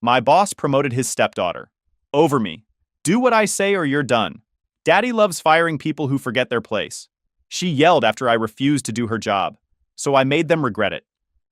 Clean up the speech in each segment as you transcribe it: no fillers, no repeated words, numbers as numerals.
My boss promoted his stepdaughter. Over me. Do what I say or you're done. Daddy loves firing people who forget their place. She yelled after I refused to do her job. So I made them regret it.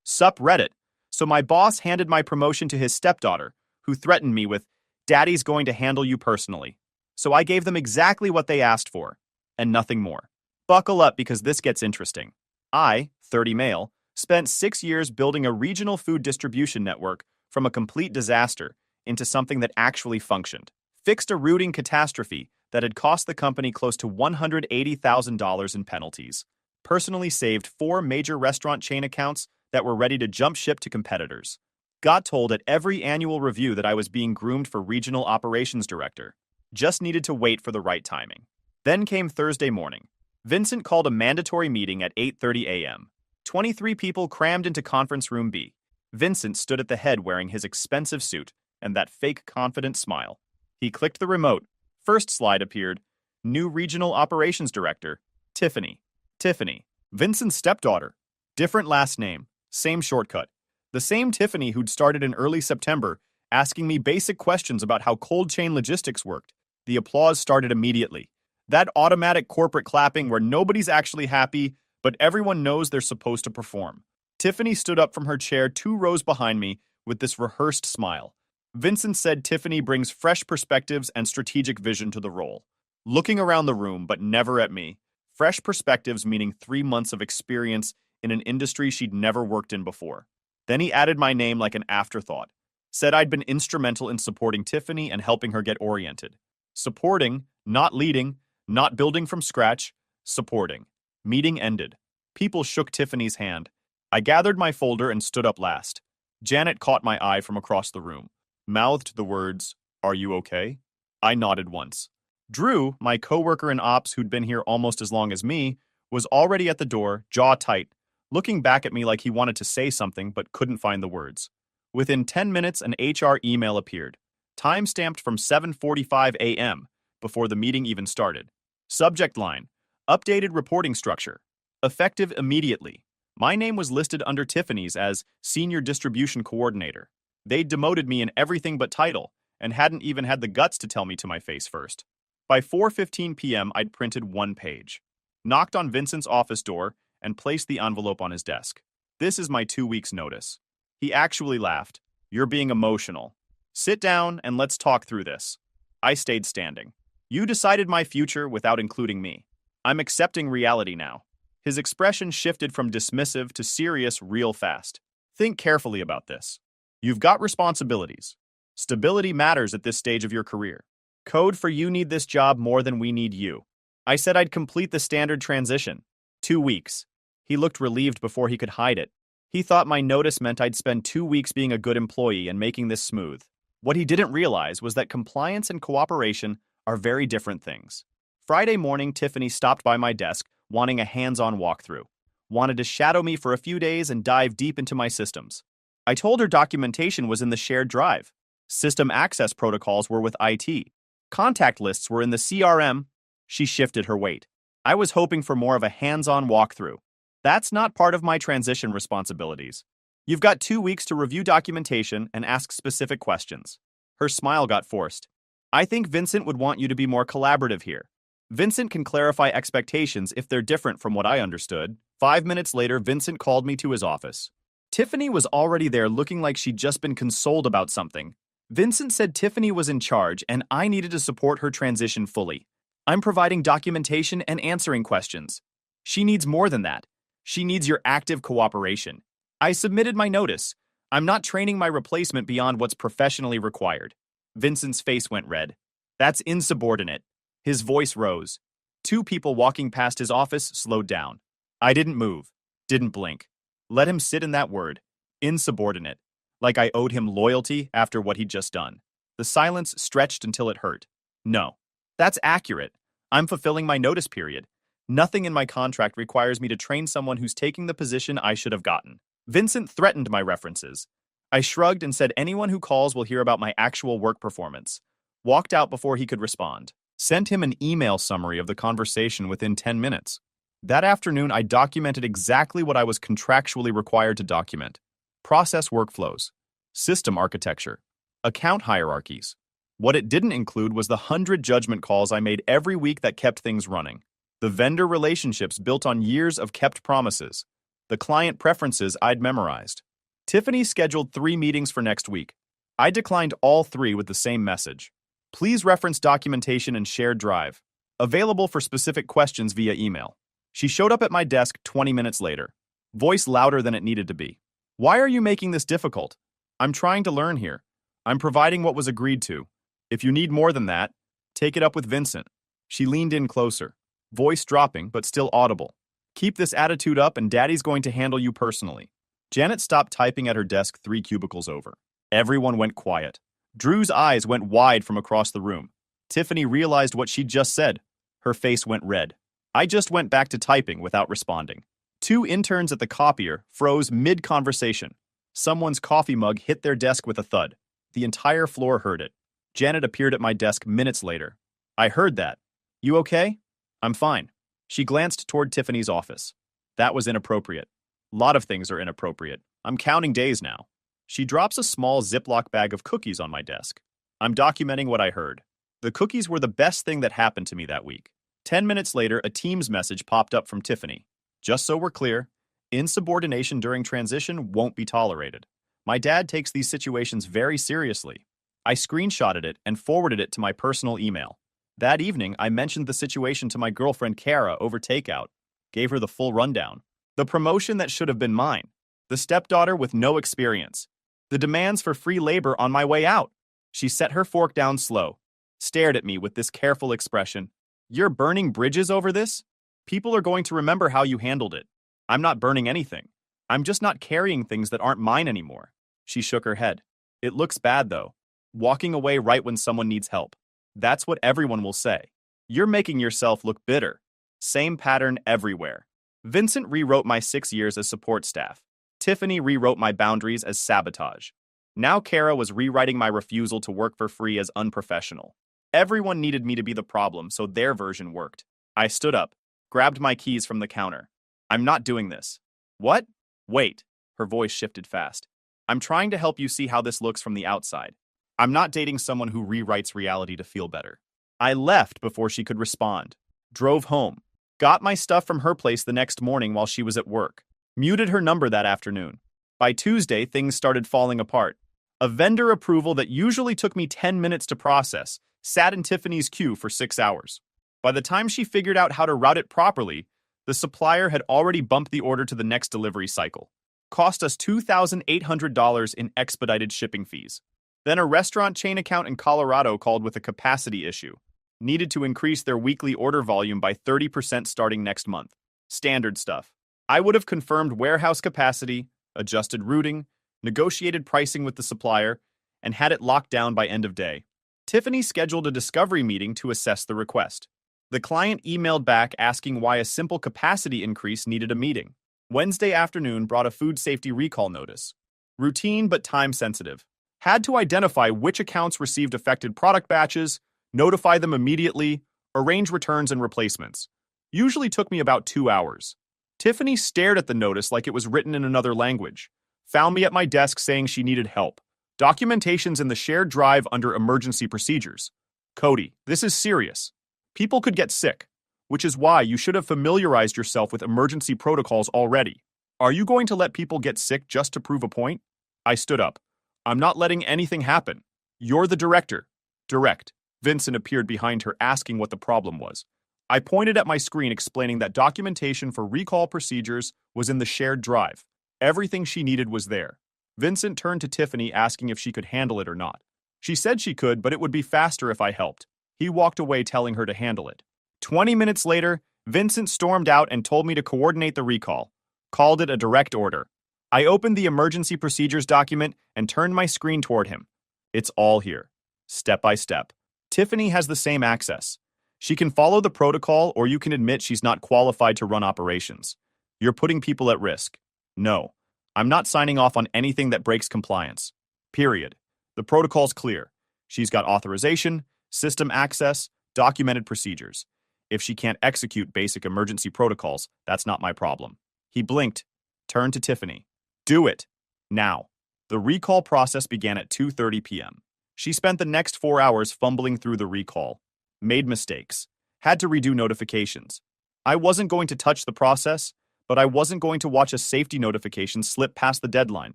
Sup Reddit. So my boss handed my promotion to his stepdaughter, who threatened me with, Daddy's going to handle you personally. So I gave them exactly what they asked for, and nothing more. Buckle up because this gets interesting. I, 30 male, spent 6 years building a regional food distribution network from a complete disaster into something that actually functioned. Fixed a rooting catastrophe that had cost the company close to $180,000 in penalties. Personally saved 4 major restaurant chain accounts that were ready to jump ship to competitors. Got told at every annual review that I was being groomed for regional operations director. Just needed to wait for the right timing. Then came Thursday morning. Vincent called a mandatory meeting at 8:30 a.m. 23 people crammed into conference room B. Vincent stood at the head wearing his expensive suit and that fake confident smile. He clicked the remote. First slide appeared. New regional operations director, Tiffany. Tiffany, Vincent's stepdaughter. Different last name, same shortcut. The same Tiffany who'd started in early September, asking me basic questions about how cold chain logistics worked. The applause started immediately. That automatic corporate clapping where nobody's actually happy, but everyone knows they're supposed to perform. Tiffany stood up from her chair 2 rows behind me with this rehearsed smile. Vincent said Tiffany brings fresh perspectives and strategic vision to the role. Looking around the room, but never at me. Fresh perspectives meaning 3 months of experience in an industry she'd never worked in before. Then he added my name like an afterthought. Said I'd been instrumental in supporting Tiffany and helping her get oriented. Supporting, not leading, not building from scratch, supporting. Meeting ended. People shook Tiffany's hand. I gathered my folder and stood up last. Janet caught my eye from across the room. Mouthed the words, "Are you okay?" I nodded once. Drew, my coworker in ops who'd been here almost as long as me, was already at the door, jaw tight, looking back at me like he wanted to say something but couldn't find the words. Within 10 minutes, an HR email appeared, time-stamped from 7:45 a.m., before the meeting even started. Subject line, updated reporting structure. Effective immediately. My name was listed under Tiffany's as Senior Distribution Coordinator. They demoted me in everything but title, and hadn't even had the guts to tell me to my face first. By 4:15 p.m., I'd printed 1 page. Knocked on Vincent's office door, and placed the envelope on his desk. This is my 2 weeks' notice. He actually laughed. You're being emotional. Sit down and let's talk through this. I stayed standing. You decided my future without including me. I'm accepting reality now. His expression shifted from dismissive to serious real fast. Think carefully about this. You've got responsibilities. Stability matters at this stage of your career. Code for you need this job more than we need you. I said I'd complete the standard transition. 2 weeks. He looked relieved before he could hide it. He thought my notice meant I'd spend 2 weeks being a good employee and making this smooth. What he didn't realize was that compliance and cooperation are very different things. Friday morning, Tiffany stopped by my desk, wanting a hands-on walkthrough. Wanted to shadow me for a few days and dive deep into my systems. I told her documentation was in the shared drive. System access protocols were with IT. Contact lists were in the CRM. She shifted her weight. I was hoping for more of a hands-on walkthrough. That's not part of my transition responsibilities. You've got 2 weeks to review documentation and ask specific questions. Her smile got forced. I think Vincent would want you to be more collaborative here. Vincent can clarify expectations if they're different from what I understood. 5 minutes later, Vincent called me to his office. Tiffany was already there looking like she'd just been consoled about something. Vincent said Tiffany was in charge and I needed to support her transition fully. I'm providing documentation and answering questions. She needs more than that. She needs your active cooperation. I submitted my notice. I'm not training my replacement beyond what's professionally required. Vincent's face went red. That's insubordinate. His voice rose. 2 people walking past his office slowed down. I didn't move. Didn't blink. Let him sit in that word. Insubordinate. Like I owed him loyalty after what he'd just done. The silence stretched until it hurt. No. That's accurate. I'm fulfilling my notice period. Nothing in my contract requires me to train someone who's taking the position I should have gotten. Vincent threatened my references. I shrugged and said anyone who calls will hear about my actual work performance. Walked out before he could respond. Sent him an email summary of the conversation within 10 minutes. That afternoon, I documented exactly what I was contractually required to document. Process workflows. System architecture. Account hierarchies. What it didn't include was the 100 judgment calls I made every week that kept things running. The vendor relationships built on years of kept promises. The client preferences I'd memorized. Tiffany scheduled 3 meetings for next week. I declined all 3 with the same message. Please reference documentation and shared drive. Available for specific questions via email. She showed up at my desk 20 minutes later. Voice louder than it needed to be. Why are you making this difficult? I'm trying to learn here. I'm providing what was agreed to. If you need more than that, take it up with Vincent. She leaned in closer. Voice dropping, but still audible. Keep this attitude up and Daddy's going to handle you personally. Janet stopped typing at her desk 3 cubicles over. Everyone went quiet. Drew's eyes went wide from across the room. Tiffany realized what she'd just said. Her face went red. I just went back to typing without responding. 2 interns at the copier froze mid-conversation. Someone's coffee mug hit their desk with a thud. The entire floor heard it. Janet appeared at my desk minutes later. I heard that. You okay? I'm fine. She glanced toward Tiffany's office. That was inappropriate. Lot of things are inappropriate. I'm counting days now. She drops a small Ziploc bag of cookies on my desk. I'm documenting what I heard. The cookies were the best thing that happened to me that week. 10 minutes later, a Teams message popped up from Tiffany. Just so we're clear, insubordination during transition won't be tolerated. My dad takes these situations very seriously. I screenshotted it and forwarded it to my personal email. That evening, I mentioned the situation to my girlfriend Kara over takeout, gave her the full rundown. The promotion that should have been mine. The stepdaughter with no experience. The demands for free labor on my way out. She set her fork down slow, stared at me with this careful expression. You're burning bridges over this? People are going to remember how you handled it. I'm not burning anything. I'm just not carrying things that aren't mine anymore. She shook her head. It looks bad, though. Walking away right when someone needs help. That's what everyone will say. You're making yourself look bitter. Same pattern everywhere. Vincent rewrote my 6 years as support staff. Tiffany rewrote my boundaries as sabotage. Now Kara was rewriting my refusal to work for free as unprofessional. Everyone needed me to be the problem, so their version worked. I stood up, grabbed my keys from the counter. I'm not doing this. What? Wait. Her voice shifted fast. I'm trying to help you see how this looks from the outside. I'm not dating someone who rewrites reality to feel better. I left before she could respond. Drove home. Got my stuff from her place the next morning while she was at work. Muted her number that afternoon. By Tuesday, things started falling apart. A vendor approval that usually took me 10 minutes to process sat in Tiffany's queue for 6 hours. By the time she figured out how to route it properly, the supplier had already bumped the order to the next delivery cycle. Cost us $2,800 in expedited shipping fees. Then a restaurant chain account in Colorado called with a capacity issue. Needed to increase their weekly order volume by 30% starting next month. Standard stuff. I would have confirmed warehouse capacity, adjusted routing, negotiated pricing with the supplier, and had it locked down by end of day. Tiffany scheduled a discovery meeting to assess the request. The client emailed back asking why a simple capacity increase needed a meeting. Wednesday afternoon brought a food safety recall notice. Routine but time-sensitive. Had to identify which accounts received affected product batches, notify them immediately, arrange returns and replacements. Usually took me about 2 hours. Tiffany stared at the notice like it was written in another language. Found me at my desk saying she needed help. Documentation's in the shared drive under emergency procedures. Cody, this is serious. People could get sick, which is why you should have familiarized yourself with emergency protocols already. Are you going to let people get sick just to prove a point? I stood up. I'm not letting anything happen. You're the director. Direct. Vincent appeared behind her asking what the problem was. I pointed at my screen explaining that documentation for recall procedures was in the shared drive. Everything she needed was there. Vincent turned to Tiffany asking if she could handle it or not. She said she could, but it would be faster if I helped. He walked away telling her to handle it. 20 minutes later, Vincent stormed out and told me to coordinate the recall. Called it a direct order. I opened the emergency procedures document and turned my screen toward him. It's all here. Step by step. Tiffany has the same access. She can follow the protocol or you can admit she's not qualified to run operations. You're putting people at risk. No, I'm not signing off on anything that breaks compliance. Period. The protocol's clear. She's got authorization, system access, documented procedures. If she can't execute basic emergency protocols, that's not my problem. He blinked, turned to Tiffany. Do it. Now. The recall process began at 2:30 p.m. She spent the next 4 hours fumbling through the recall, made mistakes, had to redo notifications. I wasn't going to touch the process, but I wasn't going to watch a safety notification slip past the deadline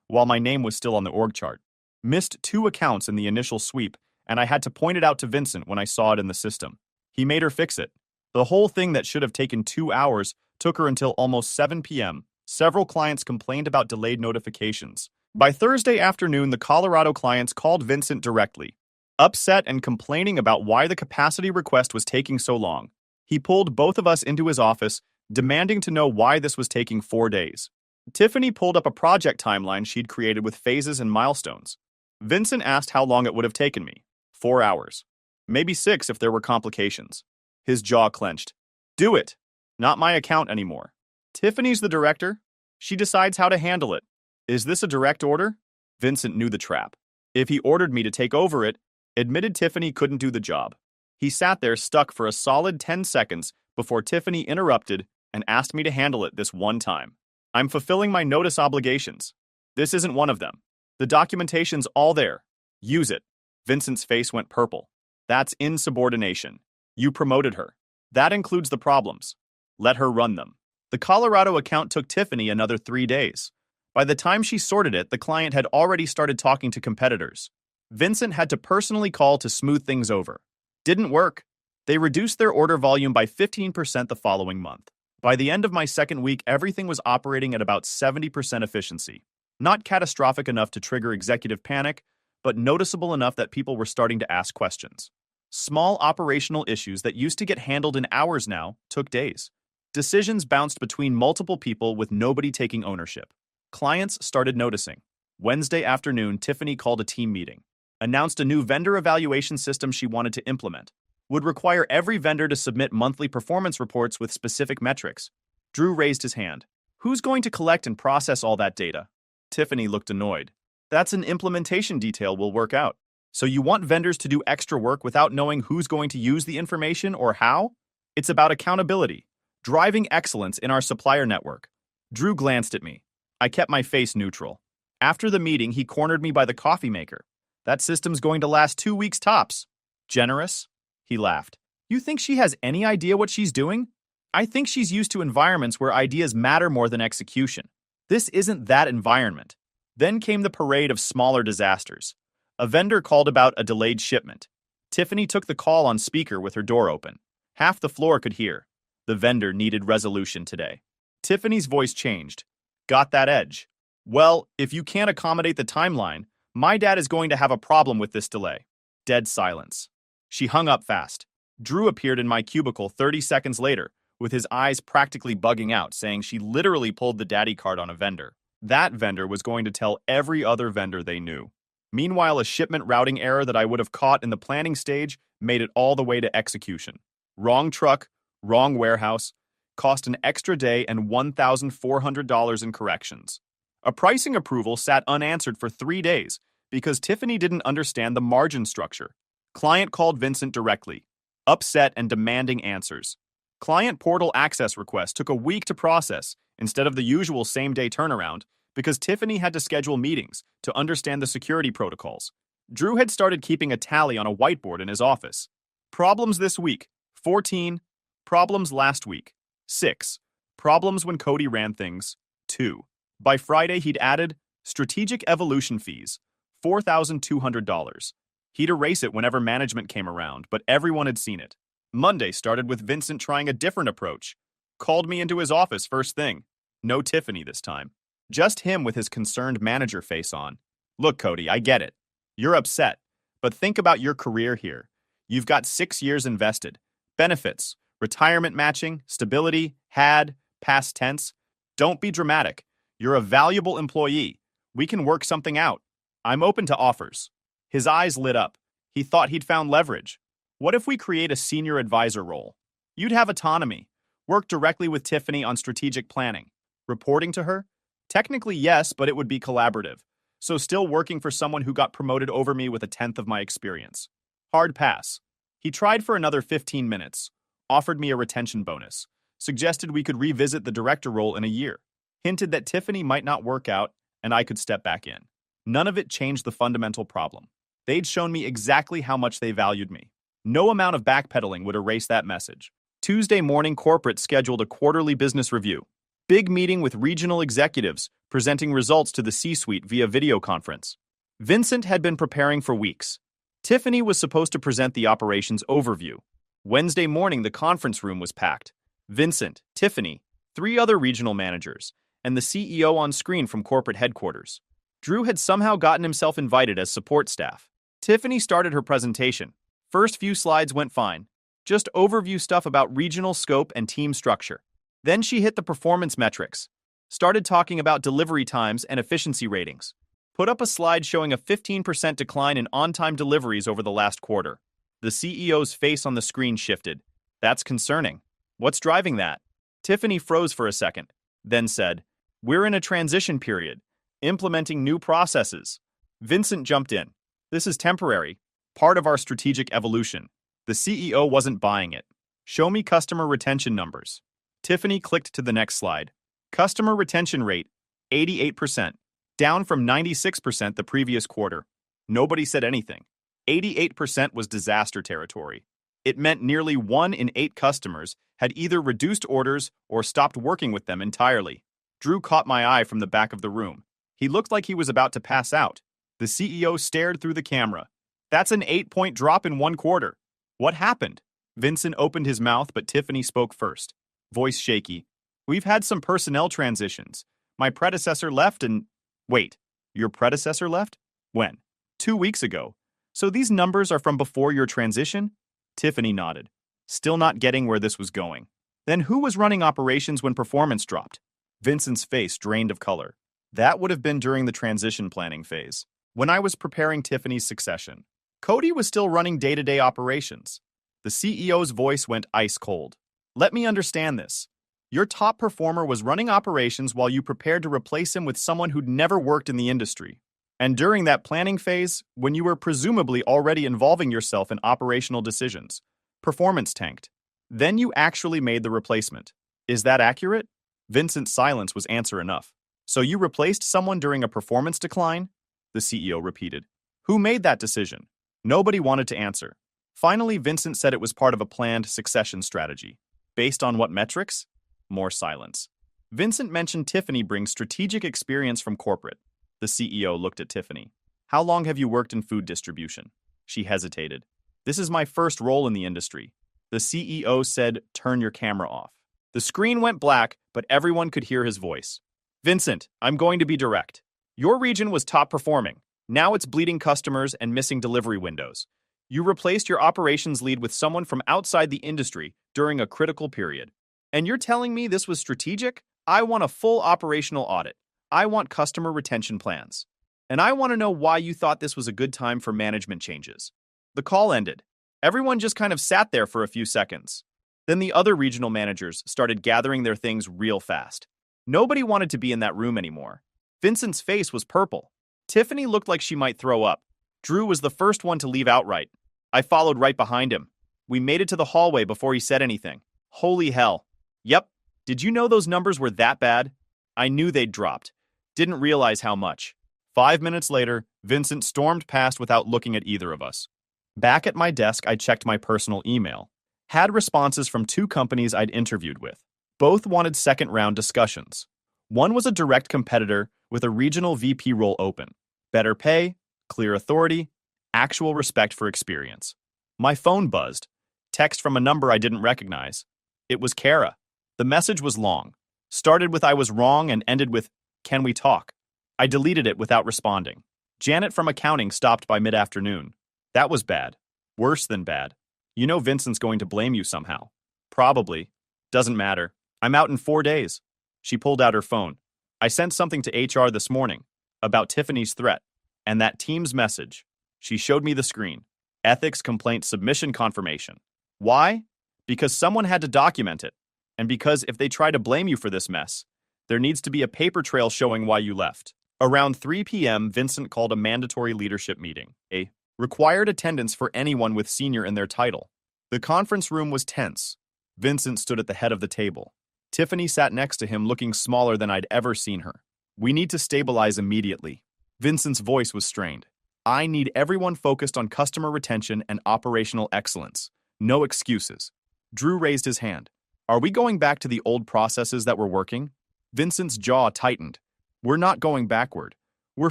while my name was still on the org chart. Missed 2 accounts in the initial sweep, and I had to point it out to Vincent when I saw it in the system. He made her fix it. The whole thing that should have taken 2 hours took her until almost 7 p.m. Several clients complained about delayed notifications. By Thursday afternoon, the Colorado clients called Vincent directly, upset and complaining about why the capacity request was taking so long. He pulled both of us into his office, demanding to know why this was taking 4 days. Tiffany pulled up a project timeline she'd created with phases and milestones. Vincent asked how long it would have taken me. 4 hours. Maybe 6 if there were complications. His jaw clenched. Do it. Not my account anymore. Tiffany's the director. She decides how to handle it. Is this a direct order? Vincent knew the trap. If he ordered me to take over it, admitted Tiffany couldn't do the job. He sat there stuck for a solid 10 seconds before Tiffany interrupted and asked me to handle it this one time. I'm fulfilling my notice obligations. This isn't one of them. The documentation's all there. Use it. Vincent's face went purple. That's insubordination. You promoted her. That includes the problems. Let her run them. The Colorado account took Tiffany another 3 days. By the time she sorted it, the client had already started talking to competitors. Vincent had to personally call to smooth things over. Didn't work. They reduced their order volume by 15% the following month. By the end of my second week, everything was operating at about 70% efficiency. Not catastrophic enough to trigger executive panic, but noticeable enough that people were starting to ask questions. Small operational issues that used to get handled in hours now took days. Decisions bounced between multiple people with nobody taking ownership. Clients started noticing. Wednesday afternoon, Tiffany called a team meeting, announced a new vendor evaluation system she wanted to implement. Would require every vendor to submit monthly performance reports with specific metrics. Drew raised his hand. Who's going to collect and process all that data? Tiffany looked annoyed. That's an implementation detail we'll work out. So you want vendors to do extra work without knowing who's going to use the information or how? It's about accountability, driving excellence in our supplier network. Drew glanced at me. I kept my face neutral. After the meeting, he cornered me by the coffee maker. That system's going to last 2 weeks tops. Generous? He laughed. You think she has any idea what she's doing? I think she's used to environments where ideas matter more than execution. This isn't that environment. Then came the parade of smaller disasters. A vendor called about a delayed shipment. Tiffany took the call on speaker with her door open. Half the floor could hear. The vendor needed resolution today. Tiffany's voice changed. Got that edge. Well, if you can't accommodate the timeline, my dad is going to have a problem with this delay. Dead silence. She hung up fast. Drew appeared in my cubicle 30 seconds later, with his eyes practically bugging out, saying she literally pulled the daddy card on a vendor. That vendor was going to tell every other vendor they knew. Meanwhile, a shipment routing error that I would have caught in the planning stage made it all the way to execution. Wrong truck, wrong warehouse, cost an extra day and $1,400 in corrections. A pricing approval sat unanswered for 3 days because Tiffany didn't understand the margin structure. Client called Vincent directly, upset and demanding answers. Client portal access request took a week to process instead of the usual same-day turnaround because Tiffany had to schedule meetings to understand the security protocols. Drew had started keeping a tally on a whiteboard in his office. Problems this week, 14. Problems last week, 6. Problems when Cody ran things, 2. By Friday, he'd added strategic evolution fees, $4,200. He'd erase it whenever management came around, but everyone had seen it. Monday started with Vincent trying a different approach. Called me into his office first thing. No Tiffany this time. Just him with his concerned manager face on. Look, Cody, I get it. You're upset, but think about your career here. You've got 6 years invested. Benefits, retirement matching, stability, had, past tense. Don't be dramatic. You're a valuable employee. We can work something out. I'm open to offers. His eyes lit up. He thought he'd found leverage. What if we create a senior advisor role? You'd have autonomy. Work directly with Tiffany on strategic planning. Reporting to her? Technically, yes, but it would be collaborative. So still working for someone who got promoted over me with 1/10 of my experience. Hard pass. He tried for another 15 minutes, offered me a retention bonus, suggested we could revisit the director role in a year, hinted that Tiffany might not work out and I could step back in. None of it changed the fundamental problem. They'd shown me exactly how much they valued me. No amount of backpedaling would erase that message. Tuesday morning, corporate scheduled a quarterly business review. Big meeting with regional executives, presenting results to the C-suite via video conference. Vincent had been preparing for weeks. Tiffany was supposed to present the operations overview. Wednesday morning, the conference room was packed. Vincent, Tiffany, 3 other regional managers, and the CEO on screen from corporate headquarters. Drew had somehow gotten himself invited as support staff. Tiffany started her presentation. First few slides went fine. Just overview stuff about regional scope and team structure. Then she hit the performance metrics. Started talking about delivery times and efficiency ratings. Put up a slide showing a 15% decline in on-time deliveries over the last quarter. The CEO's face on the screen shifted. That's concerning. What's driving that? Tiffany froze for a second, then said, "We're in a transition period, implementing new processes." Vincent jumped in. "This is temporary, part of our strategic evolution." The CEO wasn't buying it. "Show me customer retention numbers." Tiffany clicked to the next slide. Customer retention rate, 88%, down from 96% the previous quarter. Nobody said anything. 88% was disaster territory. It meant nearly 1 in 8 customers had either reduced orders or stopped working with them entirely. Drew caught my eye from the back of the room. He looked like he was about to pass out. The CEO stared through the camera. "That's an 8-point drop in 1 quarter. What happened?" Vincent opened his mouth, but Tiffany spoke first. Voice shaky. "We've had some personnel transitions. My predecessor left and..." "Wait, your predecessor left? When?" "2 weeks ago. So these numbers are from before your transition?" Tiffany nodded, still not getting where this was going. "Then who was running operations when performance dropped?" Vincent's face drained of color. "That would have been during the transition planning phase, when I was preparing Tiffany's succession. Cody was still running day-to-day operations." The CEO's voice went ice cold. "Let me understand this. Your top performer was running operations while you prepared to replace him with someone who'd never worked in the industry. And during that planning phase, when you were presumably already involving yourself in operational decisions, performance tanked. Then you actually made the replacement. Is that accurate?" Vincent's silence was answer enough. "So you replaced someone during a performance decline?" The CEO repeated. "Who made that decision?" Nobody wanted to answer. Finally, Vincent said it was part of a planned succession strategy. Based on what metrics? More silence. Vincent mentioned Tiffany brings strategic experience from corporate. The CEO looked at Tiffany. "How long have you worked in food distribution?" She hesitated. "This is my first role in the industry." The CEO said, "Turn your camera off." The screen went black, but everyone could hear his voice. "Vincent, I'm going to be direct. Your region was top performing. Now it's bleeding customers and missing delivery windows. You replaced your operations lead with someone from outside the industry during a critical period. And you're telling me this was strategic? I want a full operational audit. I want customer retention plans. And I want to know why you thought this was a good time for management changes." The call ended. Everyone just kind of sat there for a few seconds. Then the other regional managers started gathering their things real fast. Nobody wanted to be in that room anymore. Vincent's face was purple. Tiffany looked like she might throw up. Drew was the first one to leave outright. I followed right behind him. We made it to the hallway before he said anything. Holy hell. Yep. Did you know those numbers were that bad? I knew they'd dropped. Didn't realize how much. 5 minutes later, Vincent stormed past without looking at either of us. Back at my desk, I checked my personal email. Had responses from 2 companies I'd interviewed with. Both wanted second-round discussions. One was a direct competitor with a regional VP role open. Better pay, clear authority, actual respect for experience. My phone buzzed. Text from a number I didn't recognize. It was Kara. The message was long. Started with "I was wrong" and ended with "Can we talk?" I deleted it without responding. Janet from accounting stopped by mid-afternoon. That was bad. Worse than bad. "You know Vincent's going to blame you somehow." "Probably. Doesn't matter. I'm out in 4 days." She pulled out her phone. "I sent something to HR this morning about Tiffany's threat and that team's message." She showed me the screen. Ethics complaint submission confirmation. Why? Because someone had to document it. And because if they try to blame you for this mess, there needs to be a paper trail showing why you left. Around 3 p.m., Vincent called a mandatory leadership meeting. A required attendance for anyone with senior in their title. The conference room was tense. Vincent stood at the head of the table. Tiffany sat next to him, looking smaller than I'd ever seen her. "We need to stabilize immediately." Vincent's voice was strained. I need everyone focused on customer retention and operational excellence. No excuses. Drew raised his hand. Are we going back to the old processes that were working? Vincent's jaw tightened. We're not going backward. We're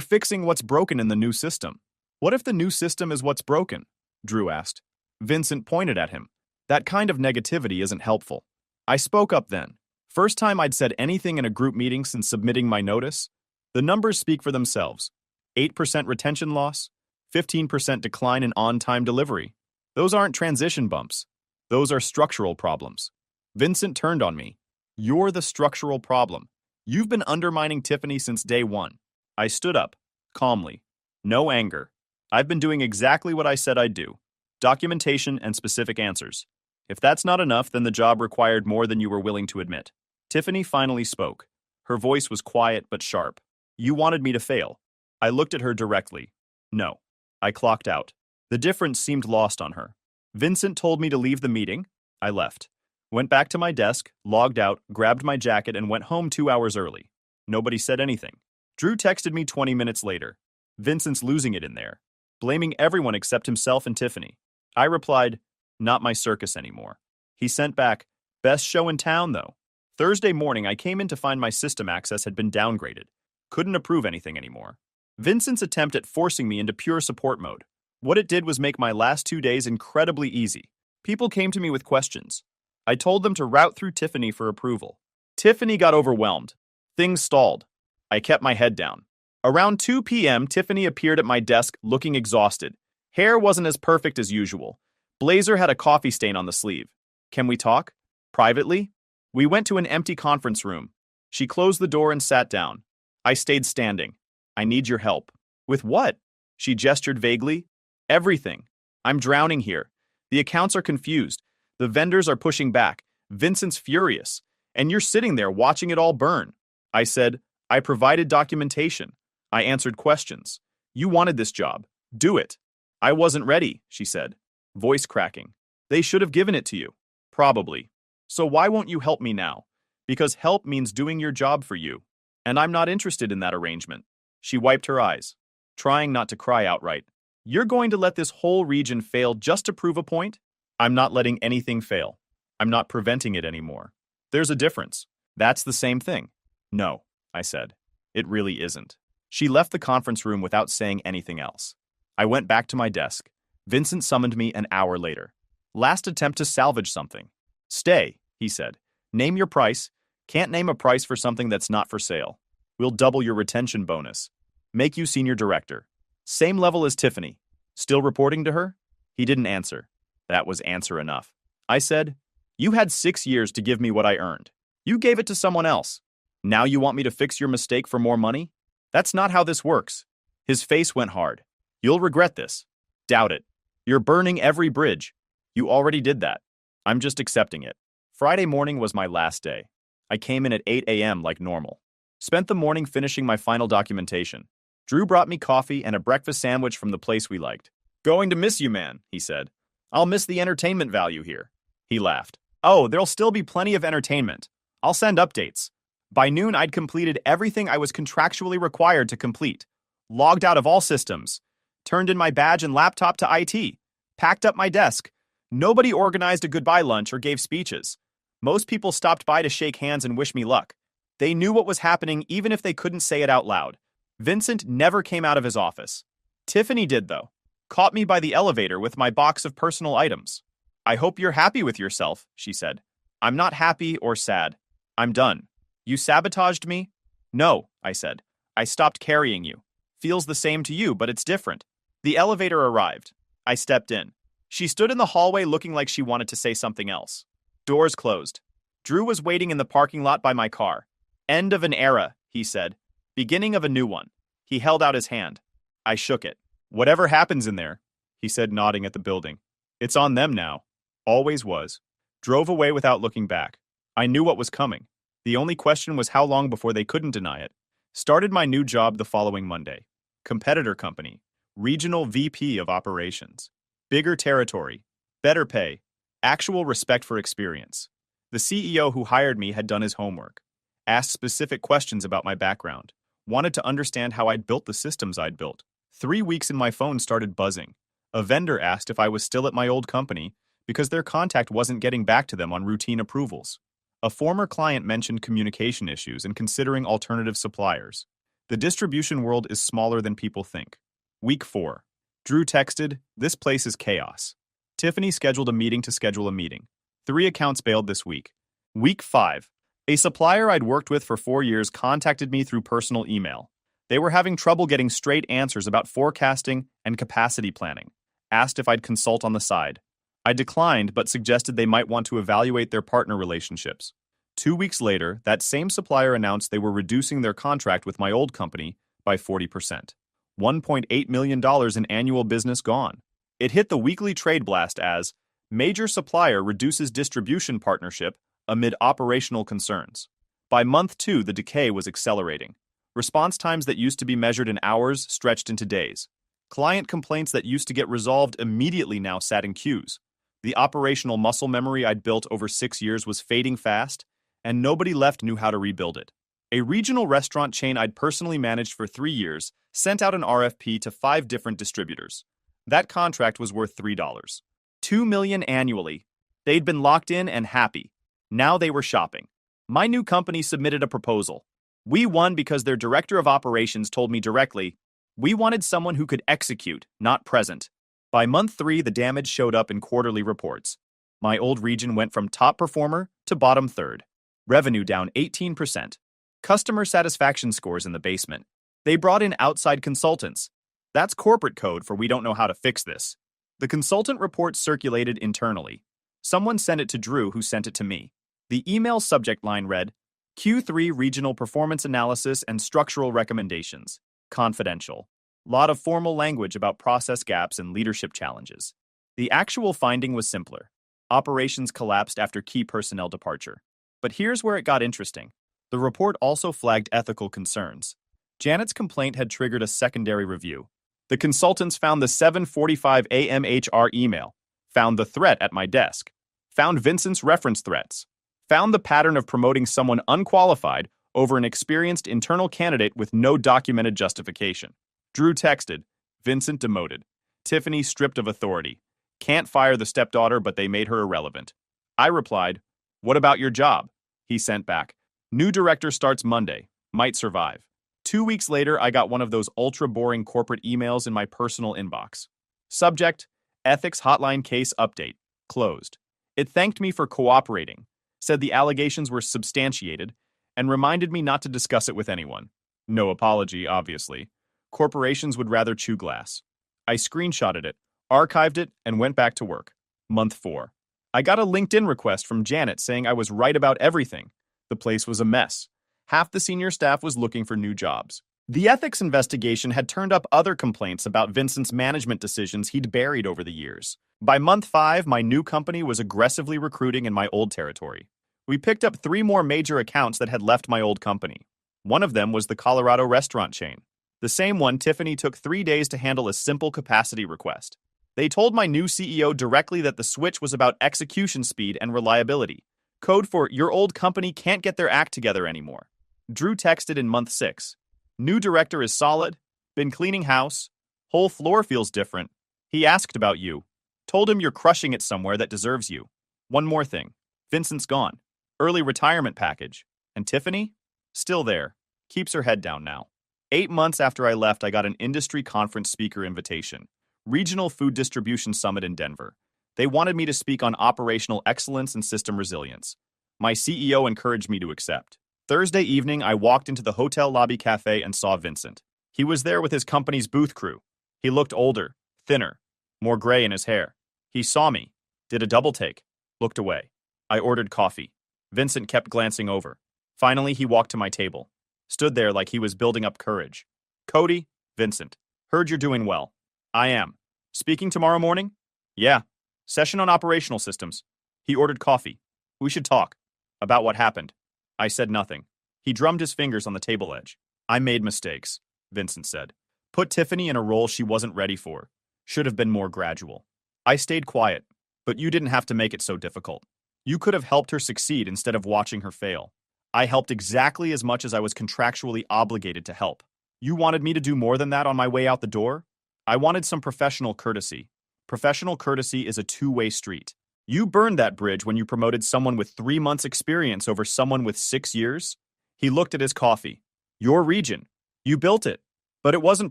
fixing what's broken in the new system. What if the new system is what's broken? Drew asked. Vincent pointed at him. That kind of negativity isn't helpful. I spoke up then. First time I'd said anything in a group meeting since submitting my notice. The numbers speak for themselves. 8% retention loss, 15% decline in on-time delivery. Those aren't transition bumps. Those are structural problems. Vincent turned on me. You're the structural problem. You've been undermining Tiffany since day one. I stood up, calmly. No anger. I've been doing exactly what I said I'd do. Documentation and specific answers. If that's not enough, then the job required more than you were willing to admit. Tiffany finally spoke. Her voice was quiet but sharp. You wanted me to fail. I looked at her directly. No. I clocked out. The difference seemed lost on her. Vincent told me to leave the meeting. I left. Went back to my desk, logged out, grabbed my jacket, and went home 2 hours early. Nobody said anything. Drew texted me 20 minutes later. Vincent's losing it in there. Blaming everyone except himself and Tiffany. I replied, not my circus anymore. He sent back, best show in town though. Thursday morning I came in to find my system access had been downgraded. Couldn't approve anything anymore. Vincent's attempt at forcing me into pure support mode. What it did was make my last 2 days incredibly easy. People came to me with questions. I told them to route through Tiffany for approval. Tiffany got overwhelmed. Things stalled. I kept my head down. Around 2 p.m., Tiffany appeared at my desk looking exhausted. Hair wasn't as perfect as usual. Blazer had a coffee stain on the sleeve. Can we talk? Privately? We went to an empty conference room. She closed the door and sat down. I stayed standing. I need your help. With what? She gestured vaguely. Everything. I'm drowning here. The accounts are confused. The vendors are pushing back. Vincent's furious. And you're sitting there watching it all burn. I said, I provided documentation. I answered questions. You wanted this job. Do it. I wasn't ready, she said. Voice cracking. They should have given it to you. Probably. So why won't you help me now? Because help means doing your job for you. And I'm not interested in that arrangement. She wiped her eyes, trying not to cry outright. You're going to let this whole region fail just to prove a point? I'm not letting anything fail. I'm not preventing it anymore. There's a difference. That's the same thing. No, I said. It really isn't. She left the conference room without saying anything else. I went back to my desk. Vincent summoned me an hour later. Last attempt to salvage something. Stay, he said. Name your price. Can't name a price for something that's not for sale. We'll double your retention bonus. Make you senior director. Same level as Tiffany. Still reporting to her? He didn't answer. That was answer enough. I said, you had 6 years to give me what I earned. You gave it to someone else. Now you want me to fix your mistake for more money? That's not how this works. His face went hard. You'll regret this. Doubt it. You're burning every bridge. You already did that. I'm just accepting it. Friday morning was my last day. I came in at 8 a.m. like normal. Spent the morning finishing my final documentation. Drew brought me coffee and a breakfast sandwich from the place we liked. Going to miss you, man, he said. I'll miss the entertainment value here. He laughed. Oh, there'll still be plenty of entertainment. I'll send updates. By noon, I'd completed everything I was contractually required to complete. Logged out of all systems. Turned in my badge and laptop to IT. Packed up my desk. Nobody organized a goodbye lunch or gave speeches. Most people stopped by to shake hands and wish me luck. They knew what was happening even if they couldn't say it out loud. Vincent never came out of his office. Tiffany did, though. Caught me by the elevator with my box of personal items. I hope you're happy with yourself, she said. I'm not happy or sad. I'm done. You sabotaged me? No, I said. I stopped carrying you. Feels the same to you, but it's different. The elevator arrived. I stepped in. She stood in the hallway looking like she wanted to say something else. Doors closed. Drew was waiting in the parking lot by my car. End of an era, he said. Beginning of a new one. He held out his hand. I shook it. Whatever happens in there, he said, nodding at the building. It's on them now. Always was. Drove away without looking back. I knew what was coming. The only question was how long before they couldn't deny it. Started my new job the following Monday. Competitor company. Regional VP of operations. Bigger territory. Better pay. Actual respect for experience. The CEO who hired me had done his homework. Asked specific questions about my background. Wanted to understand how I'd built the systems I'd built. 3 weeks and my phone started buzzing. A vendor asked if I was still at my old company because their contact wasn't getting back to them on routine approvals. A former client mentioned communication issues and considering alternative suppliers. The distribution world is smaller than people think. Week 4. Drew texted, "This place is chaos." Tiffany scheduled a meeting to schedule a meeting. 3 accounts bailed this week. Week 5. A supplier I'd worked with for 4 years contacted me through personal email. They were having trouble getting straight answers about forecasting and capacity planning. Asked if I'd consult on the side. I declined, but suggested they might want to evaluate their partner relationships. 2 weeks later, that same supplier announced they were reducing their contract with my old company by 40%. $1.8 million in annual business gone. It hit the weekly trade blast as major supplier reduces distribution partnership amid operational concerns. By month 2, the decay was accelerating. Response times that used to be measured in hours stretched into days. Client complaints that used to get resolved immediately now sat in queues. The operational muscle memory I'd built over 6 years was fading fast, and nobody left knew how to rebuild it. A regional restaurant chain I'd personally managed for 3 years sent out an RFP to 5 different distributors. That contract was worth $3. $2 million annually. They'd been locked in and happy. Now they were shopping. My new company submitted a proposal. We won because their director of operations told me directly, we wanted someone who could execute, not present. By month 3, the damage showed up in quarterly reports. My old region went from top performer to bottom third. Revenue down 18%. Customer satisfaction scores in the basement. They brought in outside consultants. That's corporate code for we don't know how to fix this. The consultant report circulated internally. Someone sent it to Drew, who sent it to me. The email subject line read, Q3 Regional Performance Analysis and Structural Recommendations. Confidential. Lot of formal language about process gaps and leadership challenges. The actual finding was simpler. Operations collapsed after key personnel departure. But here's where it got interesting. The report also flagged ethical concerns. Janet's complaint had triggered a secondary review. The consultants found the 7:45 a.m. HR email, found the threat at my desk, found Vincent's reference threats, found the pattern of promoting someone unqualified over an experienced internal candidate with no documented justification. Drew texted, Vincent demoted. Tiffany stripped of authority. Can't fire the stepdaughter, but they made her irrelevant. I replied, what about your job? He sent back, new director starts Monday, might survive. 2 weeks later, I got one of those ultra-boring corporate emails in my personal inbox. Subject, Ethics Hotline Case Update, closed. It thanked me for cooperating, said the allegations were substantiated, and reminded me not to discuss it with anyone. No apology, obviously. Corporations would rather chew glass. I screenshotted it, archived it, and went back to work. Month 4. I got a LinkedIn request from Janet saying I was right about everything. The place was a mess. Half the senior staff was looking for new jobs. The ethics investigation had turned up other complaints about Vincent's management decisions he'd buried over the years. By month 5, my new company was aggressively recruiting in my old territory. We picked up 3 more major accounts that had left my old company. One of them was the Colorado restaurant chain. The same one Tiffany took 3 days to handle a simple capacity request. They told my new CEO directly that the switch was about execution speed and reliability. Code for your old company can't get their act together anymore. Drew texted in month 6. New director is solid. Been cleaning house. Whole floor feels different. He asked about you. Told him you're crushing it somewhere that deserves you. One more thing. Vincent's gone. Early retirement package. And Tiffany? Still there. Keeps her head down now. 8 months after I left, I got an industry conference speaker invitation. Regional Food Distribution Summit in Denver. They wanted me to speak on operational excellence and system resilience. My CEO encouraged me to accept. Thursday evening, I walked into the hotel lobby cafe and saw Vincent. He was there with his company's booth crew. He looked older, thinner, more gray in his hair. He saw me, did a double take, looked away. I ordered coffee. Vincent kept glancing over. Finally, he walked to my table. Stood there like he was building up courage. Cody, Vincent, heard you're doing well. I am. Speaking tomorrow morning? Yeah. Session on operational systems. He ordered coffee. We should talk. About what happened. I said nothing. He drummed his fingers on the table edge. I made mistakes, Vincent said. Put Tiffany in a role she wasn't ready for. Should have been more gradual. I stayed quiet, but you didn't have to make it so difficult. You could have helped her succeed instead of watching her fail. I helped exactly as much as I was contractually obligated to help. You wanted me to do more than that on my way out the door? I wanted some professional courtesy. Professional courtesy is a two-way street. You burned that bridge when you promoted someone with 3 months' experience over someone with 6 years? He looked at his coffee. Your region. You built it. But it wasn't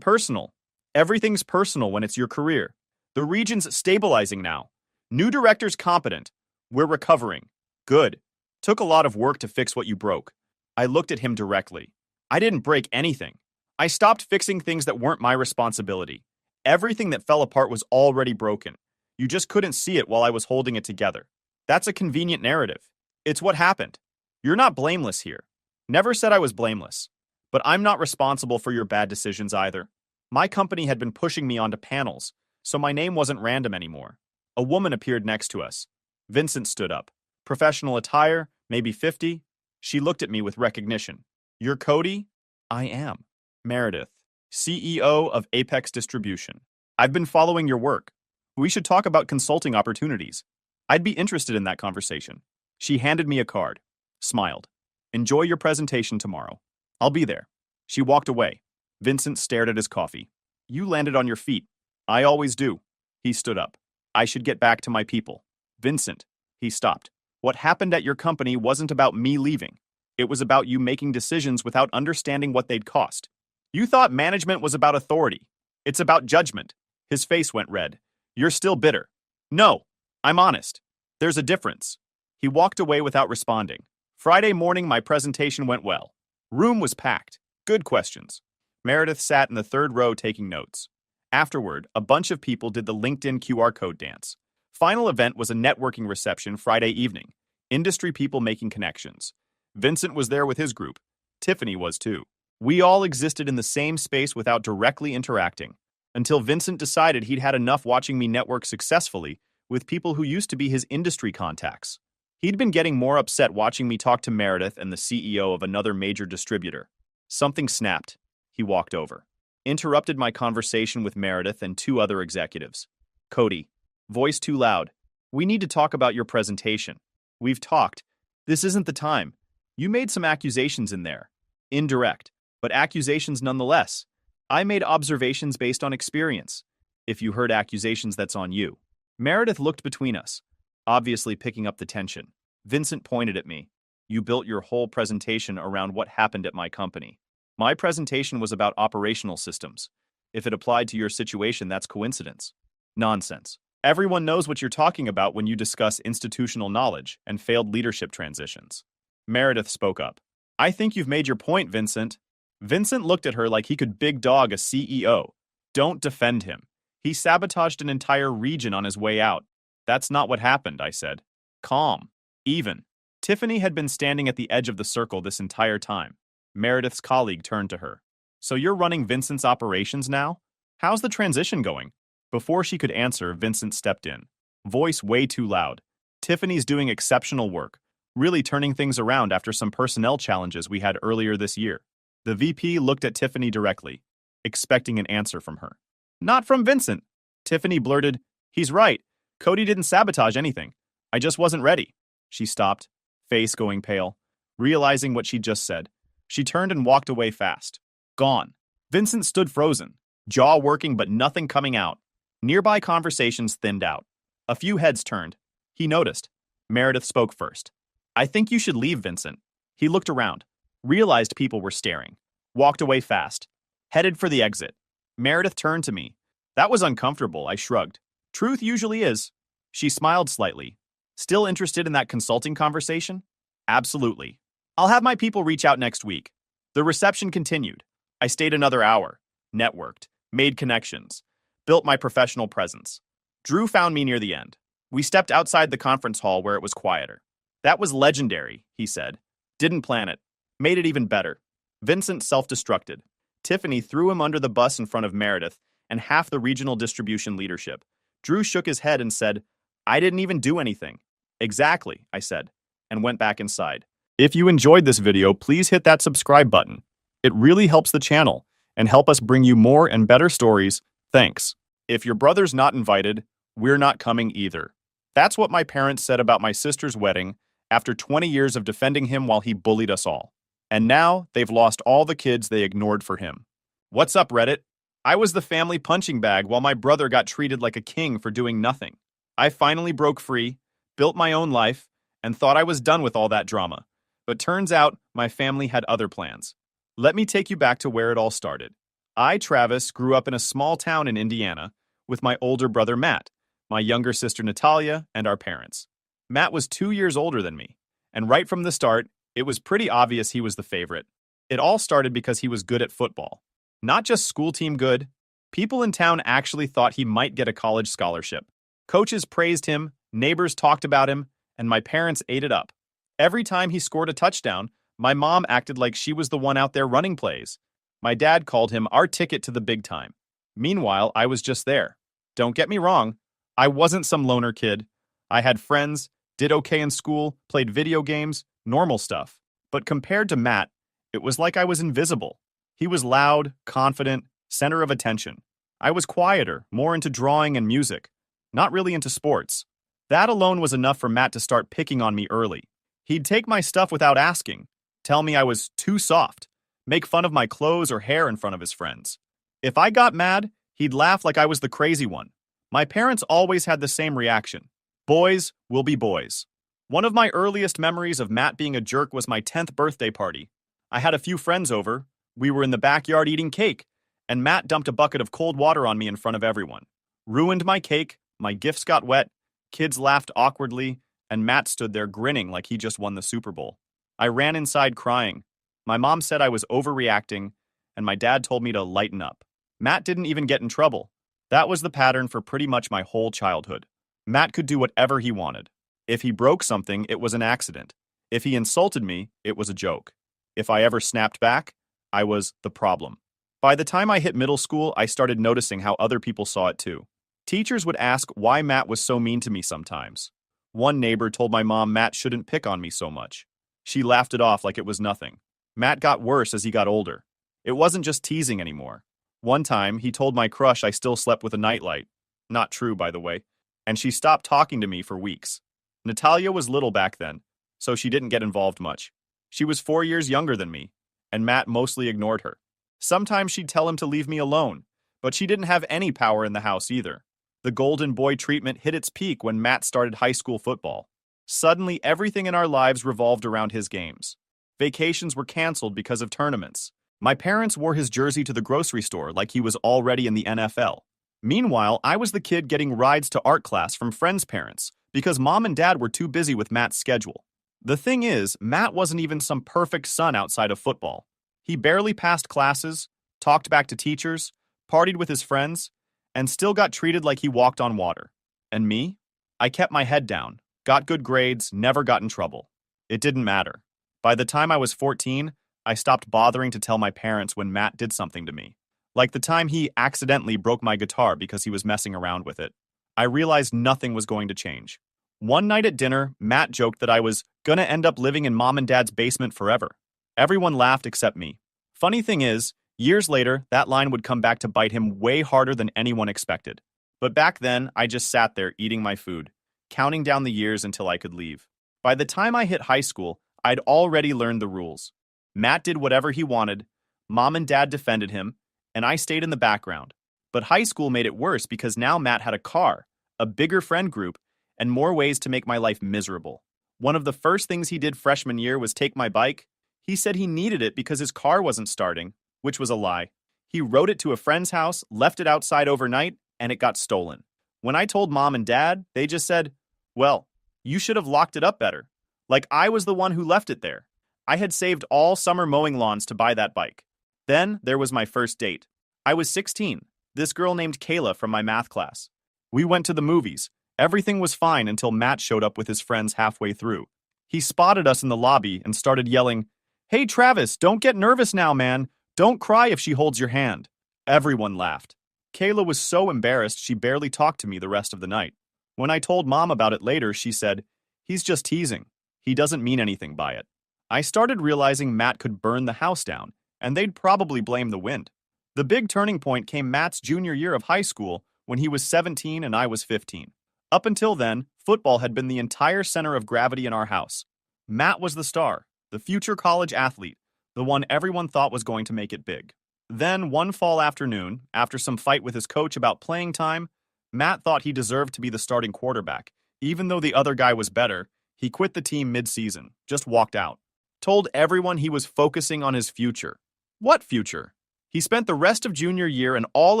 personal. Everything's personal when it's your career. The region's stabilizing now. New director's competent. We're recovering. Good. Took a lot of work to fix what you broke. I looked at him directly. I didn't break anything. I stopped fixing things that weren't my responsibility. Everything that fell apart was already broken. You just couldn't see it while I was holding it together. That's a convenient narrative. It's what happened. You're not blameless here. Never said I was blameless. But I'm not responsible for your bad decisions either. My company had been pushing me onto panels, so my name wasn't random anymore. A woman appeared next to us. Vincent stood up. Professional attire, maybe 50. She looked at me with recognition. You're Cody? I am. Meredith, CEO of Apex Distribution. I've been following your work. We should talk about consulting opportunities. I'd be interested in that conversation. She handed me a card. Smiled. Enjoy your presentation tomorrow. I'll be there. She walked away. Vincent stared at his coffee. You landed on your feet. I always do. He stood up. I should get back to my people. Vincent. He stopped. What happened at your company wasn't about me leaving. It was about you making decisions without understanding what they'd cost. You thought management was about authority. It's about judgment. His face went red. You're still bitter. No, I'm honest. There's a difference. He walked away without responding. Friday morning, my presentation went well. Room was packed. Good questions. Meredith sat in the third row taking notes. Afterward, a bunch of people did the LinkedIn QR code dance. Final event was a networking reception Friday evening. Industry people making connections. Vincent was there with his group. Tiffany was too. We all existed in the same space without directly interacting, until Vincent decided he'd had enough watching me network successfully with people who used to be his industry contacts. He'd been getting more upset watching me talk to Meredith and the CEO of another major distributor. Something snapped. He walked over. Interrupted my conversation with Meredith and 2 other executives. Cody. Voice too loud. We need to talk about your presentation. We've talked. This isn't the time. You made some accusations in there. Indirect, but accusations nonetheless. I made observations based on experience. If you heard accusations, that's on you. Meredith looked between us, obviously picking up the tension. Vincent pointed at me. You built your whole presentation around what happened at my company. My presentation was about operational systems. If it applied to your situation, that's coincidence. Nonsense. Everyone knows what you're talking about when you discuss institutional knowledge and failed leadership transitions. Meredith spoke up. I think you've made your point, Vincent. Vincent looked at her like he could big dog a CEO. Don't defend him. He sabotaged an entire region on his way out. That's not what happened, I said. Calm. Even. Tiffany had been standing at the edge of the circle this entire time. Meredith's colleague turned to her. So you're running Vincent's operations now? How's the transition going? Before she could answer, Vincent stepped in. Voice way too loud. Tiffany's doing exceptional work, really turning things around after some personnel challenges we had earlier this year. The VP looked at Tiffany directly, expecting an answer from her. Not from Vincent. Tiffany blurted, He's right. Cody didn't sabotage anything. I just wasn't ready. She stopped, face going pale, realizing what she'd just said. She turned and walked away fast. Gone. Vincent stood frozen, jaw working but nothing coming out. Nearby conversations thinned out. A few heads turned. He noticed. Meredith spoke first. I think you should leave, Vincent. He looked around, realized people were staring, walked away fast, headed for the exit. Meredith turned to me. That was uncomfortable, I shrugged. Truth usually is. She smiled slightly. Still interested in that consulting conversation? Absolutely. I'll have my people reach out next week. The reception continued. I stayed another hour, networked, made connections, built my professional presence. Drew found me near the end. We stepped outside the conference hall where it was quieter. That was legendary, he said. Didn't plan it. Made it even better. Vincent self-destructed. Tiffany threw him under the bus in front of Meredith and half the regional distribution leadership. Drew shook his head and said, I didn't even do anything. Exactly, I said, and went back inside. If you enjoyed this video, please hit that subscribe button. It really helps the channel and help us bring you more and better stories. Thanks. If your brother's not invited, we're not coming either. That's what my parents said about my sister's wedding after 20 years of defending him while he bullied us all. And now they've lost all the kids they ignored for him. What's up, Reddit? I was the family punching bag while my brother got treated like a king for doing nothing. I finally broke free, built my own life, and thought I was done with all that drama. But turns out my family had other plans. Let me take you back to where it all started. I, Travis, grew up in a small town in Indiana with my older brother Matt, my younger sister Natalia, and our parents. Matt was 2 years older than me, and right from the start, it was pretty obvious he was the favorite. It all started because he was good at football. Not just school team good, people in town actually thought he might get a college scholarship. Coaches praised him, neighbors talked about him, and my parents ate it up. Every time he scored a touchdown, my mom acted like she was the one out there running plays. My dad called him our ticket to the big time. Meanwhile, I was just there. Don't get me wrong, I wasn't some loner kid. I had friends, did okay in school, played video games, normal stuff. But compared to Matt, it was like I was invisible. He was loud, confident, center of attention. I was quieter, more into drawing and music, not really into sports. That alone was enough for Matt to start picking on me early. He'd take my stuff without asking, tell me I was too soft, make fun of my clothes or hair in front of his friends. If I got mad, he'd laugh like I was the crazy one. My parents always had the same reaction. Boys will be boys. One of my earliest memories of Matt being a jerk was my 10th birthday party. I had a few friends over. We were in the backyard eating cake, and Matt dumped a bucket of cold water on me in front of everyone. Ruined my cake, my gifts got wet, kids laughed awkwardly, and Matt stood there grinning like he just won the Super Bowl. I ran inside crying. My mom said I was overreacting, and my dad told me to lighten up. Matt didn't even get in trouble. That was the pattern for pretty much my whole childhood. Matt could do whatever he wanted. If he broke something, it was an accident. If he insulted me, it was a joke. If I ever snapped back, I was the problem. By the time I hit middle school, I started noticing how other people saw it too. Teachers would ask why Matt was so mean to me sometimes. One neighbor told my mom Matt shouldn't pick on me so much. She laughed it off like it was nothing. Matt got worse as he got older. It wasn't just teasing anymore. One time, he told my crush I still slept with a nightlight. Not true, by the way. And she stopped talking to me for weeks. Natalia was little back then, so she didn't get involved much. She was 4 years younger than me, and Matt mostly ignored her. Sometimes she'd tell him to leave me alone, but she didn't have any power in the house either. The golden boy treatment hit its peak when Matt started high school football. Suddenly, everything in our lives revolved around his games. Vacations were canceled because of tournaments. My parents wore his jersey to the grocery store like he was already in the NFL. Meanwhile, I was the kid getting rides to art class from friends' parents because mom and dad were too busy with Matt's schedule. The thing is, Matt wasn't even some perfect son outside of football. He barely passed classes, talked back to teachers, partied with his friends, and still got treated like he walked on water. And me? I kept my head down, got good grades, never got in trouble. It didn't matter. By the time I was 14, I stopped bothering to tell my parents when Matt did something to me. Like the time he accidentally broke my guitar because he was messing around with it. I realized nothing was going to change. One night at dinner, Matt joked that I was gonna end up living in mom and dad's basement forever. Everyone laughed except me. Funny thing is, years later, that line would come back to bite him way harder than anyone expected. But back then, I just sat there eating my food, counting down the years until I could leave. By the time I hit high school, I'd already learned the rules. Matt did whatever he wanted, mom and dad defended him, and I stayed in the background. But high school made it worse because now Matt had a car, a bigger friend group, and more ways to make my life miserable. One of the first things he did freshman year was take my bike. He said he needed it because his car wasn't starting, which was a lie. He rode it to a friend's house, left it outside overnight, and it got stolen. When I told mom and dad, they just said, "Well, you should have locked it up better." Like I was the one who left it there. I had saved all summer mowing lawns to buy that bike. Then there was my first date. I was 16. This girl named Kayla from my math class. We went to the movies. Everything was fine until Matt showed up with his friends halfway through. He spotted us in the lobby and started yelling, "Hey Travis, don't get nervous now, man. Don't cry if she holds your hand." Everyone laughed. Kayla was so embarrassed she barely talked to me the rest of the night. When I told mom about it later, she said, "He's just teasing. He doesn't mean anything by it." I started realizing Matt could burn the house down, and they'd probably blame the wind. The big turning point came Matt's junior year of high school when he was 17 and I was 15. Up until then, football had been the entire center of gravity in our house. Matt was the star, the future college athlete, the one everyone thought was going to make it big. Then, one fall afternoon, after some fight with his coach about playing time, Matt thought he deserved to be the starting quarterback. Even though the other guy was better, he quit the team mid-season, just walked out. Told everyone he was focusing on his future. What future? He spent the rest of junior year and all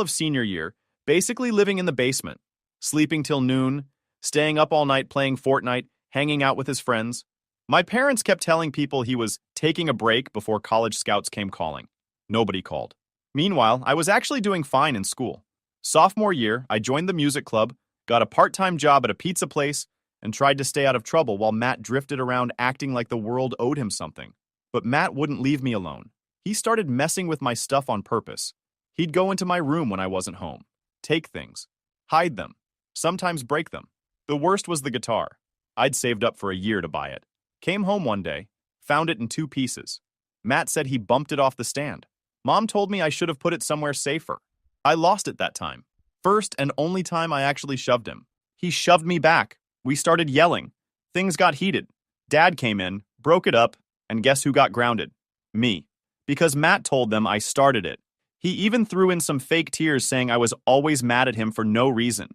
of senior year basically living in the basement, sleeping till noon, staying up all night playing Fortnite, hanging out with his friends. My parents kept telling people he was taking a break before college scouts came calling. Nobody called. Meanwhile, I was actually doing fine in school. Sophomore year, I joined the music club, got a part-time job at a pizza place, and tried to stay out of trouble while Matt drifted around acting like the world owed him something. But Matt wouldn't leave me alone. He started messing with my stuff on purpose. He'd go into my room when I wasn't home, take things, hide them, sometimes break them. The worst was the guitar. I'd saved up for a year to buy it. Came home one day, found it in 2 pieces. Matt said he bumped it off the stand. Mom told me I should have put it somewhere safer. I lost it that time. First and only time I actually shoved him. He shoved me back. We started yelling. Things got heated. Dad came in, broke it up, and guess who got grounded? Me. Because Matt told them I started it. He even threw in some fake tears saying I was always mad at him for no reason.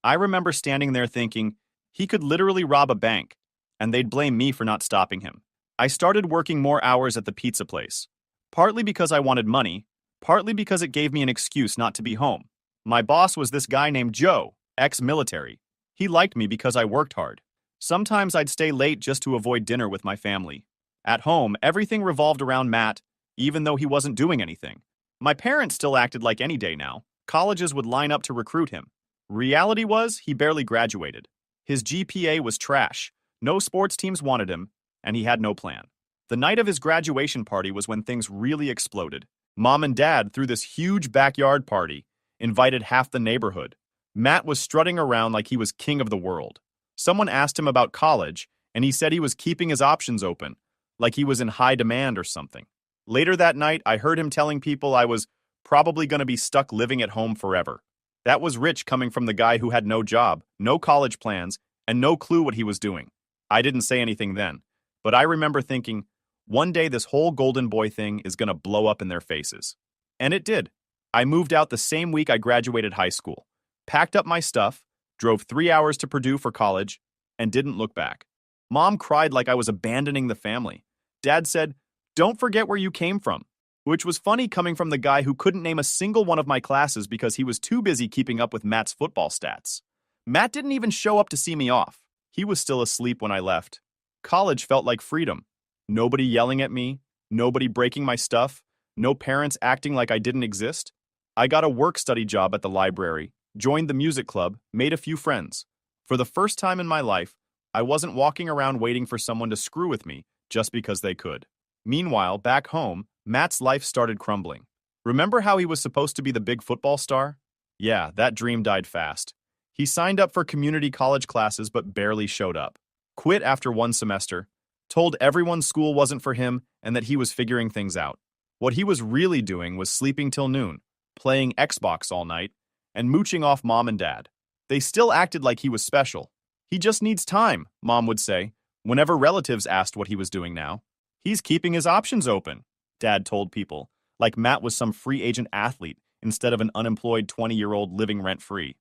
I remember standing there thinking, he could literally rob a bank, and they'd blame me for not stopping him. I started working more hours at the pizza place. Partly because I wanted money, partly because it gave me an excuse not to be home. My boss was this guy named Joe, ex-military. He liked me because I worked hard. Sometimes I'd stay late just to avoid dinner with my family. At home, everything revolved around Matt, even though he wasn't doing anything. My parents still acted like any day now. Colleges would line up to recruit him. Reality was, he barely graduated. His GPA was trash. No sports teams wanted him, and he had no plan. The night of his graduation party was when things really exploded. Mom and Dad threw this huge backyard party, invited half the neighborhood. Matt was strutting around like he was king of the world. Someone asked him about college, and he said he was keeping his options open, like he was in high demand or something. Later that night, I heard him telling people I was probably going to be stuck living at home forever. That was rich coming from the guy who had no job, no college plans, and no clue what he was doing. I didn't say anything then, but I remember thinking, one day this whole golden boy thing is going to blow up in their faces. And it did. I moved out the same week I graduated high school, packed up my stuff, drove 3 hours to Purdue for college, and didn't look back. Mom cried like I was abandoning the family. Dad said, "Don't forget where you came from," which was funny coming from the guy who couldn't name a single one of my classes because he was too busy keeping up with Matt's football stats. Matt didn't even show up to see me off. He was still asleep when I left. College felt like freedom. Nobody yelling at me, nobody breaking my stuff, no parents acting like I didn't exist. I got a work-study job at the library, joined the music club, made a few friends. For the first time in my life, I wasn't walking around waiting for someone to screw with me just because they could. Meanwhile, back home, Matt's life started crumbling. Remember how he was supposed to be the big football star? Yeah, that dream died fast. He signed up for community college classes but barely showed up. Quit after 1 semester, told everyone school wasn't for him and that he was figuring things out. What he was really doing was sleeping till noon, playing Xbox all night, and mooching off Mom and Dad. They still acted like he was special. He just needs time, Mom would say, whenever relatives asked what he was doing now. He's keeping his options open, Dad told people, like Matt was some free agent athlete instead of an unemployed 20-year-old living rent-free.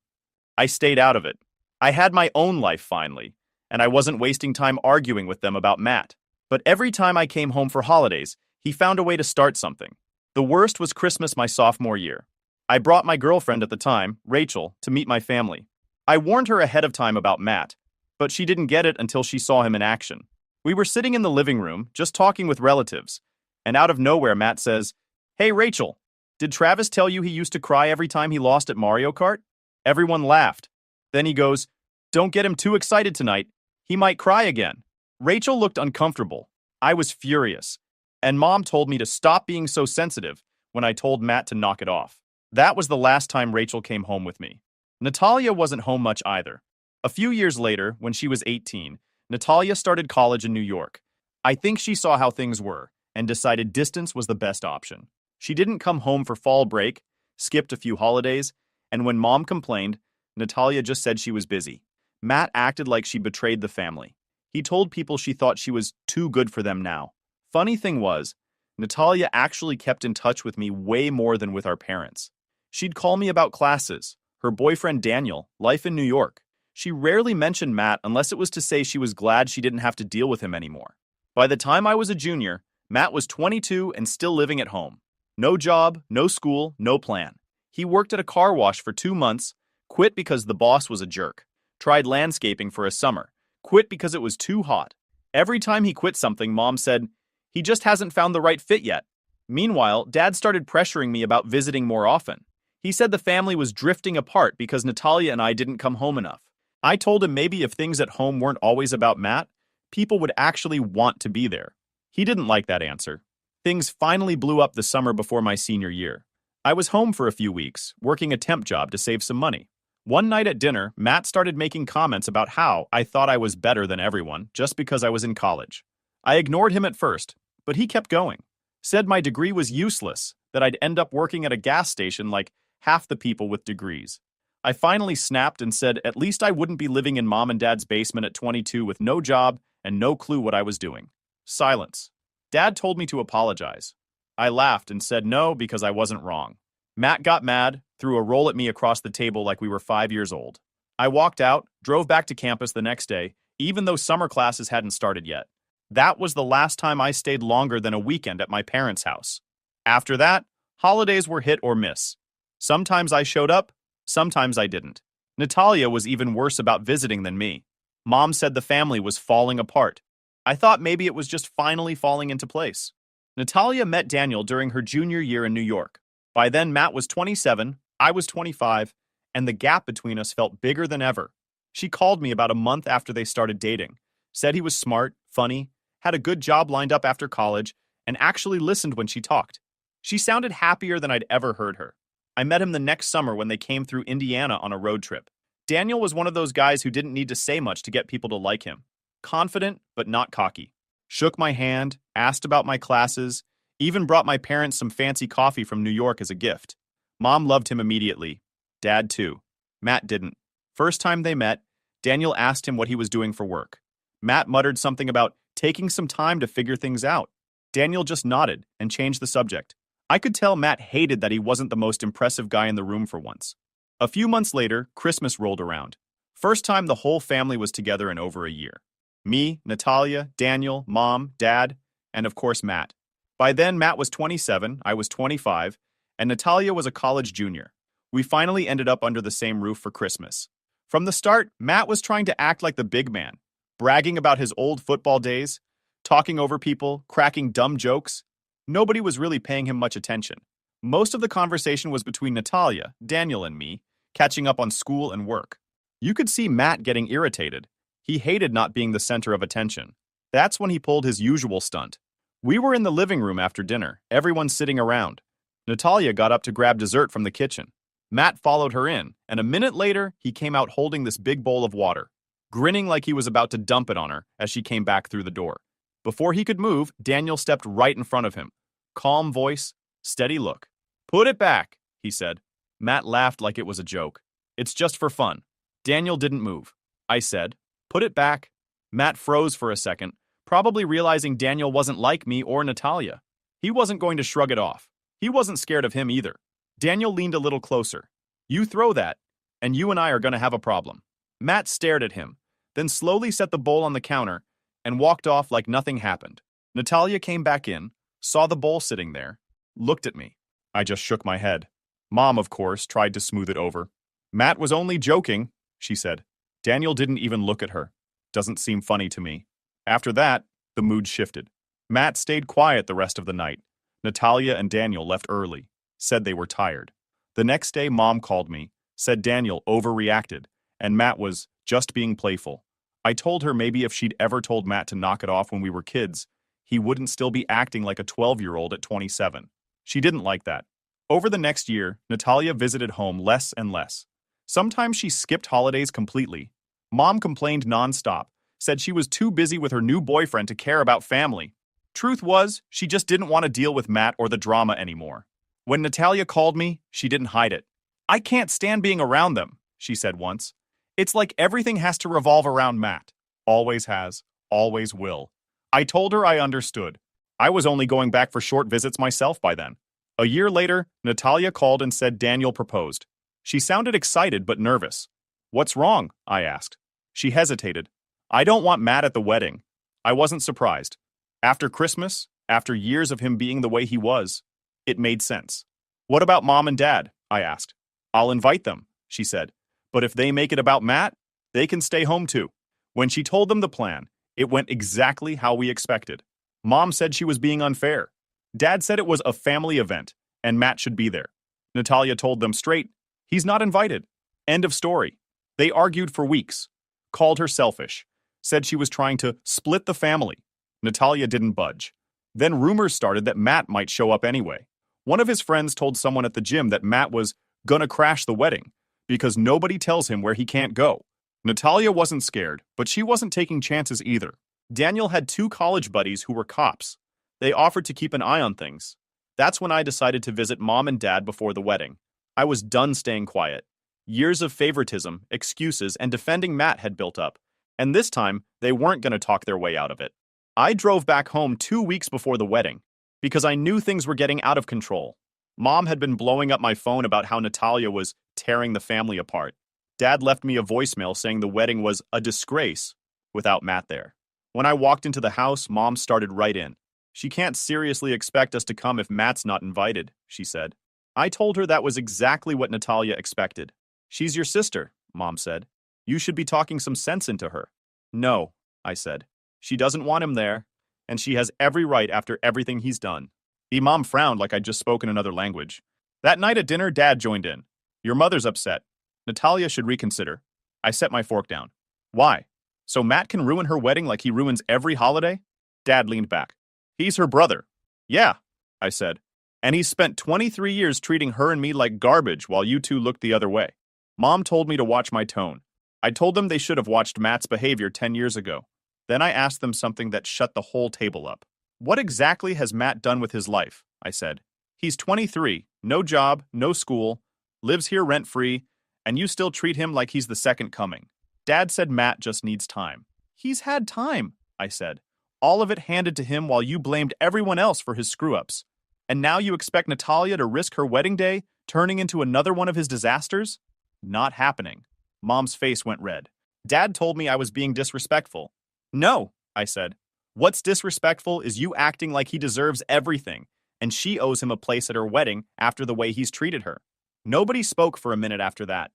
I stayed out of it. I had my own life finally, and I wasn't wasting time arguing with them about Matt. But every time I came home for holidays, he found a way to start something. The worst was Christmas my sophomore year. I brought my girlfriend at the time, Rachel, to meet my family. I warned her ahead of time about Matt, but she didn't get it until she saw him in action. We were sitting in the living room, just talking with relatives, and out of nowhere Matt says, "Hey Rachel, did Travis tell you he used to cry every time he lost at Mario Kart?" Everyone laughed. Then he goes, "Don't get him too excited tonight. He might cry again." Rachel looked uncomfortable. I was furious. And Mom told me to stop being so sensitive when I told Matt to knock it off. That was the last time Rachel came home with me. Natalia wasn't home much either. A few years later, when she was 18, Natalia started college in New York. I think she saw how things were and decided distance was the best option. She didn't come home for fall break, skipped a few holidays, and when Mom complained, Natalia just said she was busy. Matt acted like she betrayed the family. He told people she thought she was too good for them now. Funny thing was, Natalia actually kept in touch with me way more than with our parents. She'd call me about classes, her boyfriend Daniel, life in New York. She rarely mentioned Matt unless it was to say she was glad she didn't have to deal with him anymore. By the time I was a junior, Matt was 22 and still living at home. No job, no school, no plan. He worked at a car wash for 2 months, quit because the boss was a jerk. Tried landscaping for a summer, quit because it was too hot. Every time he quit something, Mom said, "He just hasn't found the right fit yet." Meanwhile, Dad started pressuring me about visiting more often. He said the family was drifting apart because Natalia and I didn't come home enough. I told him maybe if things at home weren't always about Matt, people would actually want to be there. He didn't like that answer. Things finally blew up the summer before my senior year. I was home for a few weeks, working a temp job to save some money. One night at dinner, Matt started making comments about how I thought I was better than everyone just because I was in college. I ignored him at first, but he kept going. Said my degree was useless, that I'd end up working at a gas station like half the people with degrees. I finally snapped and said at least I wouldn't be living in Mom and Dad's basement at 22 with no job and no clue what I was doing. Silence. Dad told me to apologize. I laughed and said no because I wasn't wrong. Matt got mad, threw a roll at me across the table like we were 5 years old. I walked out, drove back to campus the next day, even though summer classes hadn't started yet. That was the last time I stayed longer than a weekend at my parents' house. After that, holidays were hit or miss. Sometimes I showed up, sometimes I didn't. Natalia was even worse about visiting than me. Mom said the family was falling apart. I thought maybe it was just finally falling into place. Natalia met Daniel during her junior year in New York. By then, Matt was 27, I was 25, and the gap between us felt bigger than ever. She called me about a month after they started dating, said he was smart, funny, had a good job lined up after college, and actually listened when she talked. She sounded happier than I'd ever heard her. I met him the next summer when they came through Indiana on a road trip. Daniel was one of those guys who didn't need to say much to get people to like him. Confident, but not cocky. Shook my hand, asked about my classes, even brought my parents some fancy coffee from New York as a gift. Mom loved him immediately. Dad, too. Matt didn't. First time they met, Daniel asked him what he was doing for work. Matt muttered something about taking some time to figure things out. Daniel just nodded and changed the subject. I could tell Matt hated that he wasn't the most impressive guy in the room for once. A few months later, Christmas rolled around. First time the whole family was together in over a year. Me, Natalia, Daniel, Mom, Dad, and of course Matt. By then, Matt was 27, I was 25, and Natalia was a college junior. We finally ended up under the same roof for Christmas. From the start, Matt was trying to act like the big man, bragging about his old football days, talking over people, cracking dumb jokes. Nobody was really paying him much attention. Most of the conversation was between Natalia, Daniel, and me, catching up on school and work. You could see Matt getting irritated. He hated not being the center of attention. That's when he pulled his usual stunt. We were in the living room after dinner, everyone sitting around. Natalia got up to grab dessert from the kitchen. Matt followed her in, and a minute later, he came out holding this big bowl of water, grinning like he was about to dump it on her as she came back through the door. Before he could move, Daniel stepped right in front of him. Calm voice, steady look. "Put it back," he said. Matt laughed like it was a joke. "It's just for fun." Daniel didn't move. I said, "Put it back." Matt froze for a second, probably realizing Daniel wasn't like me or Natalia. He wasn't going to shrug it off. He wasn't scared of him either. Daniel leaned a little closer. "You throw that, and you and I are going to have a problem." Matt stared at him, then slowly set the bowl on the counter and walked off like nothing happened. Natalia came back in, saw the bowl sitting there, looked at me. I just shook my head. Mom, of course, tried to smooth it over. "Matt was only joking," she said. Daniel didn't even look at her. "Doesn't seem funny to me." After that, the mood shifted. Matt stayed quiet the rest of the night. Natalia and Daniel left early, said they were tired. The next day, Mom called me, said Daniel overreacted, and Matt was just being playful. I told her maybe if she'd ever told Matt to knock it off when we were kids, he wouldn't still be acting like a 12-year-old at 27. She didn't like that. Over the next year, Natalia visited home less and less. Sometimes she skipped holidays completely. Mom complained nonstop, said she was too busy with her new boyfriend to care about family. Truth was, she just didn't want to deal with Matt or the drama anymore. When Natalia called me, she didn't hide it. "I can't stand being around them," she said once. "It's like everything has to revolve around Matt. Always has, always will." I told her I understood. I was only going back for short visits myself by then. A year later, Natalia called and said Daniel proposed. She sounded excited but nervous. What's wrong? I asked. She hesitated. I don't want Matt at the wedding. I wasn't surprised. After Christmas, after years of him being the way he was, it made sense. What about Mom and Dad? I asked. I'll invite them, she said. But if they make it about Matt, they can stay home too. When she told them the plan, it went exactly how we expected. Mom said she was being unfair. Dad said it was a family event, and Matt should be there. Natalia told them straight, he's not invited. End of story. They argued for weeks, called her selfish, said she was trying to split the family. Natalia didn't budge. Then rumors started that Matt might show up anyway. One of his friends told someone at the gym that Matt was gonna crash the wedding because nobody tells him where he can't go. Natalia wasn't scared, but she wasn't taking chances either. Daniel had 2 college buddies who were cops. They offered to keep an eye on things. That's when I decided to visit Mom and Dad before the wedding. I was done staying quiet. Years of favoritism, excuses, and defending Matt had built up, and this time they weren't going to talk their way out of it. I drove back home 2 weeks before the wedding because I knew things were getting out of control. Mom had been blowing up my phone about how Natalia was tearing the family apart. Dad left me a voicemail saying the wedding was a disgrace without Matt there. When I walked into the house, Mom started right in. She can't seriously expect us to come if Matt's not invited, she said. I told her that was exactly what Natalia expected. She's your sister, Mom said. You should be talking some sense into her. No, I said. She doesn't want him there, and she has every right after everything he's done. Mom frowned like I'd just spoken another language. That night at dinner, Dad joined in. Your mother's upset. Natalia should reconsider. I set my fork down. Why? So Matt can ruin her wedding like he ruins every holiday? Dad leaned back. He's her brother. Yeah, I said. And he's spent 23 years treating her and me like garbage while you two looked the other way. Mom told me to watch my tone. I told them they should have watched Matt's behavior 10 years ago. Then I asked them something that shut the whole table up. What exactly has Matt done with his life? I said. He's 23, no job, no school, lives here rent-free, and you still treat him like he's the second coming. Dad said Matt just needs time. He's had time, I said. All of it handed to him while you blamed everyone else for his screw-ups. And now you expect Natalia to risk her wedding day, turning into another one of his disasters? Not happening. Mom's face went red. Dad told me I was being disrespectful. No, I said. What's disrespectful is you acting like he deserves everything, and she owes him a place at her wedding after the way he's treated her. Nobody spoke for a minute after that.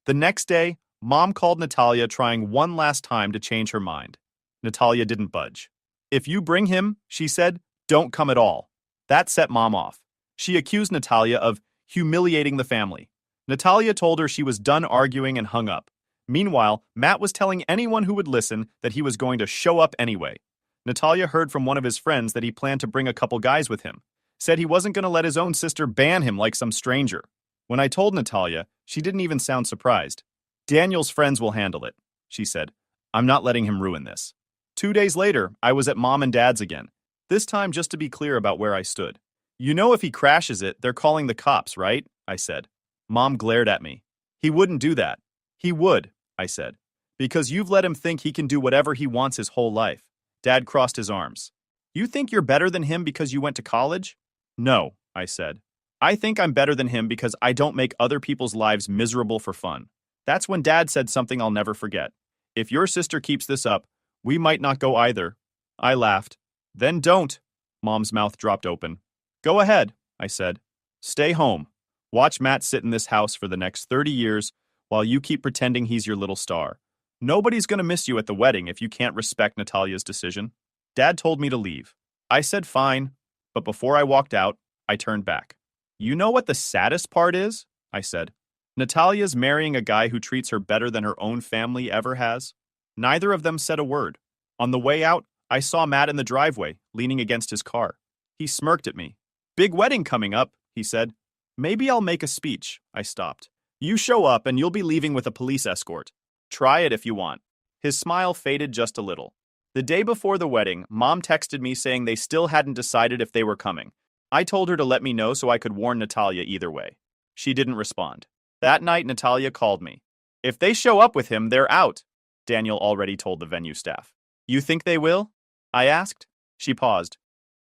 The next day, Mom called Natalia trying one last time to change her mind. Natalia didn't budge. If you bring him, she said, don't come at all. That set Mom off. She accused Natalia of humiliating the family. Natalia told her she was done arguing and hung up. Meanwhile, Matt was telling anyone who would listen that he was going to show up anyway. Natalia heard from one of his friends that he planned to bring a couple guys with him. Said he wasn't going to let his own sister ban him like some stranger. When I told Natalia, she didn't even sound surprised. Daniel's friends will handle it, she said. I'm not letting him ruin this. 2 days later, I was at Mom and Dad's again. This time just to be clear about where I stood. You know if he crashes it, they're calling the cops, right? I said. Mom glared at me. He wouldn't do that. He would, I said. Because you've let him think he can do whatever he wants his whole life. Dad crossed his arms. You think you're better than him because you went to college? No, I said. I think I'm better than him because I don't make other people's lives miserable for fun. That's when Dad said something I'll never forget. If your sister keeps this up, we might not go either. I laughed. Then don't. Mom's mouth dropped open. Go ahead, I said. Stay home. Watch Matt sit in this house for the next 30 years while you keep pretending he's your little star. Nobody's going to miss you at the wedding if you can't respect Natalia's decision. Dad told me to leave. I said fine, but before I walked out, I turned back. You know what the saddest part is? I said. Natalia's marrying a guy who treats her better than her own family ever has. Neither of them said a word. On the way out, I saw Matt in the driveway, leaning against his car. He smirked at me. Big wedding coming up, he said. Maybe I'll make a speech, I stopped. You show up and you'll be leaving with a police escort. Try it if you want. His smile faded just a little. The day before the wedding, Mom texted me saying they still hadn't decided if they were coming. I told her to let me know so I could warn Natalia either way. She didn't respond. That night, Natalia called me. If they show up with him, they're out, Daniel already told the venue staff. You think they will? I asked. She paused.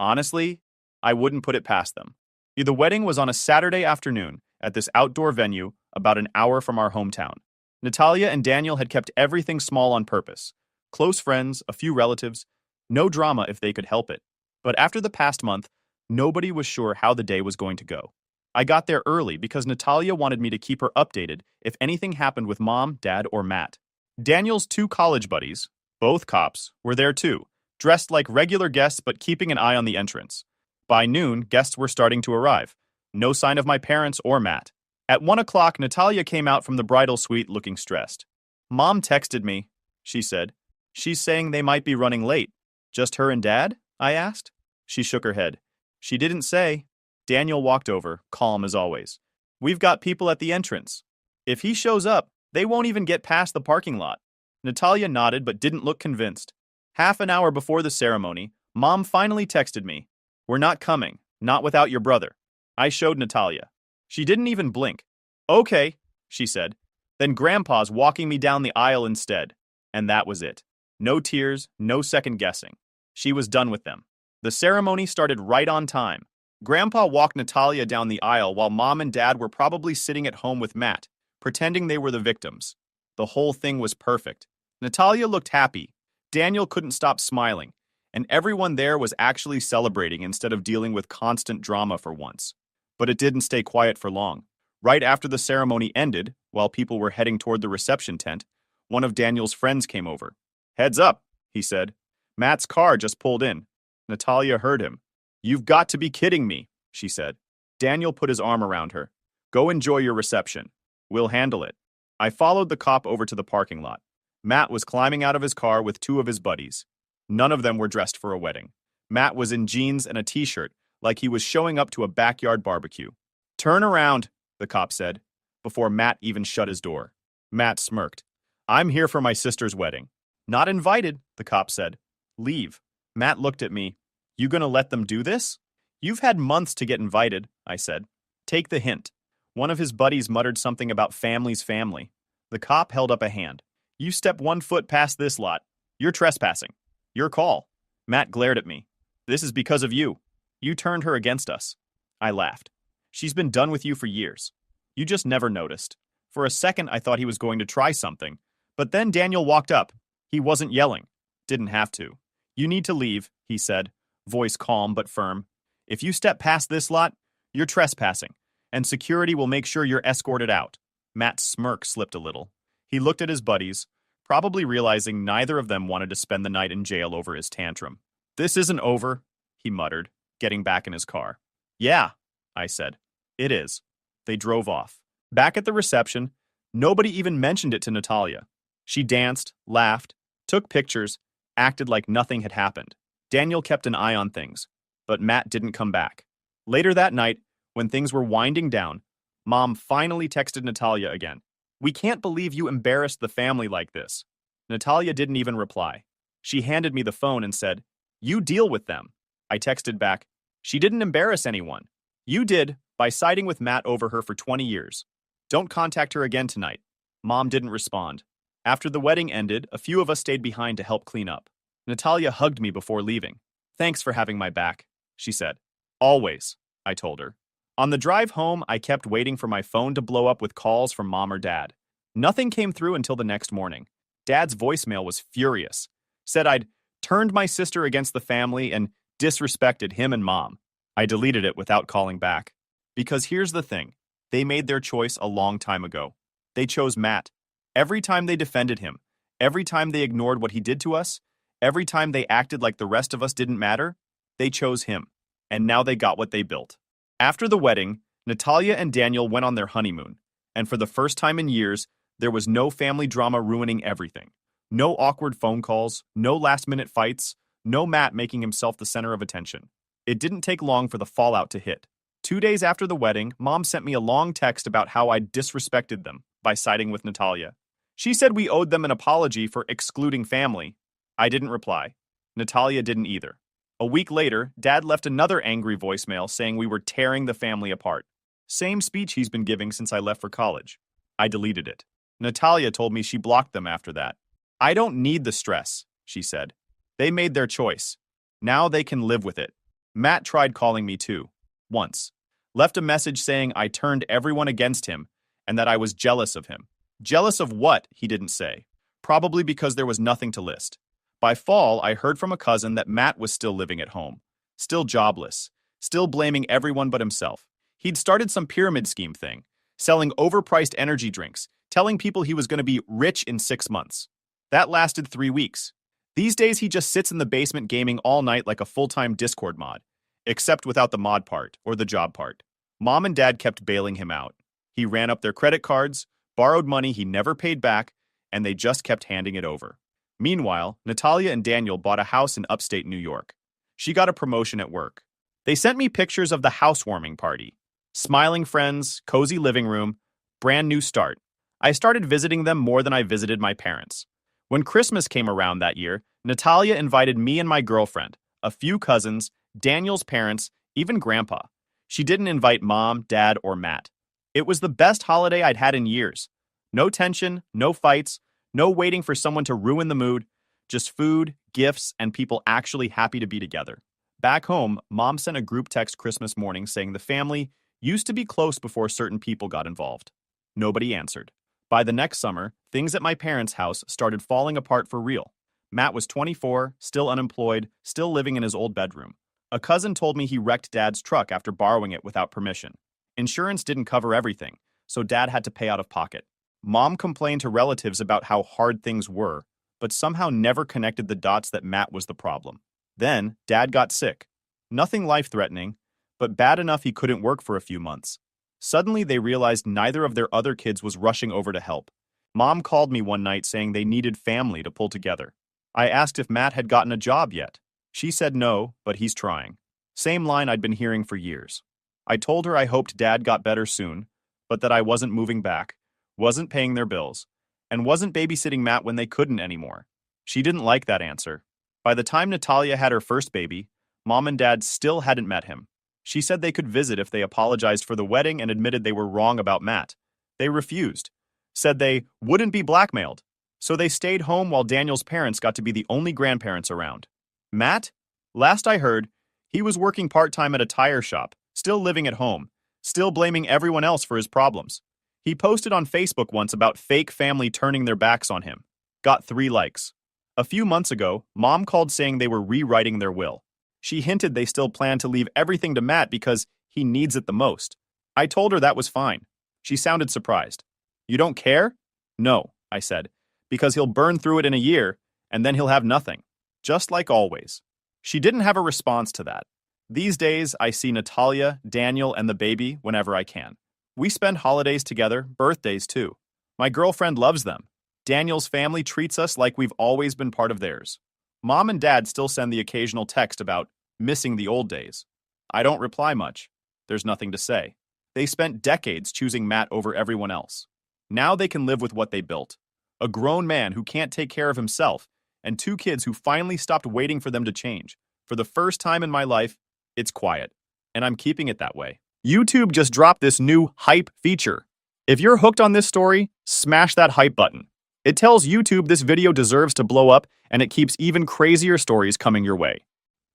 Honestly, I wouldn't put it past them. The wedding was on a Saturday afternoon at this outdoor venue about an hour from our hometown. Natalia and Daniel had kept everything small on purpose. Close friends, a few relatives, no drama if they could help it. But after the past month, nobody was sure how the day was going to go. I got there early because Natalia wanted me to keep her updated if anything happened with Mom, Dad, or Matt. Daniel's two college buddies, both cops, were there too, dressed like regular guests but keeping an eye on the entrance. By noon, guests were starting to arrive. No sign of my parents or Matt. At 1 o'clock, Natalia came out from the bridal suite looking stressed. Mom texted me, she said. She's saying they might be running late. Just her and Dad? I asked. She shook her head. She didn't say. Daniel walked over, calm as always. We've got people at the entrance. If he shows up, they won't even get past the parking lot. Natalia nodded but didn't look convinced. Half an hour before the ceremony, Mom finally texted me. We're not coming, not without your brother. I showed Natalia. She didn't even blink. Okay, she said. Then Grandpa's walking me down the aisle instead. And that was it. No tears, no second guessing. She was done with them. The ceremony started right on time. Grandpa walked Natalia down the aisle while Mom and Dad were probably sitting at home with Matt, pretending they were the victims. The whole thing was perfect. Natalia looked happy. Daniel couldn't stop smiling. And everyone there was actually celebrating instead of dealing with constant drama for once. But it didn't stay quiet for long. Right after the ceremony ended, while people were heading toward the reception tent, one of Daniel's friends came over. Heads up, he said. Matt's car just pulled in. Natalia heard him. You've got to be kidding me, she said. Daniel put his arm around her. Go enjoy your reception. We'll handle it. I followed the cop over to the parking lot. Matt was climbing out of his car with two of his buddies. None of them were dressed for a wedding. Matt was in jeans and a t-shirt, like he was showing up to a backyard barbecue. Turn around, the cop said, before Matt even shut his door. Matt smirked. I'm here for my sister's wedding. Not invited, the cop said. Leave. Matt looked at me. You gonna let them do this? You've had months to get invited, I said. Take the hint. One of his buddies muttered something about family's family. The cop held up a hand. You step 1 foot past this lot. You're trespassing. Your call. Matt glared at me. This is because of you. You turned her against us. I laughed. She's been done with you for years. You just never noticed. For a second, I thought he was going to try something. But then Daniel walked up. He wasn't yelling. Didn't have to. You need to leave, he said, voice calm but firm. If you step past this lot, you're trespassing, and security will make sure you're escorted out. Matt's smirk slipped a little. He looked at his buddies, probably realizing neither of them wanted to spend the night in jail over his tantrum. This isn't over, he muttered, getting back in his car. Yeah, I said. It is. They drove off. Back at the reception, nobody even mentioned it to Natalia. She danced, laughed, took pictures, acted like nothing had happened. Daniel kept an eye on things, but Matt didn't come back. Later that night, when things were winding down, Mom finally texted Natalia again. We can't believe you embarrassed the family like this. Natalia didn't even reply. She handed me the phone and said, You deal with them. I texted back, She didn't embarrass anyone. You did, by siding with Matt over her for 20 years. Don't contact her again tonight. Mom didn't respond. After the wedding ended, a few of us stayed behind to help clean up. Natalia hugged me before leaving. Thanks for having my back, she said. Always, I told her. On the drive home, I kept waiting for my phone to blow up with calls from Mom or Dad. Nothing came through until the next morning. Dad's voicemail was furious. Said I'd turned my sister against the family and disrespected him and Mom. I deleted it without calling back. Because here's the thing. They made their choice a long time ago. They chose Matt. Every time they defended him, every time they ignored what he did to us, every time they acted like the rest of us didn't matter, they chose him. And now they got what they built. After the wedding, Natalia and Daniel went on their honeymoon. And for the first time in years, there was no family drama ruining everything. No awkward phone calls, no last-minute fights, no Matt making himself the center of attention. It didn't take long for the fallout to hit. 2 days after the wedding, Mom sent me a long text about how I'd disrespected them by siding with Natalia. She said we owed them an apology for excluding family. I didn't reply. Natalia didn't either. A week later, Dad left another angry voicemail saying we were tearing the family apart. Same speech he's been giving since I left for college. I deleted it. Natalia told me she blocked them after that. I don't need the stress, she said. They made their choice. Now they can live with it. Matt tried calling me too. Once. Left a message saying I turned everyone against him and that I was jealous of him. Jealous of what, he didn't say. Probably because there was nothing to list. By fall, I heard from a cousin that Matt was still living at home. Still jobless. Still blaming everyone but himself. He'd started some pyramid scheme thing, selling overpriced energy drinks, telling people he was going to be rich in 6 months. That lasted 3 weeks. These days, he just sits in the basement gaming all night like a full-time Discord mod, except without the mod part or the job part. Mom and Dad kept bailing him out. He ran up their credit cards, borrowed money he never paid back, and they just kept handing it over. Meanwhile, Natalia and Daniel bought a house in upstate New York. She got a promotion at work. They sent me pictures of the housewarming party. Smiling friends, cozy living room, brand new start. I started visiting them more than I visited my parents. When Christmas came around that year, Natalia invited me and my girlfriend, a few cousins, Daniel's parents, even Grandpa. She didn't invite Mom, Dad, or Matt. It was the best holiday I'd had in years. No tension, no fights, no waiting for someone to ruin the mood, just food, gifts, and people actually happy to be together. Back home, Mom sent a group text Christmas morning saying the family used to be close before certain people got involved. Nobody answered. By the next summer, things at my parents' house started falling apart for real. Matt was 24, still unemployed, still living in his old bedroom. A cousin told me he wrecked Dad's truck after borrowing it without permission. Insurance didn't cover everything, so Dad had to pay out of pocket. Mom complained to relatives about how hard things were, but somehow never connected the dots that Matt was the problem. Then, Dad got sick. Nothing life-threatening, but bad enough he couldn't work for a few months. Suddenly, they realized neither of their other kids was rushing over to help. Mom called me one night saying they needed family to pull together. I asked if Matt had gotten a job yet. She said no, but he's trying. Same line I'd been hearing for years. I told her I hoped Dad got better soon, but that I wasn't moving back, wasn't paying their bills, and wasn't babysitting Matt when they couldn't anymore. She didn't like that answer. By the time Natalia had her first baby, Mom and Dad still hadn't met him. She said they could visit if they apologized for the wedding and admitted they were wrong about Matt. They refused. Said they wouldn't be blackmailed. So they stayed home while Daniel's parents got to be the only grandparents around. Matt? Last I heard, he was working part-time at a tire shop, still living at home, still blaming everyone else for his problems. He posted on Facebook once about fake family turning their backs on him. Got 3 likes. A few months ago, Mom called saying they were rewriting their will. She hinted they still plan to leave everything to Matt because he needs it the most. I told her that was fine. She sounded surprised. You don't care? No, I said, because he'll burn through it in a year, and then he'll have nothing. Just like always. She didn't have a response to that. These days, I see Natalia, Daniel, and the baby whenever I can. We spend holidays together, birthdays too. My girlfriend loves them. Daniel's family treats us like we've always been part of theirs. Mom and Dad still send the occasional text about missing the old days. I don't reply much. There's nothing to say. They spent decades choosing Matt over everyone else. Now they can live with what they built. A grown man who can't take care of himself, and 2 kids who finally stopped waiting for them to change. For the first time in my life, it's quiet. And I'm keeping it that way. YouTube just dropped this new hype feature. If you're hooked on this story, smash that hype button. It tells YouTube this video deserves to blow up, and it keeps even crazier stories coming your way.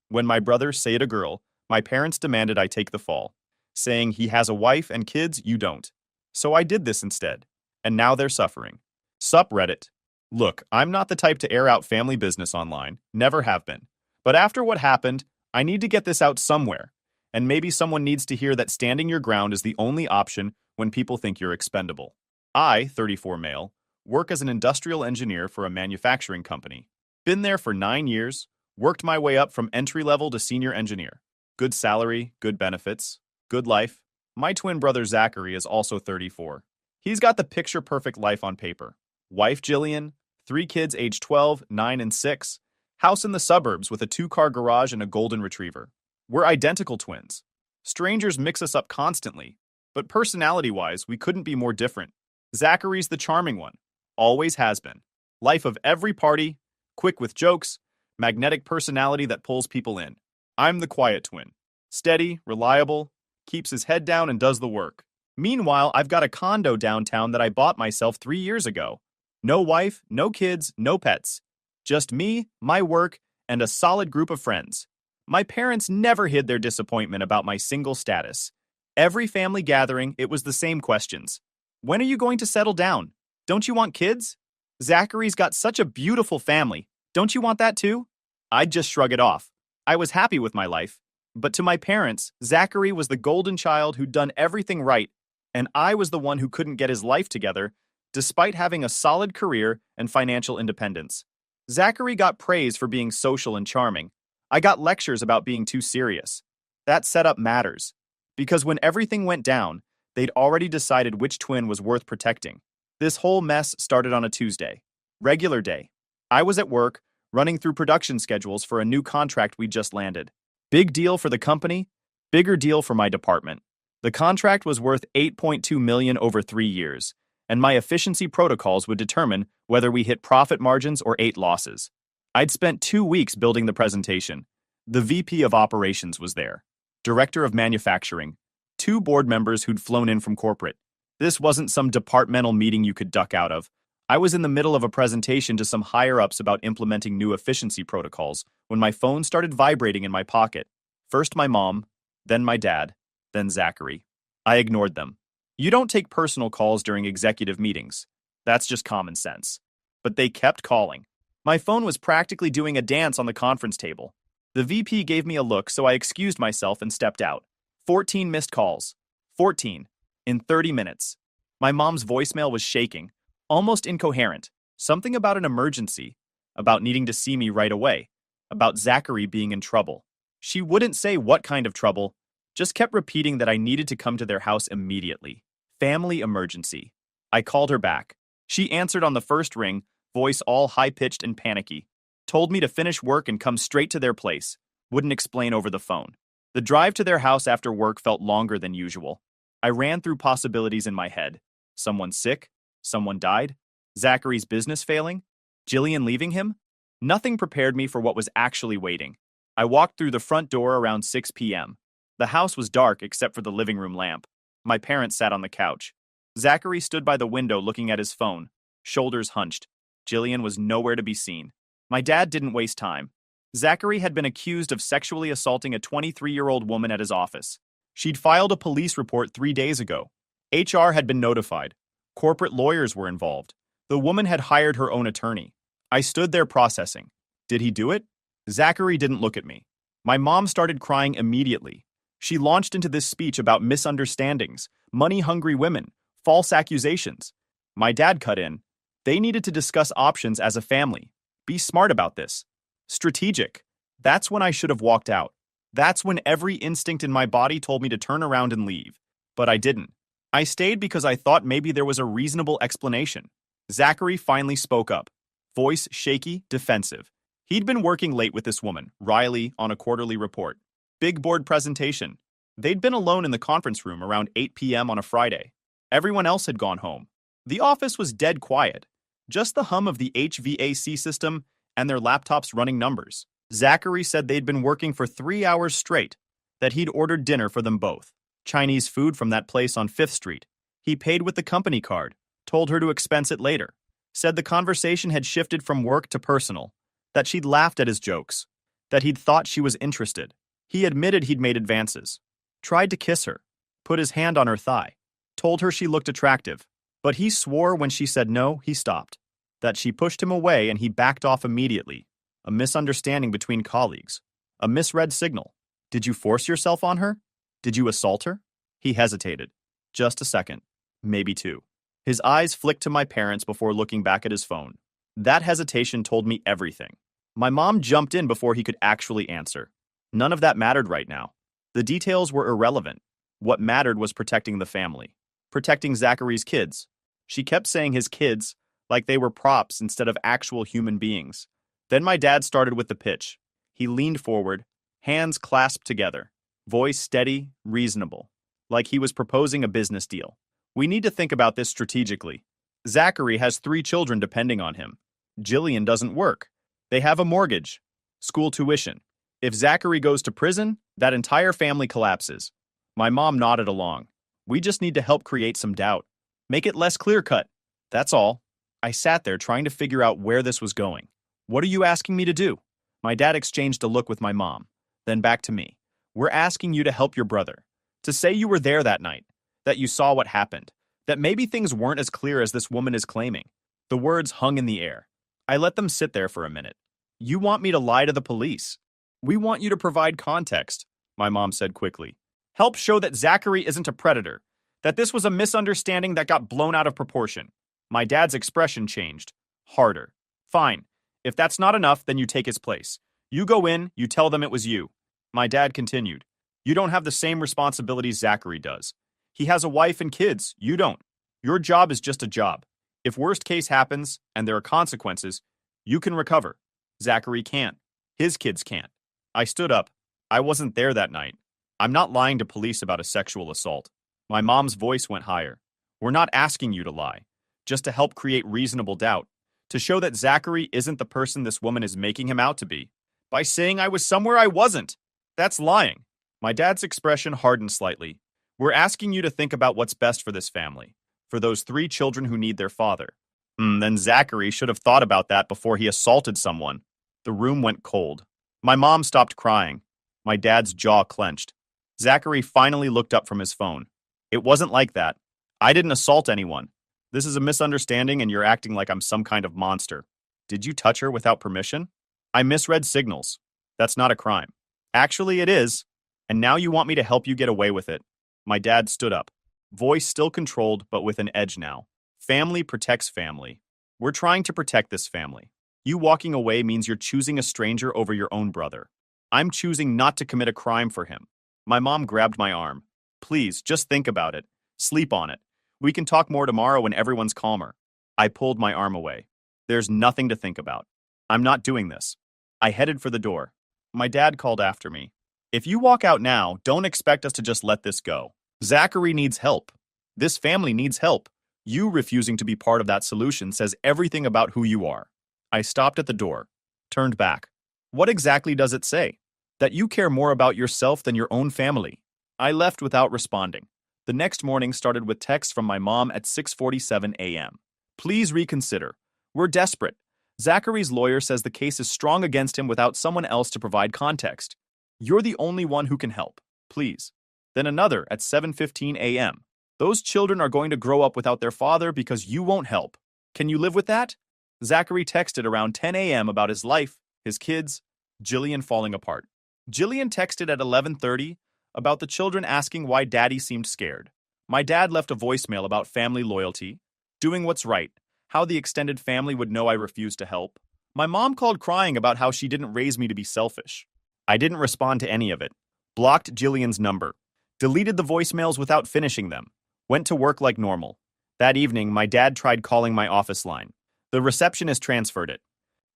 When my brother saved a girl, my parents demanded I take the fall, saying he has a wife and kids, you don't. So I did this instead, and now they're suffering. Sup, Reddit. Look, I'm not the type to air out family business online, never have been. But after what happened, I need to get this out somewhere, and maybe someone needs to hear that standing your ground is the only option when people think you're expendable. I, 34 male, work as an industrial engineer for a manufacturing company. Been there for 9 years, worked my way up from entry-level to senior engineer. Good salary, good benefits, good life. My twin brother Zachary is also 34. He's got the picture-perfect life on paper. Wife Jillian, 3 kids aged 12, 9, and 6, house in the suburbs with a 2-car garage and a golden retriever. We're identical twins. Strangers mix us up constantly, but personality-wise, we couldn't be more different. Zachary's the charming one. Always has been. Life of every party, quick with jokes, magnetic personality that pulls people in. I'm the quiet twin. Steady, reliable, keeps his head down and does the work. Meanwhile, I've got a condo downtown that I bought myself 3 years ago. No wife, no kids, no pets. Just me, my work, and a solid group of friends. My parents never hid their disappointment about my single status. Every family gathering, it was the same questions. When are you going to settle down? Don't you want kids? Zachary's got such a beautiful family. Don't you want that too? I'd just shrug it off. I was happy with my life. But to my parents, Zachary was the golden child who'd done everything right, and I was the one who couldn't get his life together, despite having a solid career and financial independence. Zachary got praise for being social and charming. I got lectures about being too serious. That setup matters, because when everything went down, they'd already decided which twin was worth protecting. This whole mess started on a Tuesday. Regular day. I was at work, running through production schedules for a new contract we just landed. Big deal for the company, bigger deal for my department. The contract was worth $8.2 million over 3 years, and my efficiency protocols would determine whether we hit profit margins or ate losses. I'd spent 2 weeks building the presentation. The VP of operations was there, director of manufacturing, 2 board members who'd flown in from corporate. This wasn't some departmental meeting you could duck out of. I was in the middle of a presentation to some higher-ups about implementing new efficiency protocols when my phone started vibrating in my pocket. First my mom, then my dad, then Zachary. I ignored them. You don't take personal calls during executive meetings. That's just common sense. But they kept calling. My phone was practically doing a dance on the conference table. The VP gave me a look, so I excused myself and stepped out. 14 missed calls. 14. In 30 minutes. My mom's voicemail was shaking, almost incoherent. Something about an emergency, about needing to see me right away, about Zachary being in trouble. She wouldn't say what kind of trouble, just kept repeating that I needed to come to their house immediately. Family emergency. I called her back. She answered on the first ring, voice all high-pitched and panicky. Told me to finish work and come straight to their place. Wouldn't explain over the phone. The drive to their house after work felt longer than usual. I ran through possibilities in my head. Someone sick? Someone died? Zachary's business failing? Jillian leaving him? Nothing prepared me for what was actually waiting. I walked through the front door around 6 p.m. The house was dark except for the living room lamp. My parents sat on the couch. Zachary stood by the window looking at his phone, shoulders hunched. Jillian was nowhere to be seen. My dad didn't waste time. Zachary had been accused of sexually assaulting a 23-year-old woman at his office. She'd filed a police report 3 days ago. HR had been notified. Corporate lawyers were involved. The woman had hired her own attorney. I stood there processing. Did he do it? Zachary didn't look at me. My mom started crying immediately. She launched into this speech about misunderstandings, money-hungry women, false accusations. My dad cut in. They needed to discuss options as a family. Be smart about this. Strategic. That's when I should have walked out. That's when every instinct in my body told me to turn around and leave. But I didn't. I stayed because I thought maybe there was a reasonable explanation. Zachary finally spoke up. Voice shaky, defensive. He'd been working late with this woman, Riley, on a quarterly report. Big board presentation. They'd been alone in the conference room around 8 p.m. on a Friday. Everyone else had gone home. The office was dead quiet. Just the hum of the HVAC system and their laptops running numbers. Zachary said they'd been working for 3 hours straight, that he'd ordered dinner for them both. Chinese food from that place on 5th Street. He paid with the company card, told her to expense it later. Said the conversation had shifted from work to personal, that she'd laughed at his jokes, that he'd thought she was interested. He admitted he'd made advances. Tried to kiss her, put his hand on her thigh, told her she looked attractive. But he swore when she said no, he stopped. That she pushed him away and he backed off immediately. A misunderstanding between colleagues. A misread signal. Did you force yourself on her? Did you assault her? He hesitated. Just a second. Maybe 2. His eyes flicked to my parents before looking back at his phone. That hesitation told me everything. My mom jumped in before he could actually answer. None of that mattered right now. The details were irrelevant. What mattered was protecting the family. Protecting Zachary's kids. She kept saying his kids, like they were props instead of actual human beings. Then my dad started with the pitch. He leaned forward, hands clasped together, voice steady, reasonable, like he was proposing a business deal. We need to think about this strategically. Zachary has 3 children depending on him. Jillian doesn't work. They have a mortgage, school tuition. If Zachary goes to prison, that entire family collapses. My mom nodded along. We just need to help create some doubt. Make it less clear-cut. That's all. I sat there trying to figure out where this was going. What are you asking me to do? My dad exchanged a look with my mom, Then back to me. We're asking you to help your brother. To say you were there that night, that you saw what happened, that maybe things weren't as clear as this woman is claiming. The words hung in the air. I let them sit there for a minute. You want me to lie to the police? We want you to provide context, my mom said quickly. Help show that Zachary isn't a predator, that this was a misunderstanding that got blown out of proportion. My dad's expression changed. Harder. Fine. If that's not enough, then you take his place. You go in, you tell them it was you. My dad continued. You don't have the same responsibilities Zachary does. He has a wife and kids. You don't. Your job is just a job. If worst case happens, and there are consequences, you can recover. Zachary can't. His kids can't. I stood up. I wasn't there that night. I'm not lying to police about a sexual assault. My mom's voice went higher. We're not asking you to lie, just to help create reasonable doubt, to show that Zachary isn't the person this woman is making him out to be. By saying I was somewhere I wasn't. That's lying. My dad's expression hardened slightly. We're asking you to think about what's best for this family, for those 3 children who need their father. Then Zachary should have thought about that before he assaulted someone. The room went cold. My mom stopped crying. My dad's jaw clenched. Zachary finally looked up from his phone. It wasn't like that. I didn't assault anyone. This is a misunderstanding and you're acting like I'm some kind of monster. Did you touch her without permission? I misread signals. That's not a crime. Actually, it is. And now you want me to help you get away with it. My dad stood up. Voice still controlled, but with an edge now. Family protects family. We're trying to protect this family. You walking away means you're choosing a stranger over your own brother. I'm choosing not to commit a crime for him. My mom grabbed my arm. Please, just think about it. Sleep on it. We can talk more tomorrow when everyone's calmer. I pulled my arm away. There's nothing to think about. I'm not doing this. I headed for the door. My dad called after me. If you walk out now, don't expect us to just let this go. Zachary needs help. This family needs help. You refusing to be part of that solution says everything about who you are. I stopped at the door, turned back. What exactly does it say? That you care more about yourself than your own family. I left without responding. The next morning started with texts from my mom at 6:47 a.m. Please reconsider. We're desperate. Zachary's lawyer says the case is strong against him without someone else to provide context. You're the only one who can help. Please. Then another at 7:15 a.m. Those children are going to grow up without their father because you won't help. Can you live with that? Zachary texted around 10 a.m. about his life, his kids, Jillian falling apart. Jillian texted at 11:30 about the children asking why daddy seemed scared. My dad left a voicemail about family loyalty, doing what's right, how the extended family would know I refused to help. My mom called crying about how she didn't raise me to be selfish. I didn't respond to any of it. Blocked Jillian's number. Deleted the voicemails without finishing them. Went to work like normal. That evening, my dad tried calling my office line. The receptionist transferred it.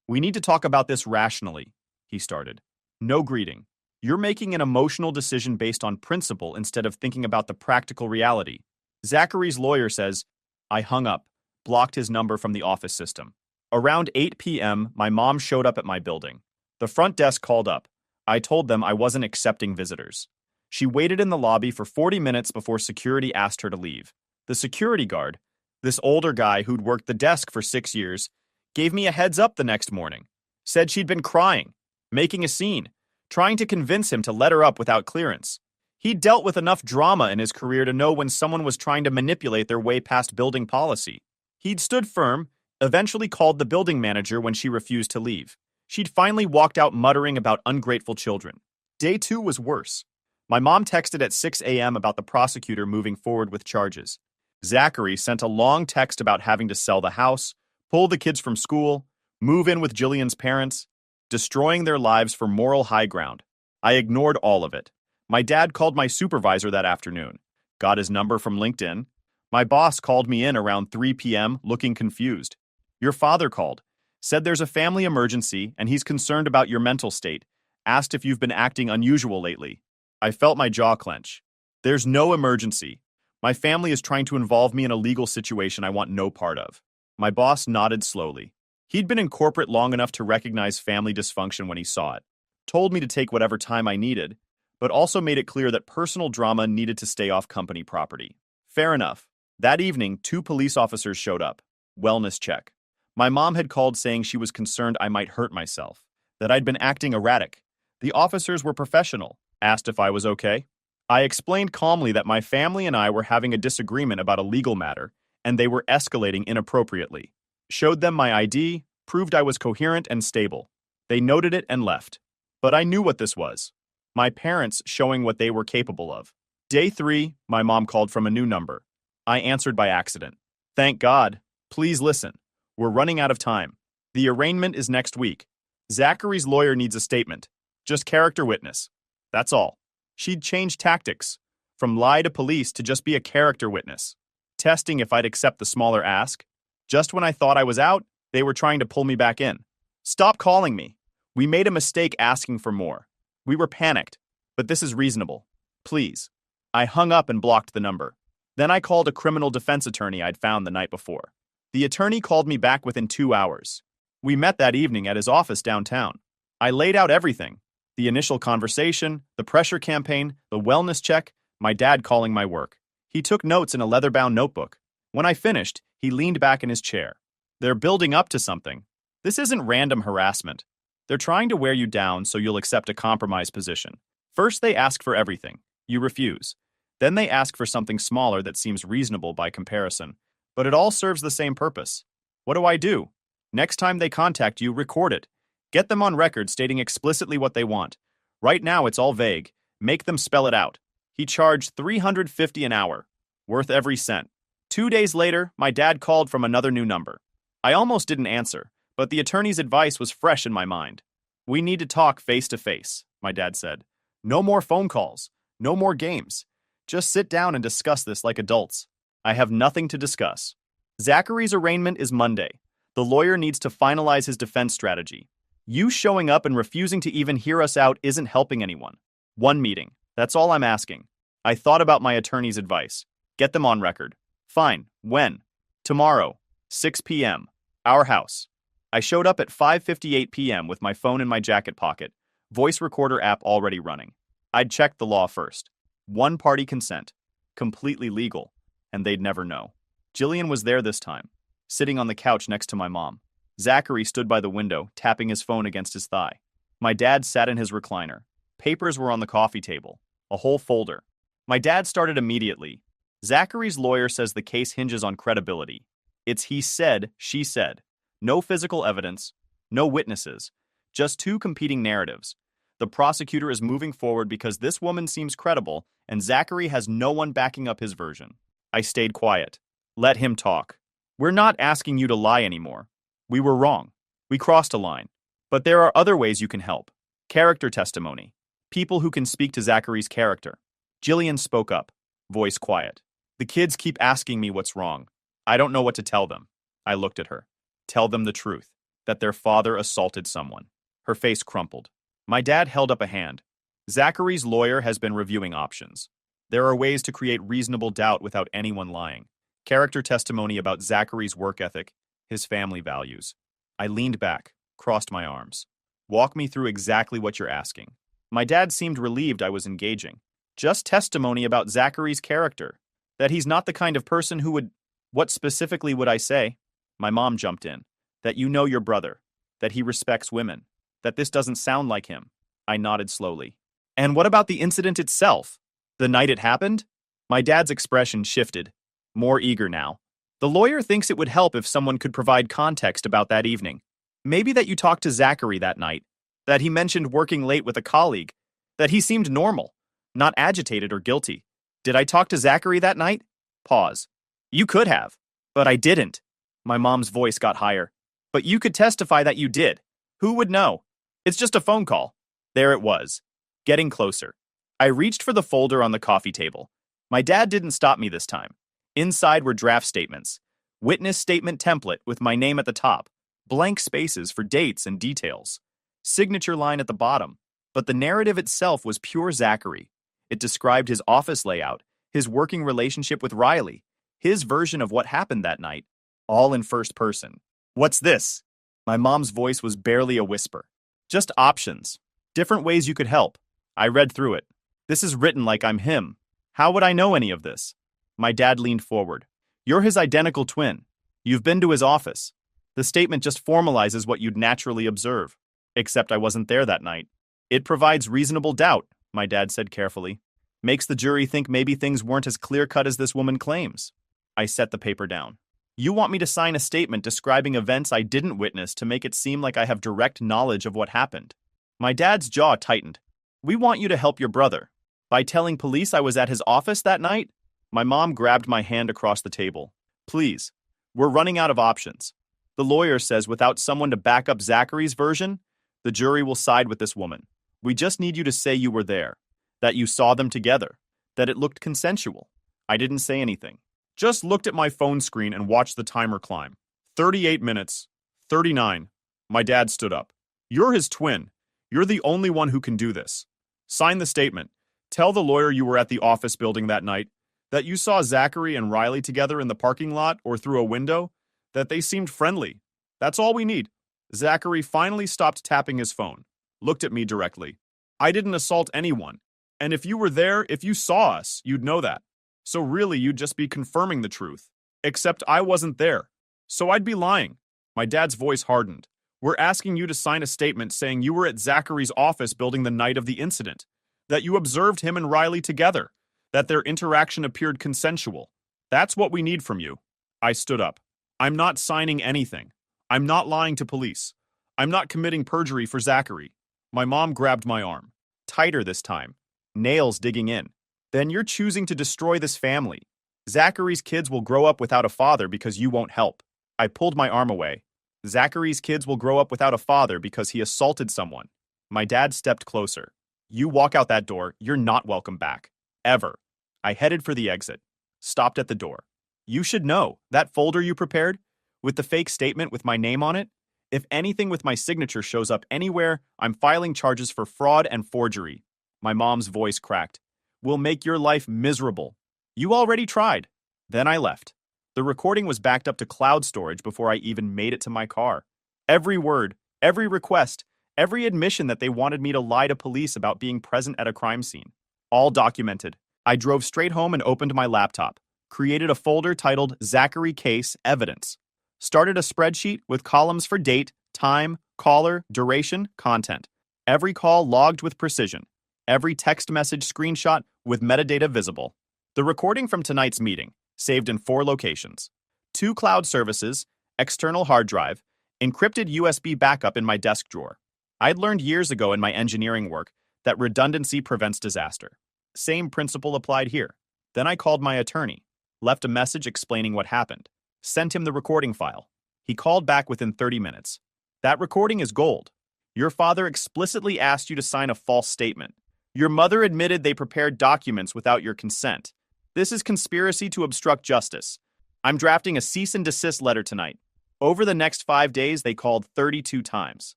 We need to talk about this rationally, he started. No greeting. You're making an emotional decision based on principle instead of thinking about the practical reality. Zachary's lawyer says, I hung up, blocked his number from the office system. Around 8 p.m., my mom showed up at my building. The front desk called up. I told them I wasn't accepting visitors. She waited in the lobby for 40 minutes before security asked her to leave. The security guard, this older guy who'd worked the desk for 6 years, gave me a heads up the next morning. Said she'd been crying, making a scene, trying to convince him to let her up without clearance. He'd dealt with enough drama in his career to know when someone was trying to manipulate their way past building policy. He'd stood firm, eventually called the building manager when she refused to leave. She'd finally walked out muttering about ungrateful children. Day 2 was worse. My mom texted at 6 a.m. about the prosecutor moving forward with charges. Zachary sent a long text about having to sell the house, pull the kids from school, move in with Jillian's parents, destroying their lives for moral high ground. I ignored all of it. My dad called my supervisor that afternoon. Got his number from LinkedIn. My boss called me in around 3 p.m. looking confused. Your father called. Said there's a family emergency and he's concerned about your mental state. Asked if you've been acting unusual lately. I felt my jaw clench. There's no emergency. My family is trying to involve me in a legal situation I want no part of. My boss nodded slowly. He'd been in corporate long enough to recognize family dysfunction when he saw it. Told me to take whatever time I needed, but also made it clear that personal drama needed to stay off company property. Fair enough. That evening, 2 police officers showed up. Wellness check. My mom had called saying she was concerned I might hurt myself, that I'd been acting erratic. The officers were professional, asked if I was okay. I explained calmly that my family and I were having a disagreement about a legal matter, and they were escalating inappropriately. Showed them my ID, proved I was coherent and stable. They noted it and left. But I knew what this was. My parents showing what they were capable of. Day 3, my mom called from a new number. I answered by accident. Thank God. Please listen. We're running out of time. The arraignment is next week. Zachary's lawyer needs a statement. Just character witness. That's all. She'd changed tactics. From lie to police to just be a character witness. Testing if I'd accept the smaller ask. Just when I thought I was out, they were trying to pull me back in. Stop calling me. We made a mistake asking for more. We were panicked, but this is reasonable. Please. I hung up and blocked the number. Then I called a criminal defense attorney I'd found the night before. The attorney called me back within 2 hours. We met that evening at his office downtown. I laid out everything. The initial conversation, the pressure campaign, the wellness check, my dad calling my work. He took notes in a leather-bound notebook. When I finished, he leaned back in his chair. They're building up to something. This isn't random harassment. They're trying to wear you down so you'll accept a compromise position. First, they ask for everything. You refuse. Then they ask for something smaller that seems reasonable by comparison. But it all serves the same purpose. What do? Next time they contact you, record it. Get them on record stating explicitly what they want. Right now, it's all vague. Make them spell it out. He charged $350 an hour. Worth every cent. 2 days later, my dad called from another new number. I almost didn't answer, but the attorney's advice was fresh in my mind. We need to talk face to face, my dad said. No more phone calls. No more games. Just sit down and discuss this like adults. I have nothing to discuss. Zachary's arraignment is Monday. The lawyer needs to finalize his defense strategy. You showing up and refusing to even hear us out isn't helping anyone. One meeting. That's all I'm asking. I thought about my attorney's advice. Get them on record. Fine. When? Tomorrow. 6 p.m. Our house. I showed up at 5:58 p.m. with my phone in my jacket pocket. Voice recorder app already running. I'd checked the law first. One-party consent. Completely legal. And they'd never know. Jillian was there this time. Sitting on the couch next to my mom. Zachary stood by the window, tapping his phone against his thigh. My dad sat in his recliner. Papers were on the coffee table. A whole folder. My dad started immediately. Zachary's lawyer says the case hinges on credibility. It's he said, she said. No physical evidence. No witnesses. Just two competing narratives. The prosecutor is moving forward because this woman seems credible, and Zachary has no one backing up his version. I stayed quiet. Let him talk. We're not asking you to lie anymore. We were wrong. We crossed a line. But there are other ways you can help. Character testimony. People who can speak to Zachary's character. Jillian spoke up. Voice quiet. The kids keep asking me what's wrong. I don't know what to tell them. I looked at her. Tell them the truth. That their father assaulted someone. Her face crumpled. My dad held up a hand. Zachary's lawyer has been reviewing options. There are ways to create reasonable doubt without anyone lying. Character testimony about Zachary's work ethic, his family values. I leaned back, crossed my arms. Walk me through exactly what you're asking. My dad seemed relieved I was engaging. Just testimony about Zachary's character. That he's not the kind of person who would... What specifically would I say? My mom jumped in. That you know your brother. That he respects women. That this doesn't sound like him. I nodded slowly. And what about the incident itself? The night it happened? My dad's expression shifted. More eager now. The lawyer thinks it would help if someone could provide context about that evening. Maybe that you talked to Zachary that night. That he mentioned working late with a colleague. That he seemed normal. Not agitated or guilty. Did I talk to Zachary that night? Pause. You could have. But I didn't. My mom's voice got higher. But you could testify that you did. Who would know? It's just a phone call. There it was. Getting closer. I reached for the folder on the coffee table. My dad didn't stop me this time. Inside were draft statements. Witness statement template with my name at the top. Blank spaces for dates and details. Signature line at the bottom. But the narrative itself was pure Zachary. It described his office layout, his working relationship with Riley, his version of what happened that night, all in first person. What's this? My mom's voice was barely a whisper. Just options. Different ways you could help. I read through it. This is written like I'm him. How would I know any of this? My dad leaned forward. You're his identical twin. You've been to his office. The statement just formalizes what you'd naturally observe. Except I wasn't there that night. It provides reasonable doubt, my dad said carefully. Makes the jury think maybe things weren't as clear-cut as this woman claims. I set the paper down. You want me to sign a statement describing events I didn't witness to make it seem like I have direct knowledge of what happened. My dad's jaw tightened. We want you to help your brother. By telling police I was at his office that night? My mom grabbed my hand across the table. Please. We're running out of options. The lawyer says without someone to back up Zachary's version, the jury will side with this woman. We just need you to say you were there, that you saw them together, that it looked consensual. I didn't say anything. Just looked at my phone screen and watched the timer climb. 38 minutes. 39. My dad stood up. You're his twin. You're the only one who can do this. Sign the statement. Tell the lawyer you were at the office building that night, that you saw Zachary and Riley together in the parking lot or through a window, that they seemed friendly. That's all we need. Zachary finally stopped tapping his phone, looked at me directly. I didn't assault anyone. And if you were there, if you saw us, you'd know that. So really, you'd just be confirming the truth. Except I wasn't there. So I'd be lying. My dad's voice hardened. We're asking you to sign a statement saying you were at Zachary's office building the night of the incident, that you observed him and Riley together, that their interaction appeared consensual. That's what we need from you. I stood up. I'm not signing anything. I'm not lying to police. I'm not committing perjury for Zachary. My mom grabbed my arm. Tighter this time. Nails digging in. Then you're choosing to destroy this family. Zachary's kids will grow up without a father because you won't help. I pulled my arm away. Zachary's kids will grow up without a father because he assaulted someone. My dad stepped closer. You walk out that door, you're not welcome back. Ever. I headed for the exit. Stopped at the door. You should know, that folder you prepared, with the fake statement with my name on it, if anything with my signature shows up anywhere, I'm filing charges for fraud and forgery. My mom's voice cracked. We'll make your life miserable. You already tried. Then I left. The recording was backed up to cloud storage before I even made it to my car. Every word, every request, every admission that they wanted me to lie to police about being present at a crime scene. All documented. I drove straight home and opened my laptop. Created a folder titled Zachary Case Evidence. Started a spreadsheet with columns for date, time, caller, duration, content. Every call logged with precision. Every text message screenshot with metadata visible. The recording from tonight's meeting, saved in 4 locations. 2 cloud services, external hard drive, encrypted USB backup in my desk drawer. I'd learned years ago in my engineering work that redundancy prevents disaster. Same principle applied here. Then I called my attorney, left a message explaining what happened, sent him the recording file. He called back within 30 minutes. That recording is gold. Your father explicitly asked you to sign a false statement. Your mother admitted they prepared documents without your consent. This is conspiracy to obstruct justice. I'm drafting a cease and desist letter tonight. Over the next 5 days, they called 32 times.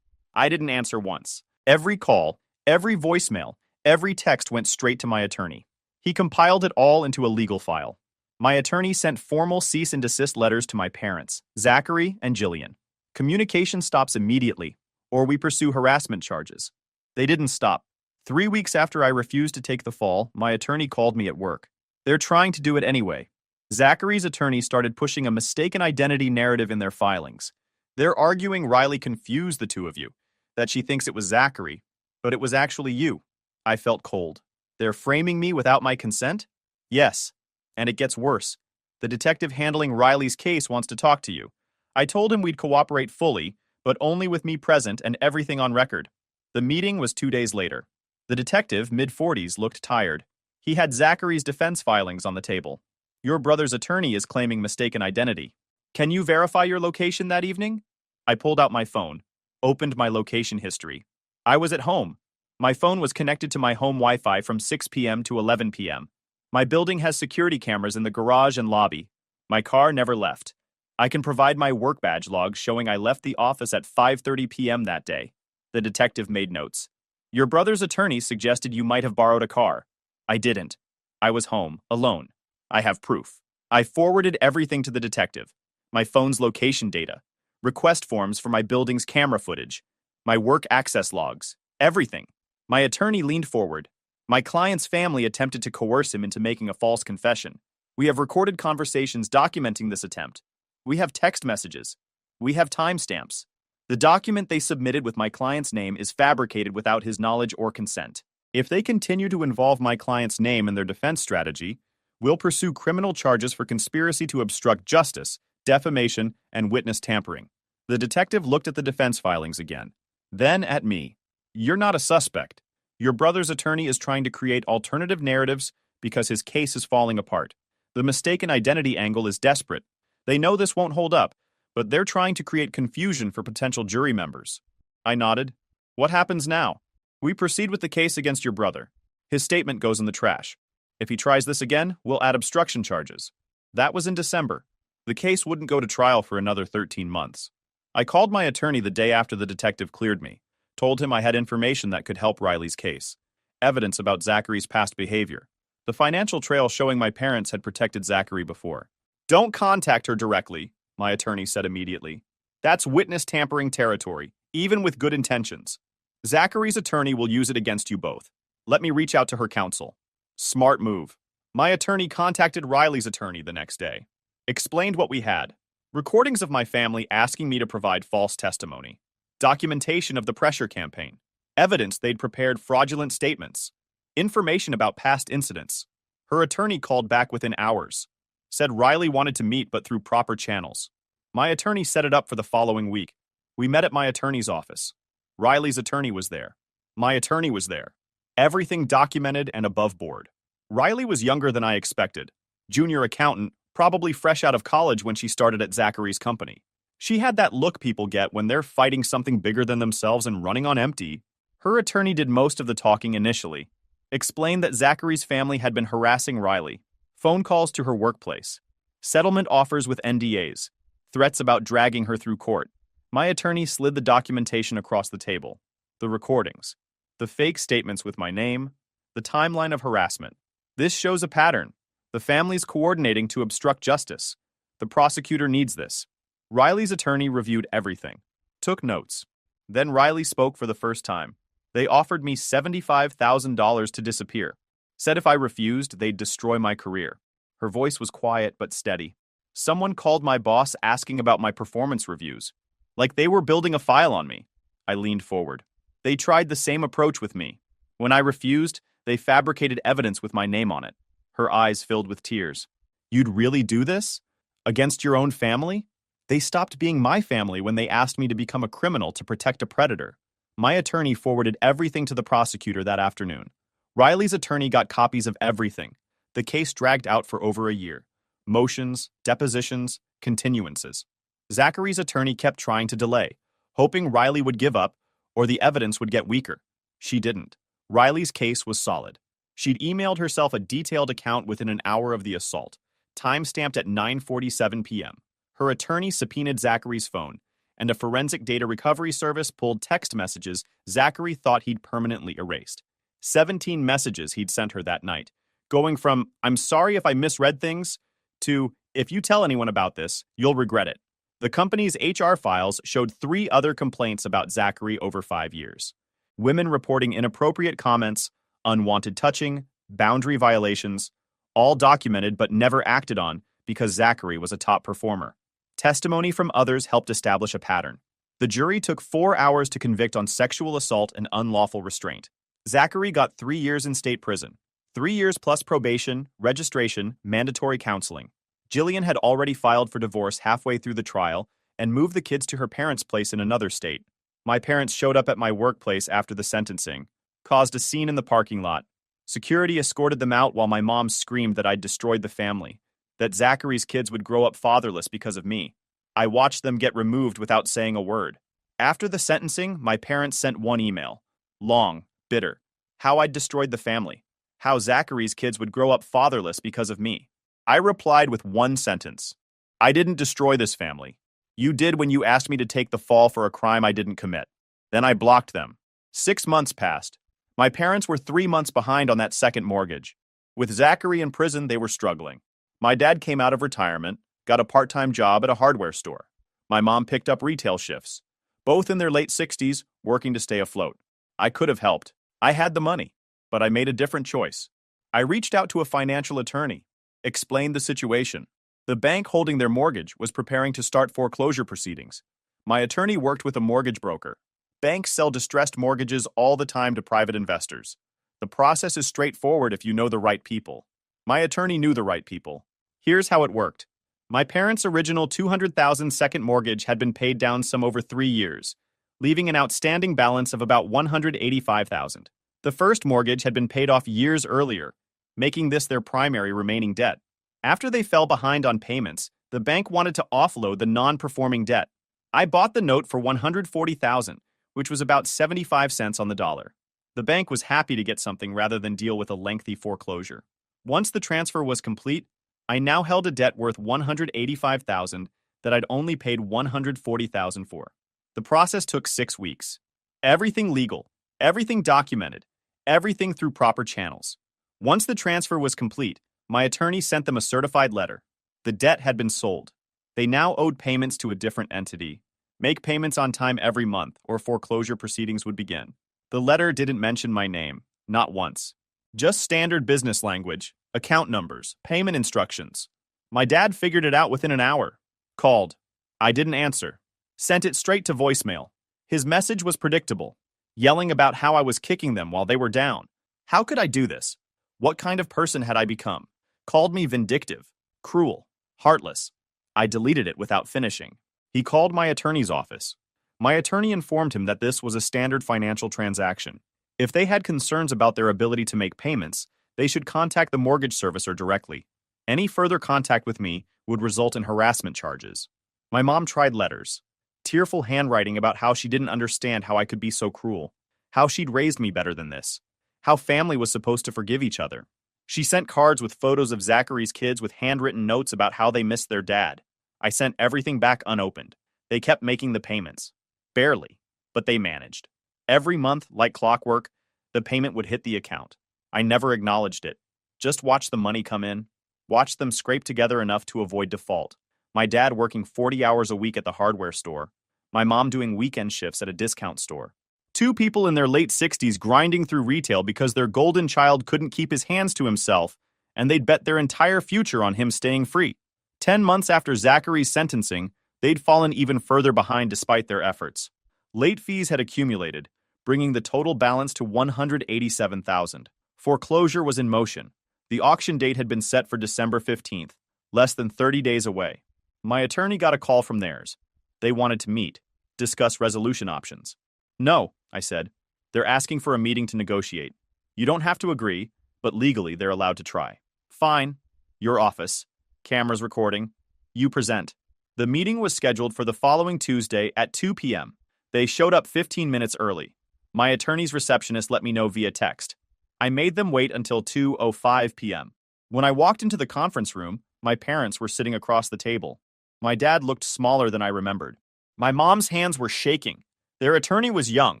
I didn't answer once. Every call, every voicemail, every text went straight to my attorney. He compiled it all into a legal file. My attorney sent formal cease and desist letters to my parents, Zachary and Jillian. Communication stops immediately, or we pursue harassment charges. They didn't stop. 3 weeks after I refused to take the fall, my attorney called me at work. They're trying to do it anyway. Zachary's attorney started pushing a mistaken identity narrative in their filings. They're arguing Riley confused the two of you, that she thinks it was Zachary, but it was actually you. I felt cold. They're framing me without my consent? Yes. And it gets worse. The detective handling Riley's case wants to talk to you. I told him we'd cooperate fully, but only with me present and everything on record. The meeting was 2 days later. The detective, mid-40s, looked tired. He had Zachary's defense filings on the table. Your brother's attorney is claiming mistaken identity. Can you verify your location that evening? I pulled out my phone, opened my location history. I was at home. My phone was connected to my home Wi-Fi from 6 p.m. to 11 p.m. My building has security cameras in the garage and lobby. My car never left. I can provide my work badge log showing I left the office at 5:30 p.m. that day. The detective made notes. Your brother's attorney suggested you might have borrowed a car. I didn't. I was home, alone. I have proof. I forwarded everything to the detective. My phone's location data, request forms for my building's camera footage, my work access logs, everything. My attorney leaned forward. My client's family attempted to coerce him into making a false confession. We have recorded conversations documenting this attempt. We have text messages. We have timestamps. The document they submitted with my client's name is fabricated without his knowledge or consent. If they continue to involve my client's name in their defense strategy, we'll pursue criminal charges for conspiracy to obstruct justice, defamation, and witness tampering. The detective looked at the defense filings again, then at me. You're not a suspect. Your brother's attorney is trying to create alternative narratives because his case is falling apart. The mistaken identity angle is desperate. They know this won't hold up, but they're trying to create confusion for potential jury members. I nodded. What happens now? We proceed with the case against your brother. His statement goes in the trash. If he tries this again, we'll add obstruction charges. That was in December. The case wouldn't go to trial for another 13 months. I called my attorney the day after the detective cleared me, told him I had information that could help Riley's case. Evidence about Zachary's past behavior. The financial trail showing my parents had protected Zachary before. Don't contact her directly, my attorney said immediately. That's witness tampering territory, even with good intentions. Zachary's attorney will use it against you both. Let me reach out to her counsel. Smart move. My attorney contacted Riley's attorney the next day. Explained what we had. Recordings of my family asking me to provide false testimony. Documentation of the pressure campaign. Evidence they'd prepared fraudulent statements. Information about past incidents. Her attorney called back within hours. Said Riley wanted to meet but through proper channels. My attorney set it up for the following week. We met at my attorney's office. Riley's attorney was there. My attorney was there. Everything documented and above board. Riley was younger than I expected. Junior accountant, probably fresh out of college when she started at Zachary's company. She had that look people get when they're fighting something bigger than themselves and running on empty. Her attorney did most of the talking initially. Explained that Zachary's family had been harassing Riley. Phone calls to her workplace. Settlement offers with NDAs. Threats about dragging her through court. My attorney slid the documentation across the table. The recordings. The fake statements with my name. The timeline of harassment. This shows a pattern. The family's coordinating to obstruct justice. The prosecutor needs this. Riley's attorney reviewed everything. Took notes. Then Riley spoke for the first time. They offered me $75,000 to disappear. Said if I refused, they'd destroy my career. Her voice was quiet but steady. Someone called my boss asking about my performance reviews. Like they were building a file on me. I leaned forward. They tried the same approach with me. When I refused, they fabricated evidence with my name on it. Her eyes filled with tears. You'd really do this? Against your own family? They stopped being my family when they asked me to become a criminal to protect a predator. My attorney forwarded everything to the prosecutor that afternoon. Riley's attorney got copies of everything. The case dragged out for over a year. Motions, depositions, continuances. Zachary's attorney kept trying to delay, hoping Riley would give up or the evidence would get weaker. She didn't. Riley's case was solid. She'd emailed herself a detailed account within an hour of the assault, time-stamped at 9:47 p.m. Her attorney subpoenaed Zachary's phone, and a forensic data recovery service pulled text messages Zachary thought he'd permanently erased. 17 messages he'd sent her that night, going from, "I'm sorry if I misread things," to, "If you tell anyone about this, you'll regret it." The company's HR files showed 3 other complaints about Zachary over 5 years. Women reporting inappropriate comments, unwanted touching, boundary violations, all documented but never acted on because Zachary was a top performer. Testimony from others helped establish a pattern. The jury took 4 hours to convict on sexual assault and unlawful restraint. Zachary got 3 years in state prison. 3 years plus probation, registration, mandatory counseling. Jillian had already filed for divorce halfway through the trial and moved the kids to her parents' place in another state. My parents showed up at my workplace after the sentencing, caused a scene in the parking lot. Security escorted them out while my mom screamed that I'd destroyed the family, that Zachary's kids would grow up fatherless because of me. I watched them get removed without saying a word. After the sentencing, my parents sent one email. Long, bitter. How I'd destroyed the family. How Zachary's kids would grow up fatherless because of me. I replied with one sentence. I didn't destroy this family. You did when you asked me to take the fall for a crime I didn't commit. Then I blocked them. 6 months passed. My parents were 3 months behind on that second mortgage. With Zachary in prison, they were struggling. My dad came out of retirement, got a part-time job at a hardware store. My mom picked up retail shifts. Both in their late 60s, working to stay afloat. I could have helped. I had the money, but I made a different choice. I reached out to a financial attorney, explained the situation. The bank holding their mortgage was preparing to start foreclosure proceedings. My attorney worked with a mortgage broker. Banks sell distressed mortgages all the time to private investors. The process is straightforward if you know the right people. My attorney knew the right people. Here's how it worked. My parents' original $200,000 second mortgage had been paid down some over 3 years, leaving an outstanding balance of about $185,000. The first mortgage had been paid off years earlier, making this their primary remaining debt. After they fell behind on payments, the bank wanted to offload the non-performing debt. I bought the note for $140,000, which was about 75 cents on the dollar. The bank was happy to get something rather than deal with a lengthy foreclosure. Once the transfer was complete, I now held a debt worth $185,000 that I'd only paid $140,000 for. The process took 6 weeks. Everything legal, everything documented, everything through proper channels. Once the transfer was complete, my attorney sent them a certified letter. The debt had been sold. They now owed payments to a different entity. Make payments on time every month, or foreclosure proceedings would begin. The letter didn't mention my name, not once. Just standard business language, account numbers, payment instructions. My dad figured it out within an hour. Called. I didn't answer. Sent it straight to voicemail. His message was predictable, yelling about how I was kicking them while they were down. How could I do this? What kind of person had I become? Called me vindictive, cruel, heartless. I deleted it without finishing. He called my attorney's office. My attorney informed him that this was a standard financial transaction. If they had concerns about their ability to make payments, they should contact the mortgage servicer directly. Any further contact with me would result in harassment charges. My mom tried letters, tearful handwriting about how she didn't understand how I could be so cruel, how she'd raised me better than this, how family was supposed to forgive each other. She sent cards with photos of Zachary's kids with handwritten notes about how they missed their dad. I sent everything back unopened. They kept making the payments. Barely, but they managed. Every month, like clockwork, the payment would hit the account. I never acknowledged it. Just watched the money come in, watched them scrape together enough to avoid default. My dad working 40 hours a week at the hardware store. My mom doing weekend shifts at a discount store. 2 people in their late 60s grinding through retail because their golden child couldn't keep his hands to himself, and they'd bet their entire future on him staying free. 10 months after Zachary's sentencing, they'd fallen even further behind despite their efforts. Late fees had accumulated, bringing the total balance to $187,000. Foreclosure was in motion. The auction date had been set for December 15th, less than 30 days away. My attorney got a call from theirs. They wanted to meet, discuss resolution options. No, I said. They're asking for a meeting to negotiate. You don't have to agree, but legally they're allowed to try. Fine. Your office. Cameras recording. You present. The meeting was scheduled for the following Tuesday at 2 p.m. They showed up 15 minutes early. My attorney's receptionist let me know via text. I made them wait until 2:05 p.m. When I walked into the conference room, my parents were sitting across the table. My dad looked smaller than I remembered. My mom's hands were shaking. Their attorney was young,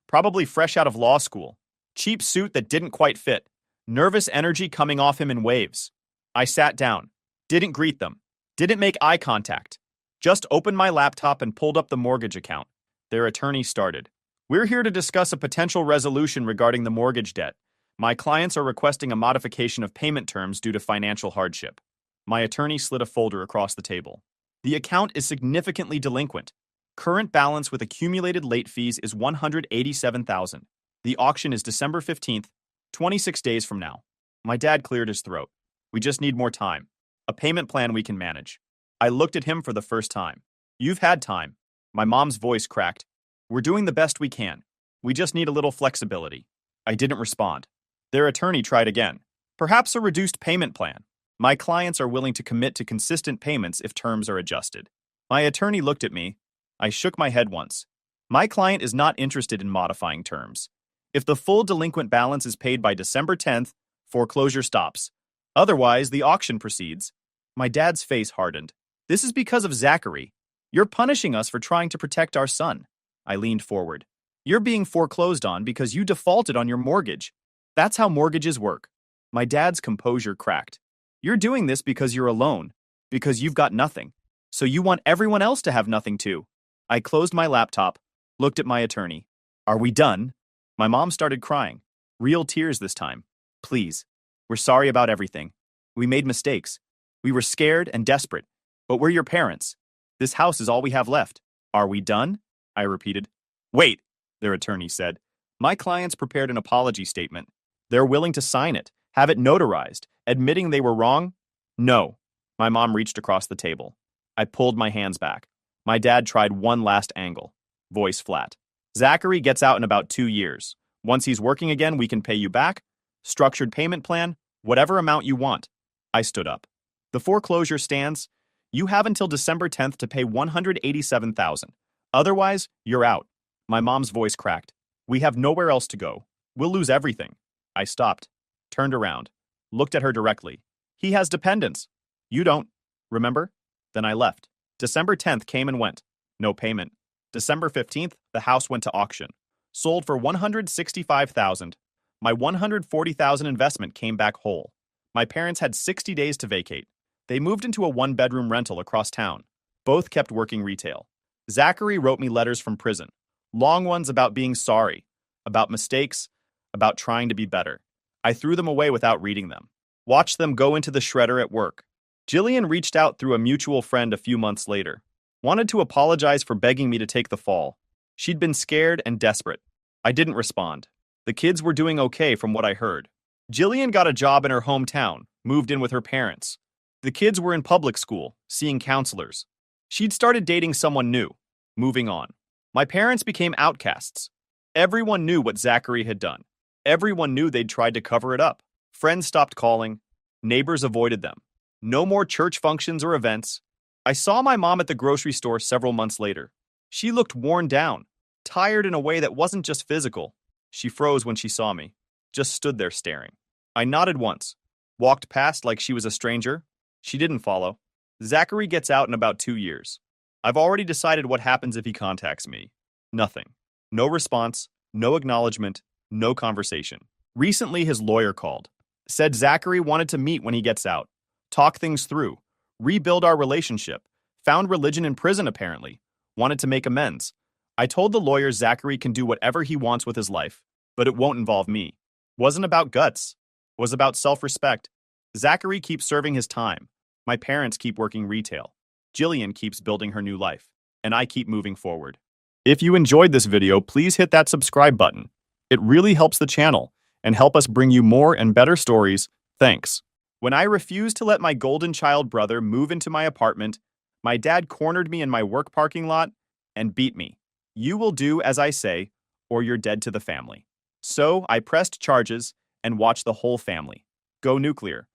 probably fresh out of law school. Cheap suit that didn't quite fit. Nervous energy coming off him in waves. I sat down. Didn't greet them. Didn't make eye contact. Just opened my laptop and pulled up the mortgage account. Their attorney started. We're here to discuss a potential resolution regarding the mortgage debt. My clients are requesting a modification of payment terms due to financial hardship. My attorney slid a folder across the table. The account is significantly delinquent. Current balance with accumulated late fees is $187,000. The auction is December 15th, 26 days from now. My dad cleared his throat. We just need more time. A payment plan we can manage. I looked at him for the first time. You've had time. My mom's voice cracked. We're doing the best we can. We just need a little flexibility. I didn't respond. Their attorney tried again. Perhaps a reduced payment plan. My clients are willing to commit to consistent payments if terms are adjusted. My attorney looked at me. I shook my head once. My client is not interested in modifying terms. If the full delinquent balance is paid by December 10th, foreclosure stops. Otherwise, the auction proceeds. My dad's face hardened. This is because of Zachary. You're punishing us for trying to protect our son. I leaned forward. You're being foreclosed on because you defaulted on your mortgage. That's how mortgages work. My dad's composure cracked. You're doing this because you're alone, because you've got nothing. So you want everyone else to have nothing too. I closed my laptop, looked at my attorney. Are we done? My mom started crying. Real tears this time. Please. We're sorry about everything. We made mistakes. We were scared and desperate. But we're your parents. This house is all we have left. Are we done? I repeated. Wait, their attorney said. My clients prepared an apology statement. They're willing to sign it, have it notarized, admitting they were wrong? No. My mom reached across the table. I pulled my hands back. My dad tried one last angle. Voice flat. Zachary gets out in about 2 years. Once he's working again, we can pay you back. Structured payment plan, whatever amount you want. I stood up. The foreclosure stands. You have until December 10th to pay $187,000. Otherwise, you're out. My mom's voice cracked. We have nowhere else to go. We'll lose everything. I stopped, turned around, looked at her directly. He has dependents. You don't. Remember? Then I left. December 10th came and went. No payment. December 15th, the house went to auction. Sold for $165,000. My $140,000 investment came back whole. My parents had 60 days to vacate. They moved into a one-bedroom rental across town. Both kept working retail. Zachary wrote me letters from prison. Long ones about being sorry, about mistakes, about trying to be better. I threw them away without reading them. Watched them go into the shredder at work. Jillian reached out through a mutual friend a few months later. Wanted to apologize for begging me to take the fall. She'd been scared and desperate. I didn't respond. The kids were doing okay from what I heard. Jillian got a job in her hometown, moved in with her parents. The kids were in public school, seeing counselors. She'd started dating someone new, moving on. My parents became outcasts. Everyone knew what Zachary had done. Everyone knew they'd tried to cover it up. Friends stopped calling. Neighbors avoided them. No more church functions or events. I saw my mom at the grocery store several months later. She looked worn down, tired in a way that wasn't just physical. She froze when she saw me, just stood there staring. I nodded once, walked past like she was a stranger. She didn't follow. Zachary gets out in about 2 years. I've already decided what happens if he contacts me. Nothing. No response, no acknowledgement, no conversation. Recently, his lawyer called. Said Zachary wanted to meet when he gets out. Talk things through. Rebuild our relationship. Found religion in prison, apparently. Wanted to make amends. I told the lawyer Zachary can do whatever he wants with his life, but it won't involve me. Wasn't about guts. Was about self-respect. Zachary keeps serving his time. My parents keep working retail. Jillian keeps building her new life. And I keep moving forward. If you enjoyed this video, please hit that subscribe button. It really helps the channel and help us bring you more and better stories. Thanks. When I refused to let my golden child brother move into my apartment, my dad cornered me in my work parking lot and beat me. You will do as I say, or you're dead to the family. So I pressed charges and watched the whole family go nuclear.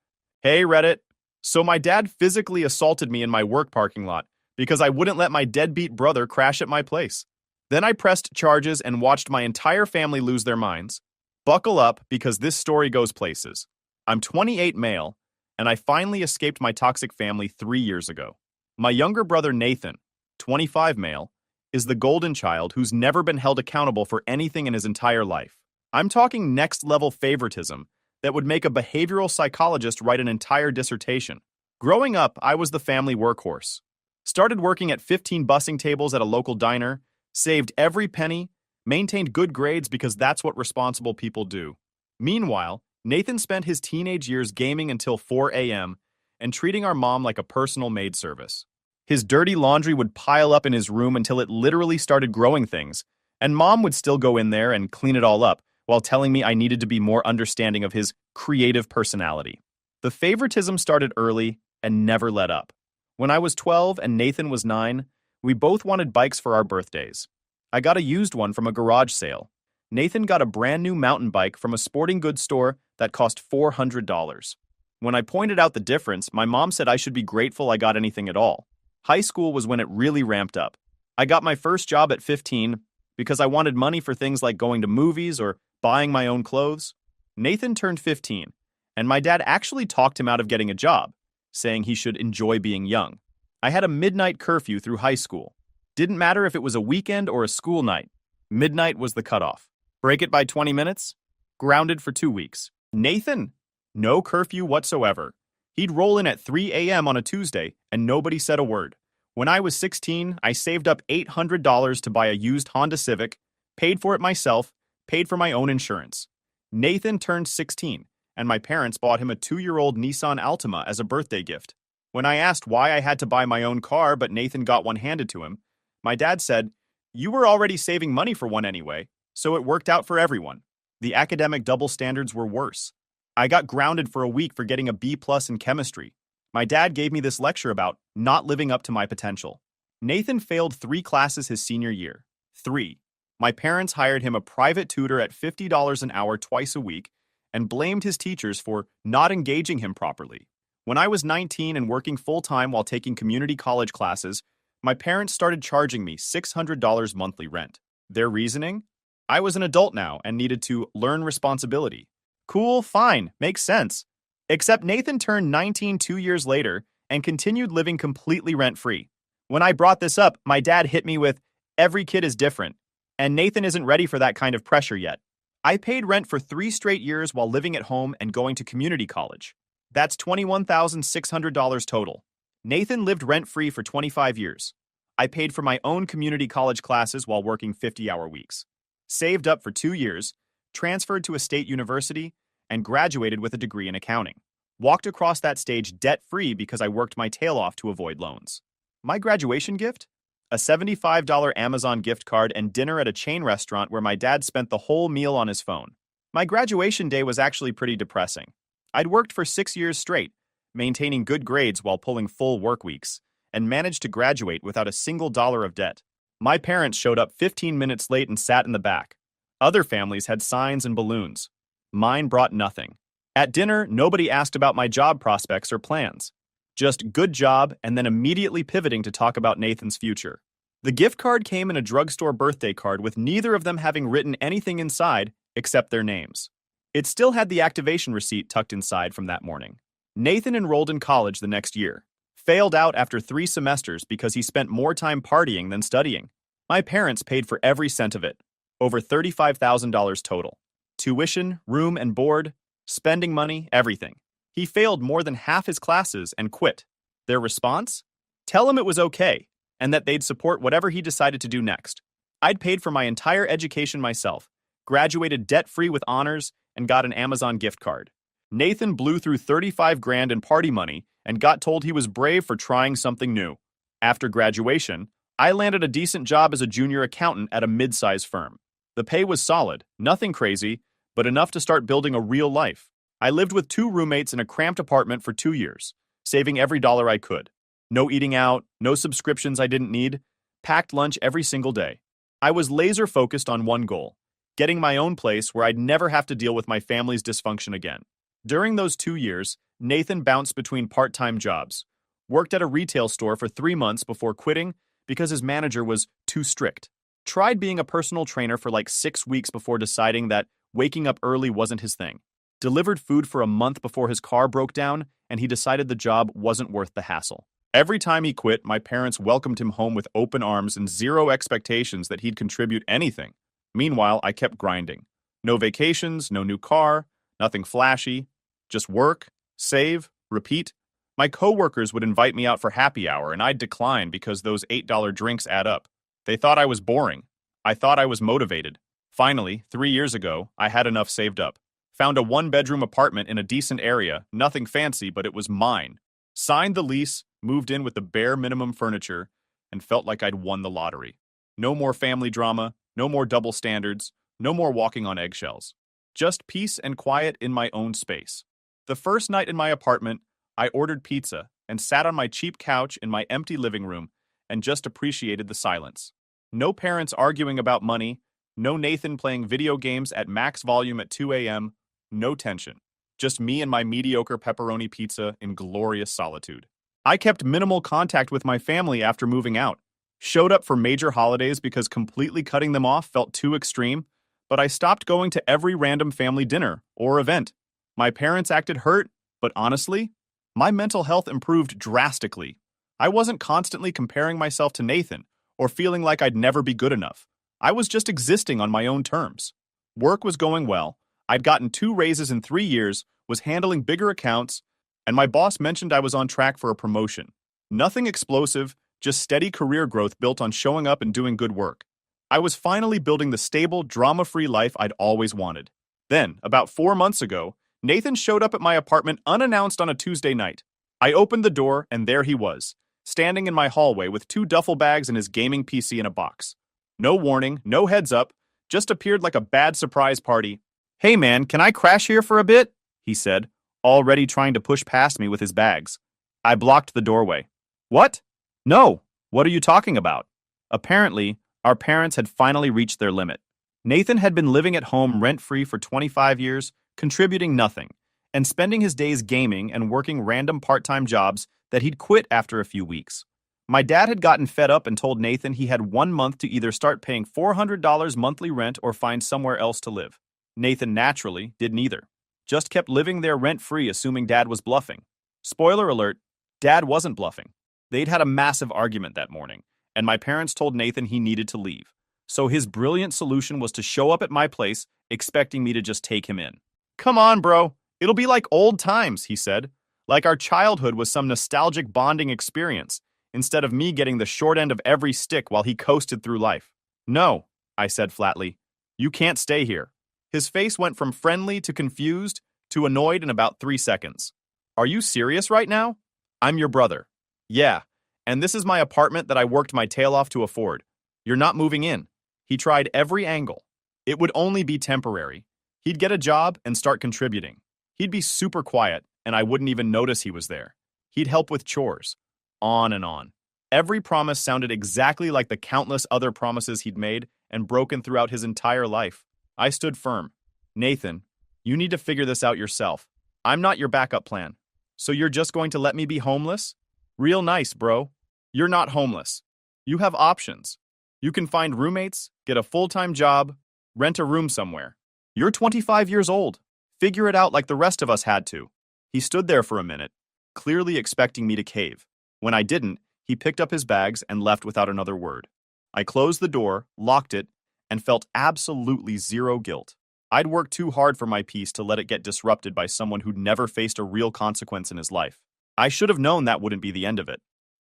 Hey, Reddit. So my dad physically assaulted me in my work parking lot because I wouldn't let my deadbeat brother crash at my place. Then I pressed charges and watched my entire family lose their minds. Buckle up because this story goes places. I'm 28 male, and I finally escaped my toxic family 3 years ago. My younger brother Nathan, 25 male, is the golden child who's never been held accountable for anything in his entire life. I'm talking next-level favoritism that would make a behavioral psychologist write an entire dissertation. Growing up, I was the family workhorse. Started working at 15 busing tables at a local diner, saved every penny, maintained good grades because that's what responsible people do. Meanwhile, Nathan spent his teenage years gaming until 4 a.m. and treating our mom like a personal maid service. His dirty laundry would pile up in his room until it literally started growing things, and mom would still go in there and clean it all up while telling me I needed to be more understanding of his creative personality. The favoritism started early and never let up. When I was 12 and Nathan was 9, we both wanted bikes for our birthdays. I got a used one from a garage sale. Nathan got a brand new mountain bike from a sporting goods store that cost $400. When I pointed out the difference, my mom said I should be grateful I got anything at all. High school was when it really ramped up. I got my first job at 15 because I wanted money for things like going to movies or buying my own clothes. Nathan turned 15, and my dad actually talked him out of getting a job, saying he should enjoy being young. I had a midnight curfew through high school. Didn't matter if it was a weekend or a school night. Midnight was the cutoff. Break it by 20 minutes? Grounded for 2 weeks. Nathan? No curfew whatsoever. He'd roll in at 3 a.m. on a Tuesday, and nobody said a word. When I was 16, I saved up $800 to buy a used Honda Civic, paid for it myself, paid for my own insurance. Nathan turned 16, and my parents bought him a 2-year-old Nissan Altima as a birthday gift. When I asked why I had to buy my own car but Nathan got one handed to him, My dad said, "You were already saving money for one anyway, so it worked out for everyone." The academic double standards were worse. I got grounded for a week for getting a B+ in chemistry. My dad gave me this lecture about not living up to my potential. Nathan failed 3 classes his senior year. 3. My parents hired him a private tutor at $50 an hour twice a week and blamed his teachers for not engaging him properly. When I was 19 and working full-time while taking community college classes, my parents started charging me $600 monthly rent. Their reasoning? I was an adult now and needed to learn responsibility. Cool, fine, makes sense. Except Nathan turned 19 2 years later and continued living completely rent-free. When I brought this up, my dad hit me with, "Every kid is different, and Nathan isn't ready for that kind of pressure yet." I paid rent for 3 straight years while living at home and going to community college. That's $21,600 total. Nathan lived rent-free for 25 years. I paid for my own community college classes while working 50-hour weeks. Saved up for 2 years, transferred to a state university, and graduated with a degree in accounting. Walked across that stage debt-free because I worked my tail off to avoid loans. My graduation gift? A $75 Amazon gift card and dinner at a chain restaurant where my dad spent the whole meal on his phone. My graduation day was actually pretty depressing. I'd worked for 6 years straight, maintaining good grades while pulling full work weeks, and managed to graduate without a single dollar of debt. My parents showed up 15 minutes late and sat in the back. Other families had signs and balloons. Mine brought nothing. At dinner, nobody asked about my job prospects or plans. Just good job and then immediately pivoting to talk about Nathan's future. The gift card came in a drugstore birthday card with neither of them having written anything inside except their names. It still had the activation receipt tucked inside from that morning. Nathan enrolled in college the next year. Failed out after 3 semesters because he spent more time partying than studying. My parents paid for every cent of it. Over $35,000 total. Tuition, room and board, spending money, everything. He failed more than half his classes and quit. Their response? Tell him it was okay, and that they'd support whatever he decided to do next. I'd paid for my entire education myself, graduated debt-free with honors, and got an Amazon gift card. Nathan blew through 35 grand in party money and got told he was brave for trying something new. After graduation, I landed a decent job as a junior accountant at a mid-size firm. The pay was solid, nothing crazy, but enough to start building a real life. I lived with 2 roommates in a cramped apartment for 2 years, saving every dollar I could. No eating out, no subscriptions I didn't need, packed lunch every single day. I was laser focused on one goal, getting my own place where I'd never have to deal with my family's dysfunction again. During those 2 years, Nathan bounced between part-time jobs, worked at a retail store for 3 months before quitting because his manager was too strict. Tried being a personal trainer for like 6 weeks before deciding that waking up early wasn't his thing. Delivered food for a month before his car broke down and he decided the job wasn't worth the hassle. Every time he quit, my parents welcomed him home with open arms and zero expectations that he'd contribute anything. Meanwhile, I kept grinding. No vacations, no new car, nothing flashy. Just work, save, repeat. My coworkers would invite me out for happy hour and I'd decline because those $8 drinks add up. They thought I was boring. I thought I was motivated. Finally, 3 years ago, I had enough saved up. Found a 1-bedroom apartment in a decent area, nothing fancy, but it was mine. Signed the lease, moved in with the bare minimum furniture, and felt like I'd won the lottery. No more family drama, no more double standards, no more walking on eggshells. Just peace and quiet in my own space. The first night in my apartment, I ordered pizza and sat on my cheap couch in my empty living room and just appreciated the silence. No parents arguing about money, no Nathan playing video games at max volume at 2 a.m., no tension. Just me and my mediocre pepperoni pizza in glorious solitude. I kept minimal contact with my family after moving out. Showed up for major holidays because completely cutting them off felt too extreme, but I stopped going to every random family dinner or event. My parents acted hurt, but honestly, my mental health improved drastically. I wasn't constantly comparing myself to Nathan or feeling like I'd never be good enough. I was just existing on my own terms. Work was going well. I'd gotten 2 raises in 3 years, was handling bigger accounts, and my boss mentioned I was on track for a promotion. Nothing explosive, just steady career growth built on showing up and doing good work. I was finally building the stable, drama-free life I'd always wanted. Then, about 4 months ago, Nathan showed up at my apartment unannounced on a Tuesday night. I opened the door, and there he was, standing in my hallway with 2 duffel bags and his gaming PC in a box. No warning, no heads up, just appeared like a bad surprise party. "Hey man, can I crash here for a bit?" he said, already trying to push past me with his bags. I blocked the doorway. "What? No, what are you talking about?" Apparently, our parents had finally reached their limit. Nathan had been living at home rent-free for 25 years, contributing nothing, and spending his days gaming and working random part-time jobs that he'd quit after a few weeks. My dad had gotten fed up and told Nathan he had 1 month to either start paying $400 monthly rent or find somewhere else to live. Nathan naturally did neither. Just kept living there rent-free, assuming Dad was bluffing. Spoiler alert, Dad wasn't bluffing. They'd had a massive argument that morning, and my parents told Nathan he needed to leave. So his brilliant solution was to show up at my place, expecting me to just take him in. "Come on, bro. It'll be like old times," he said. Like our childhood was some nostalgic bonding experience, instead of me getting the short end of every stick while he coasted through life. "No," I said flatly. "You can't stay here." His face went from friendly to confused to annoyed in about 3 seconds. "Are you serious right now? I'm your brother." "Yeah, and this is my apartment that I worked my tail off to afford. You're not moving in." He tried every angle. It would only be temporary. He'd get a job and start contributing. He'd be super quiet, and I wouldn't even notice he was there. He'd help with chores. On and on. Every promise sounded exactly like the countless other promises he'd made and broken throughout his entire life. I stood firm. "Nathan, you need to figure this out yourself. I'm not your backup plan. So you're just going to let me be homeless? Real nice, bro. You're not homeless. You have options. You can find roommates, get a full-time job, rent a room somewhere. You're 25 years old. Figure it out like the rest of us had to." He stood there for a minute, clearly expecting me to cave. When I didn't, he picked up his bags and left without another word. I closed the door, locked it, and felt absolutely zero guilt. I'd worked too hard for my peace to let it get disrupted by someone who'd never faced a real consequence in his life. I should have known that wouldn't be the end of it.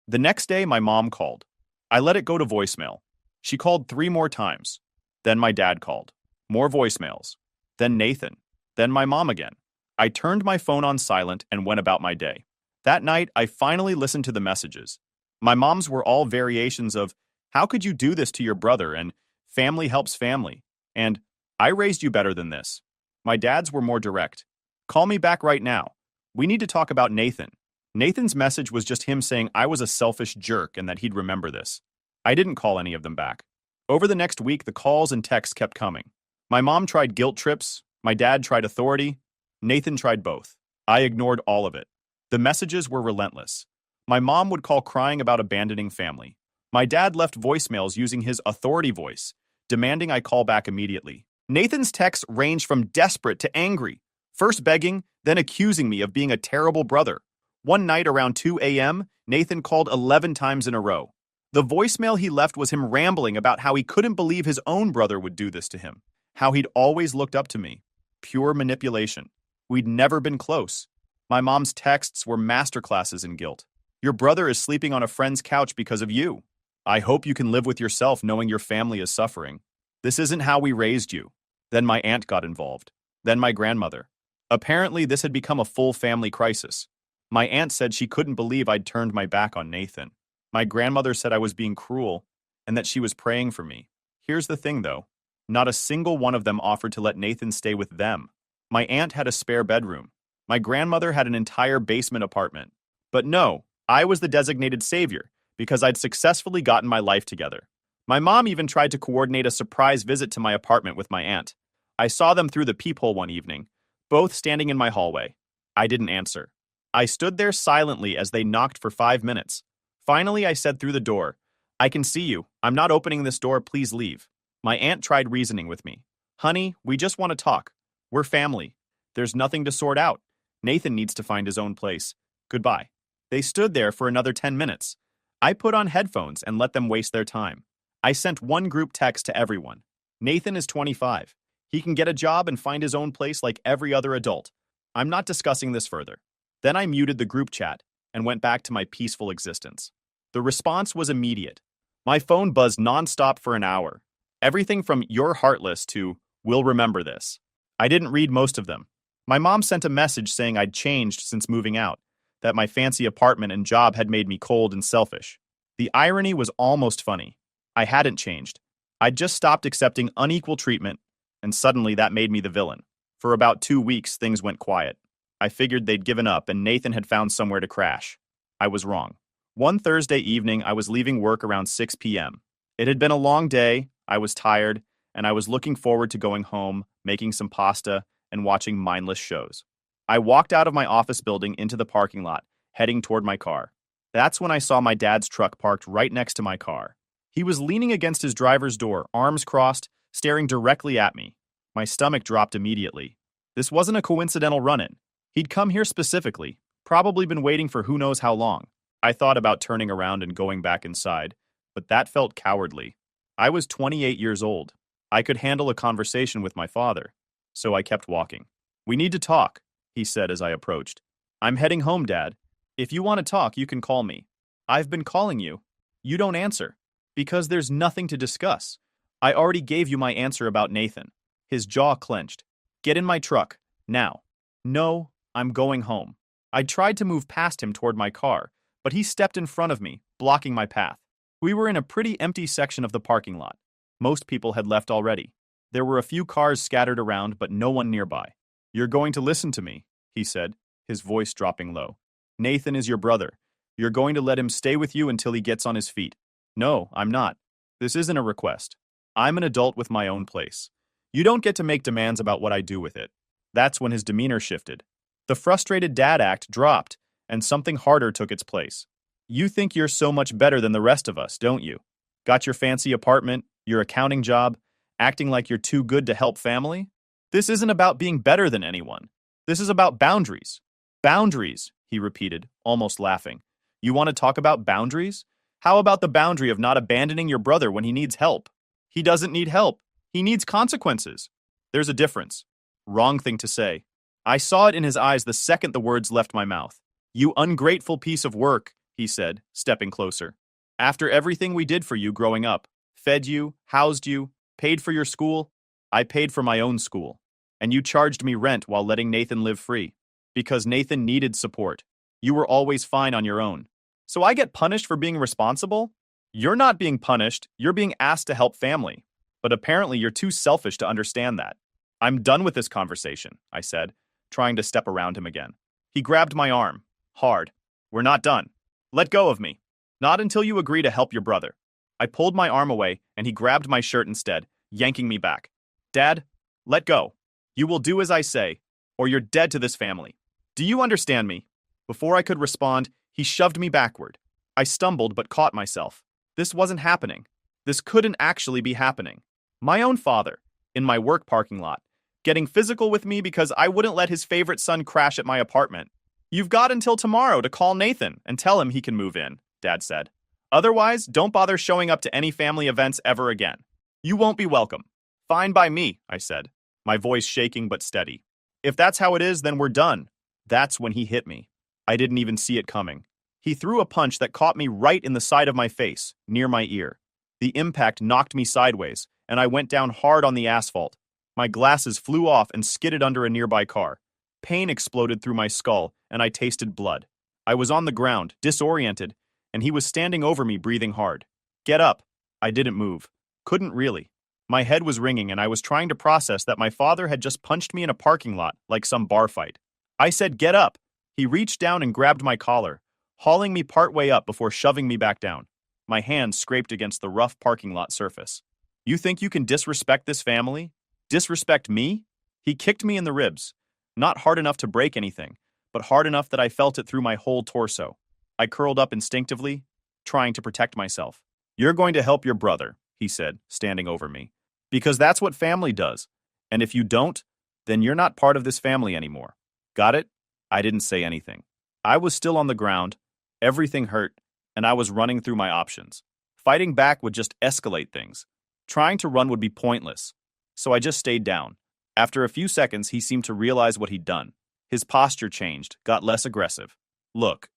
The next day, my mom called. I let it go to voicemail. She called 3 more times. Then my dad called. More voicemails. Then Nathan. Then my mom again. I turned my phone on silent and went about my day. That night, I finally listened to the messages. My mom's were all variations of, "How could you do this to your brother?" and "Family helps family," and "I raised you better than this." My dad's were more direct. "Call me back right now. We need to talk about Nathan." Nathan's message was just him saying I was a selfish jerk and that he'd remember this. I didn't call any of them back. Over the next week, the calls and texts kept coming. My mom tried guilt trips. My dad tried authority. Nathan tried both. I ignored all of it. The messages were relentless. My mom would call crying about abandoning family. My dad left voicemails using his authority voice, demanding I call back immediately. Nathan's texts ranged from desperate to angry, first begging, then accusing me of being a terrible brother. One night around 2 a.m., Nathan called 11 times in a row. The voicemail he left was him rambling about how he couldn't believe his own brother would do this to him, how he'd always looked up to me. Pure manipulation. We'd never been close. My mom's texts were masterclasses in guilt. "Your brother is sleeping on a friend's couch because of you. I hope you can live with yourself knowing your family is suffering. This isn't how we raised you." Then my aunt got involved. Then my grandmother. Apparently, this had become a full family crisis. My aunt said she couldn't believe I'd turned my back on Nathan. My grandmother said I was being cruel and that she was praying for me. Here's the thing, though. Not a single one of them offered to let Nathan stay with them. My aunt had a spare bedroom. My grandmother had an entire basement apartment. But no, I was the designated savior because I'd successfully gotten my life together. My mom even tried to coordinate a surprise visit to my apartment with my aunt. I saw them through the peephole one evening, both standing in my hallway. I didn't answer. I stood there silently as they knocked for 5 minutes. Finally, I said through the door, "I can see you. I'm not opening this door. Please leave." My aunt tried reasoning with me. "Honey, we just want to talk. We're family. There's nothing to sort out. Nathan needs to find his own place. Goodbye." They stood there for another 10 minutes. I put on headphones and let them waste their time. I sent one group text to everyone. Nathan is 25. He can get a job and find his own place like every other adult. I'm not discussing this further. Then I muted the group chat and went back to my peaceful existence. The response was immediate. My phone buzzed nonstop for an hour. Everything from "you're heartless" to "we'll remember this." I didn't read most of them. My mom sent a message saying I'd changed since moving out, that my fancy apartment and job had made me cold and selfish. The irony was almost funny. I hadn't changed. I'd just stopped accepting unequal treatment, and suddenly that made me the villain. For about 2 weeks, things went quiet. I figured they'd given up and Nathan had found somewhere to crash. I was wrong. One Thursday evening, I was leaving work around 6 p.m. It had been a long day, I was tired, and I was looking forward to going home, making some pasta, and watching mindless shows. I walked out of my office building into the parking lot, heading toward my car. That's when I saw my dad's truck parked right next to my car. He was leaning against his driver's door, arms crossed, staring directly at me. My stomach dropped immediately. This wasn't a coincidental run-in. He'd come here specifically, probably been waiting for who knows how long. I thought about turning around and going back inside, but that felt cowardly. I was 28 years old. I could handle a conversation with my father. So I kept walking. "We need to talk," he said as I approached. "I'm heading home, Dad. If you want to talk, you can call me. I've been calling you. You don't answer. Because there's nothing to discuss. I already gave you my answer about Nathan." His jaw clenched. "Get in my truck. Now." "No, I'm going home." I tried to move past him toward my car, but he stepped in front of me, blocking my path. We were in a pretty empty section of the parking lot. Most people had left already. There were a few cars scattered around, but no one nearby. "You're going to listen to me," he said, his voice dropping low. "Nathan is your brother. You're going to let him stay with you until he gets on his feet." "No, I'm not. This isn't a request. I'm an adult with my own place. You don't get to make demands about what I do with it." That's when his demeanor shifted. The frustrated dad act dropped, and something harder took its place. "You think you're so much better than the rest of us, don't you? Got your fancy apartment, your accounting job, acting like you're too good to help family? This isn't about being better than anyone. This is about boundaries." "Boundaries," he repeated, almost laughing. "You want to talk about boundaries? How about the boundary of not abandoning your brother when he needs help?" "He doesn't need help. He needs consequences." "There's a difference." "Wrong thing to say." I saw it in his eyes the second the words left my mouth. "You ungrateful piece of work," he said, stepping closer. "After everything we did for you growing up, fed you, housed you, paid for your school, I paid for my own school. And you charged me rent while letting Nathan live free. Because Nathan needed support. You were always fine on your own. So I get punished for being responsible? You're not being punished, you're being asked to help family. But apparently you're too selfish to understand that." "I'm done with this conversation," I said, trying to step around him again. He grabbed my arm. Hard. "We're not done. Let go of me. Not until you agree to help your brother." I pulled my arm away, and he grabbed my shirt instead, yanking me back. "Dad, let go. You will do as I say, or you're dead to this family. Do you understand me?" Before I could respond, he shoved me backward. I stumbled but caught myself. This wasn't happening. This couldn't actually be happening. My own father, in my work parking lot, getting physical with me because I wouldn't let his favorite son crash at my apartment. "You've got until tomorrow to call Nathan and tell him he can move in," Dad said. "Otherwise, don't bother showing up to any family events ever again. You won't be welcome." "Fine by me," I said, my voice shaking but steady. "If that's how it is, then we're done." That's when he hit me. I didn't even see it coming. He threw a punch that caught me right in the side of my face, near my ear. The impact knocked me sideways, and I went down hard on the asphalt. My glasses flew off and skidded under a nearby car. Pain exploded through my skull, and I tasted blood. I was on the ground, disoriented, and he was standing over me, breathing hard. "Get up." I didn't move. Couldn't really. My head was ringing, and I was trying to process that my father had just punched me in a parking lot like some bar fight. I said, "Get up." He reached down and grabbed my collar, hauling me partway up before shoving me back down. My hand scraped against the rough parking lot surface. "You think you can disrespect this family? Disrespect me?" He kicked me in the ribs. Not hard enough to break anything, but hard enough that I felt it through my whole torso. I curled up instinctively, trying to protect myself. "You're going to help your brother," he said, standing over me. "Because that's what family does. And if you don't, then you're not part of this family anymore. Got it?" I didn't say anything. I was still on the ground, everything hurt, and I was running through my options. Fighting back would just escalate things. Trying to run would be pointless. So I just stayed down. After a few seconds, he seemed to realize what he'd done. His posture changed, got less aggressive. "Look,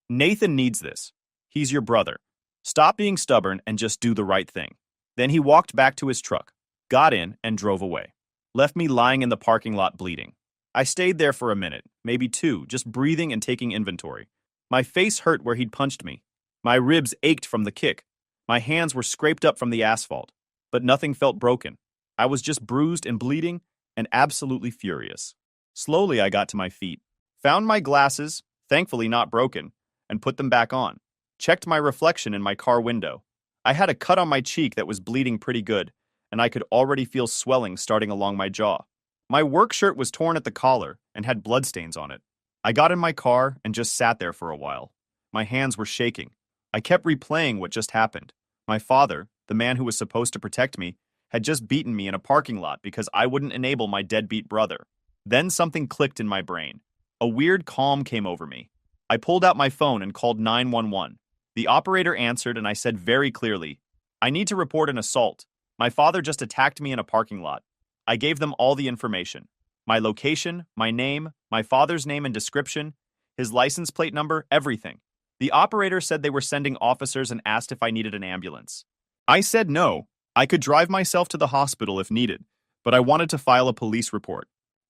Nathan needs this. He's your brother. Stop being stubborn and just do the right thing." Then he walked back to his truck, got in, and drove away. Left me lying in the parking lot bleeding. I stayed there for a minute, maybe two, just breathing and taking inventory. My face hurt where he'd punched me. My ribs ached from the kick. My hands were scraped up from the asphalt, but nothing felt broken. I was just bruised and bleeding and absolutely furious. Slowly, I got to my feet, found my glasses, thankfully not broken, and put them back on. Checked my reflection in my car window. I had a cut on my cheek that was bleeding pretty good, and I could already feel swelling starting along my jaw. My work shirt was torn at the collar and had bloodstains on it. I got in my car and just sat there for a while. My hands were shaking. I kept replaying what just happened. My father, the man who was supposed to protect me, had just beaten me in a parking lot because I wouldn't enable my deadbeat brother. Then something clicked in my brain. A weird calm came over me. I pulled out my phone and called 911. The operator answered and I said very clearly, "I need to report an assault. My father just attacked me in a parking lot." I gave them all the information. My location, my name, my father's name and description, his license plate number, everything. The operator said they were sending officers and asked if I needed an ambulance. I said no. I could drive myself to the hospital if needed, but I wanted to file a police report.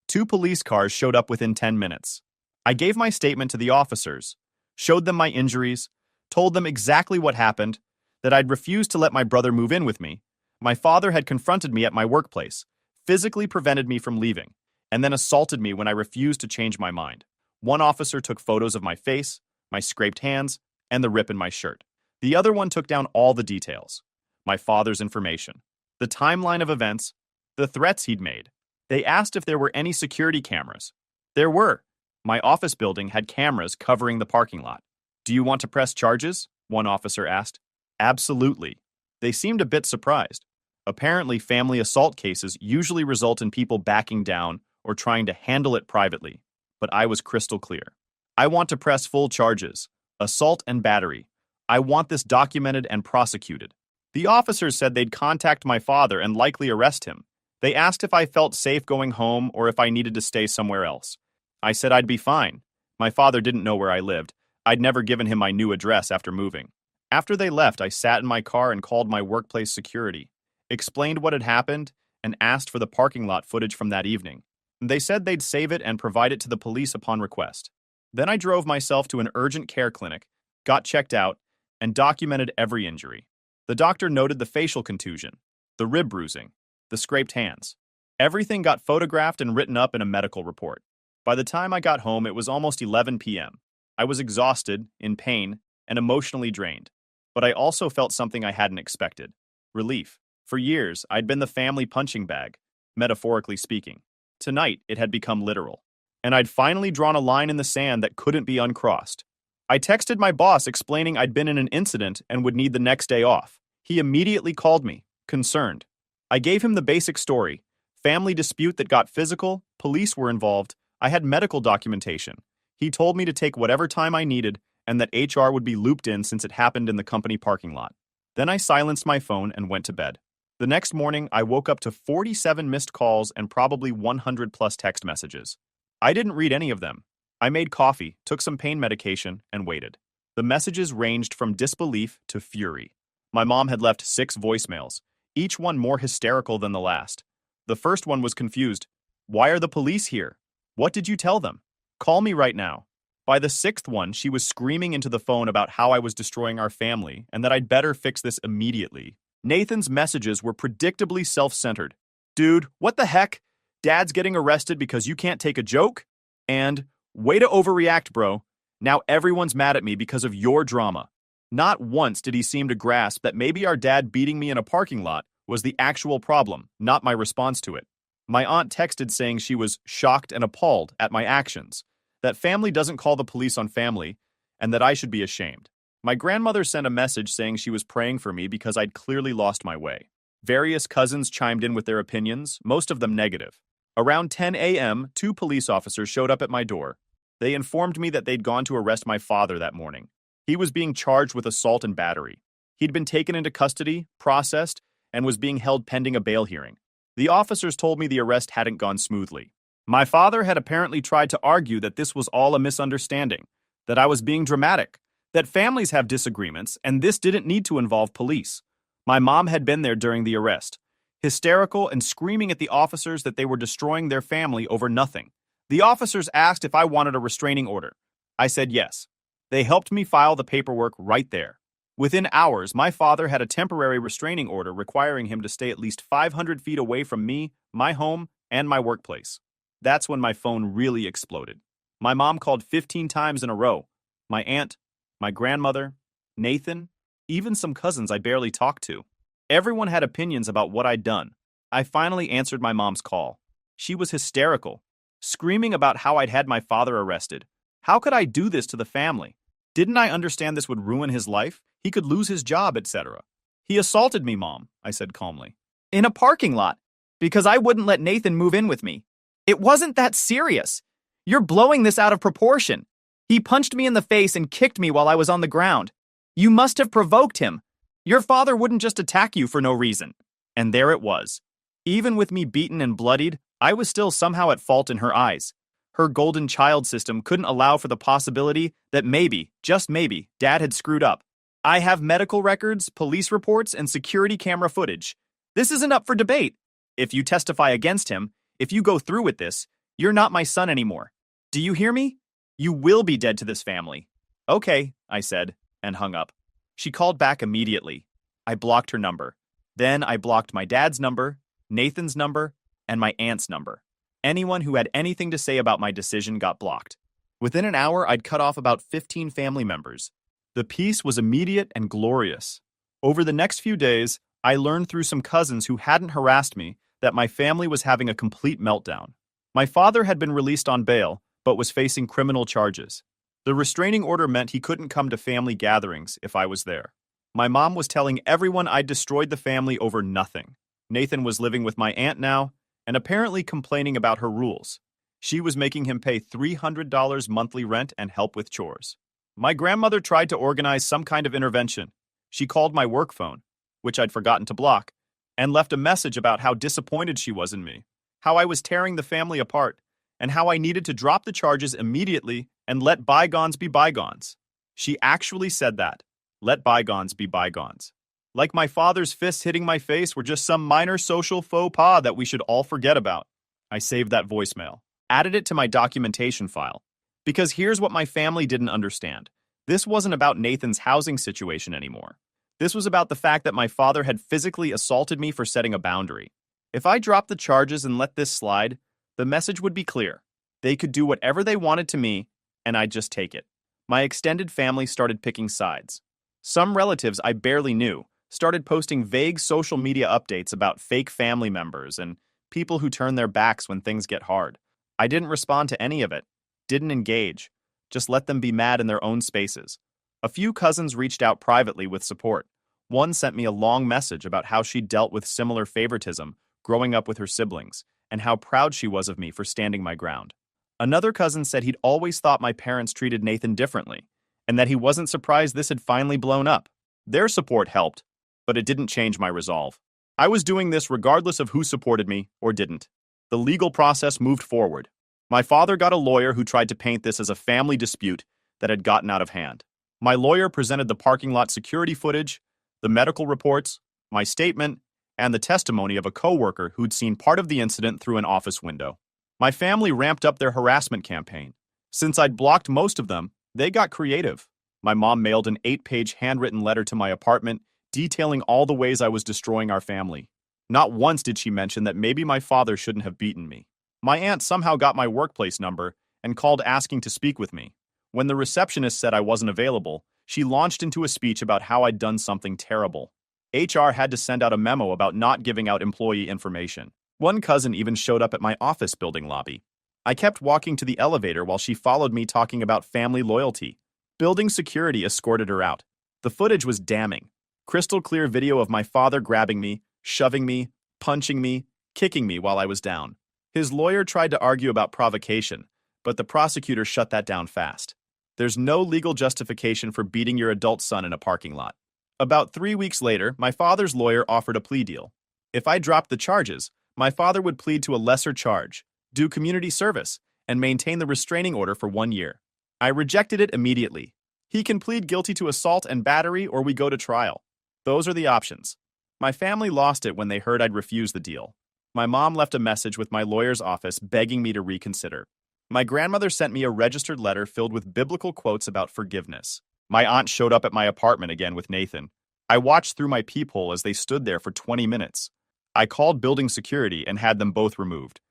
2 police cars showed up within 10 minutes. I gave my statement to the officers, showed them my injuries, told them exactly what happened, that I'd refused to let my brother move in with me. My father had confronted me at my workplace, physically prevented me from leaving, and then assaulted me when I refused to change my mind. One officer took photos of my face, my scraped hands, and the rip in my shirt. The other one took down all the details. My father's information, the timeline of events, the threats he'd made. They asked if there were any security cameras. There were. My office building had cameras covering the parking lot. "Do you want to press charges?" one officer asked. "Absolutely." They seemed a bit surprised. Apparently, family assault cases usually result in people backing down or trying to handle it privately. But I was crystal clear. "I want to press full charges. Assault and battery. I want this documented and prosecuted." The officers said they'd contact my father and likely arrest him. They asked if I felt safe going home or if I needed to stay somewhere else. I said I'd be fine. My father didn't know where I lived. I'd never given him my new address after moving. After they left, I sat in my car and called my workplace security, explained what had happened, and asked for the parking lot footage from that evening. They said they'd save it and provide it to the police upon request. Then I drove myself to an urgent care clinic, got checked out, and documented every injury. The doctor noted the facial contusion, the rib bruising, the scraped hands. Everything got photographed and written up in a medical report. By the time I got home, it was almost 11 p.m. I was exhausted, in pain, and emotionally drained. But I also felt something I hadn't expected. Relief. For years, I'd been the family punching bag, metaphorically speaking. Tonight, it had become literal. And I'd finally drawn a line in the sand that couldn't be uncrossed. I texted my boss explaining I'd been in an incident and would need the next day off. He immediately called me, concerned. I gave him the basic story. Family dispute that got physical, police were involved, I had medical documentation. He told me to take whatever time I needed and that HR would be looped in since it happened in the company parking lot. Then I silenced my phone and went to bed. The next morning, I woke up to 47 missed calls and probably 100 plus text messages. I didn't read any of them. I made coffee, took some pain medication, and waited. The messages ranged from disbelief to fury. My mom had left 6 voicemails, each one more hysterical than the last. The first one was confused. "Why are the police here? What did you tell them? Call me right now." By the 6th one, she was screaming into the phone about how I was destroying our family and that I'd better fix this immediately. Nathan's messages were predictably self-centered. "Dude, what the heck? Dad's getting arrested because you can't take a joke?" And, "Way to overreact, bro. Now everyone's mad at me because of your drama." Not once did he seem to grasp that maybe our dad beating me in a parking lot was the actual problem, not my response to it. My aunt texted saying she was shocked and appalled at my actions, that family doesn't call the police on family, and that I should be ashamed. My grandmother sent a message saying she was praying for me because I'd clearly lost my way. Various cousins chimed in with their opinions, most of them negative. Around 10 a.m., 2 police officers showed up at my door. They informed me that they'd gone to arrest my father that morning. He was being charged with assault and battery. He'd been taken into custody, processed, and was being held pending a bail hearing. The officers told me the arrest hadn't gone smoothly. My father had apparently tried to argue that this was all a misunderstanding, that I was being dramatic, that families have disagreements, and this didn't need to involve police. My mom had been there during the arrest, hysterical and screaming at the officers that they were destroying their family over nothing. The officers asked if I wanted a restraining order. I said yes. They helped me file the paperwork right there. Within hours, my father had a temporary restraining order requiring him to stay at least 500 feet away from me, my home, and my workplace. That's when my phone really exploded. My mom called 15 times in a row. My aunt, my grandmother, Nathan, even some cousins I barely talked to. Everyone had opinions about what I'd done. I finally answered my mom's call. She was hysterical, screaming about how I'd had my father arrested. How could I do this to the family? Didn't I understand this would ruin his life? He could lose his job, etc. He assaulted me, Mom, I said calmly. In a parking lot, because I wouldn't let Nathan move in with me. It wasn't that serious. You're blowing this out of proportion. He punched me in the face and kicked me while I was on the ground. You must have provoked him. Your father wouldn't just attack you for no reason. And there it was. Even with me beaten and bloodied, I was still somehow at fault in her eyes. Her golden child system couldn't allow for the possibility that maybe, just maybe, Dad had screwed up. I have medical records, police reports, and security camera footage. This isn't up for debate. If you testify against him, if you go through with this, you're not my son anymore. Do you hear me? You will be dead to this family. Okay, I said, and hung up. She called back immediately. I blocked her number. Then I blocked my dad's number, Nathan's number, and my aunt's number. Anyone who had anything to say about my decision got blocked. Within an hour, I'd cut off about 15 family members. The peace was immediate and glorious. Over the next few days, I learned through some cousins who hadn't harassed me that my family was having a complete meltdown. My father had been released on bail, but was facing criminal charges. The restraining order meant he couldn't come to family gatherings if I was there. My mom was telling everyone I'd destroyed the family over nothing. Nathan was living with my aunt now, and apparently complaining about her rules. She was making him pay $300 monthly rent and help with chores. My grandmother tried to organize some kind of intervention. She called my work phone, which I'd forgotten to block, and left a message about how disappointed she was in me, how I was tearing the family apart, and how I needed to drop the charges immediately and let bygones be bygones. She actually said that. Let bygones be bygones. Like my father's fists hitting my face were just some minor social faux pas that we should all forget about. I saved that voicemail, added it to my documentation file. Because here's what my family didn't understand. This wasn't about Nathan's housing situation anymore. This was about the fact that my father had physically assaulted me for setting a boundary. If I dropped the charges and let this slide, the message would be clear. They could do whatever they wanted to me, and I'd just take it. My extended family started picking sides. Some relatives I barely knew started posting vague social media updates about fake family members and people who turn their backs when things get hard. I didn't respond to any of it, didn't engage, just let them be mad in their own spaces. A few cousins reached out privately with support. One sent me a long message about how she dealt with similar favoritism growing up with her siblings and how proud she was of me for standing my ground. Another cousin said he'd always thought my parents treated Nathan differently and that he wasn't surprised this had finally blown up. Their support helped, but it didn't change my resolve. I was doing this regardless of who supported me or didn't. The legal process moved forward. My father got a lawyer who tried to paint this as a family dispute that had gotten out of hand. My lawyer presented the parking lot security footage, the medical reports, my statement, and the testimony of a coworker who'd seen part of the incident through an office window. My family ramped up their harassment campaign. Since I'd blocked most of them, they got creative. My mom mailed an 8-page handwritten letter to my apartment detailing all the ways I was destroying our family. Not once did she mention that maybe my father shouldn't have beaten me. My aunt somehow got my workplace number and called asking to speak with me. When the receptionist said I wasn't available, she launched into a speech about how I'd done something terrible. HR had to send out a memo about not giving out employee information. One cousin even showed up at my office building lobby. I kept walking to the elevator while she followed me talking about family loyalty. Building security escorted her out. The footage was damning. Crystal clear video of my father grabbing me, shoving me, punching me, kicking me while I was down. His lawyer tried to argue about provocation, but the prosecutor shut that down fast. There's no legal justification for beating your adult son in a parking lot. About 3 weeks later, my father's lawyer offered a plea deal. If I dropped the charges, my father would plead to a lesser charge, do community service, and maintain the restraining order for 1 year. I rejected it immediately. He can plead guilty to assault and battery, or we go to trial. Those are the options. My family lost it when they heard I'd refused the deal. My mom left a message with my lawyer's office begging me to reconsider. My grandmother sent me a registered letter filled with biblical quotes about forgiveness. My aunt showed up at my apartment again with Nathan. I watched through my peephole as they stood there for 20 minutes. I called building security and had them both removed.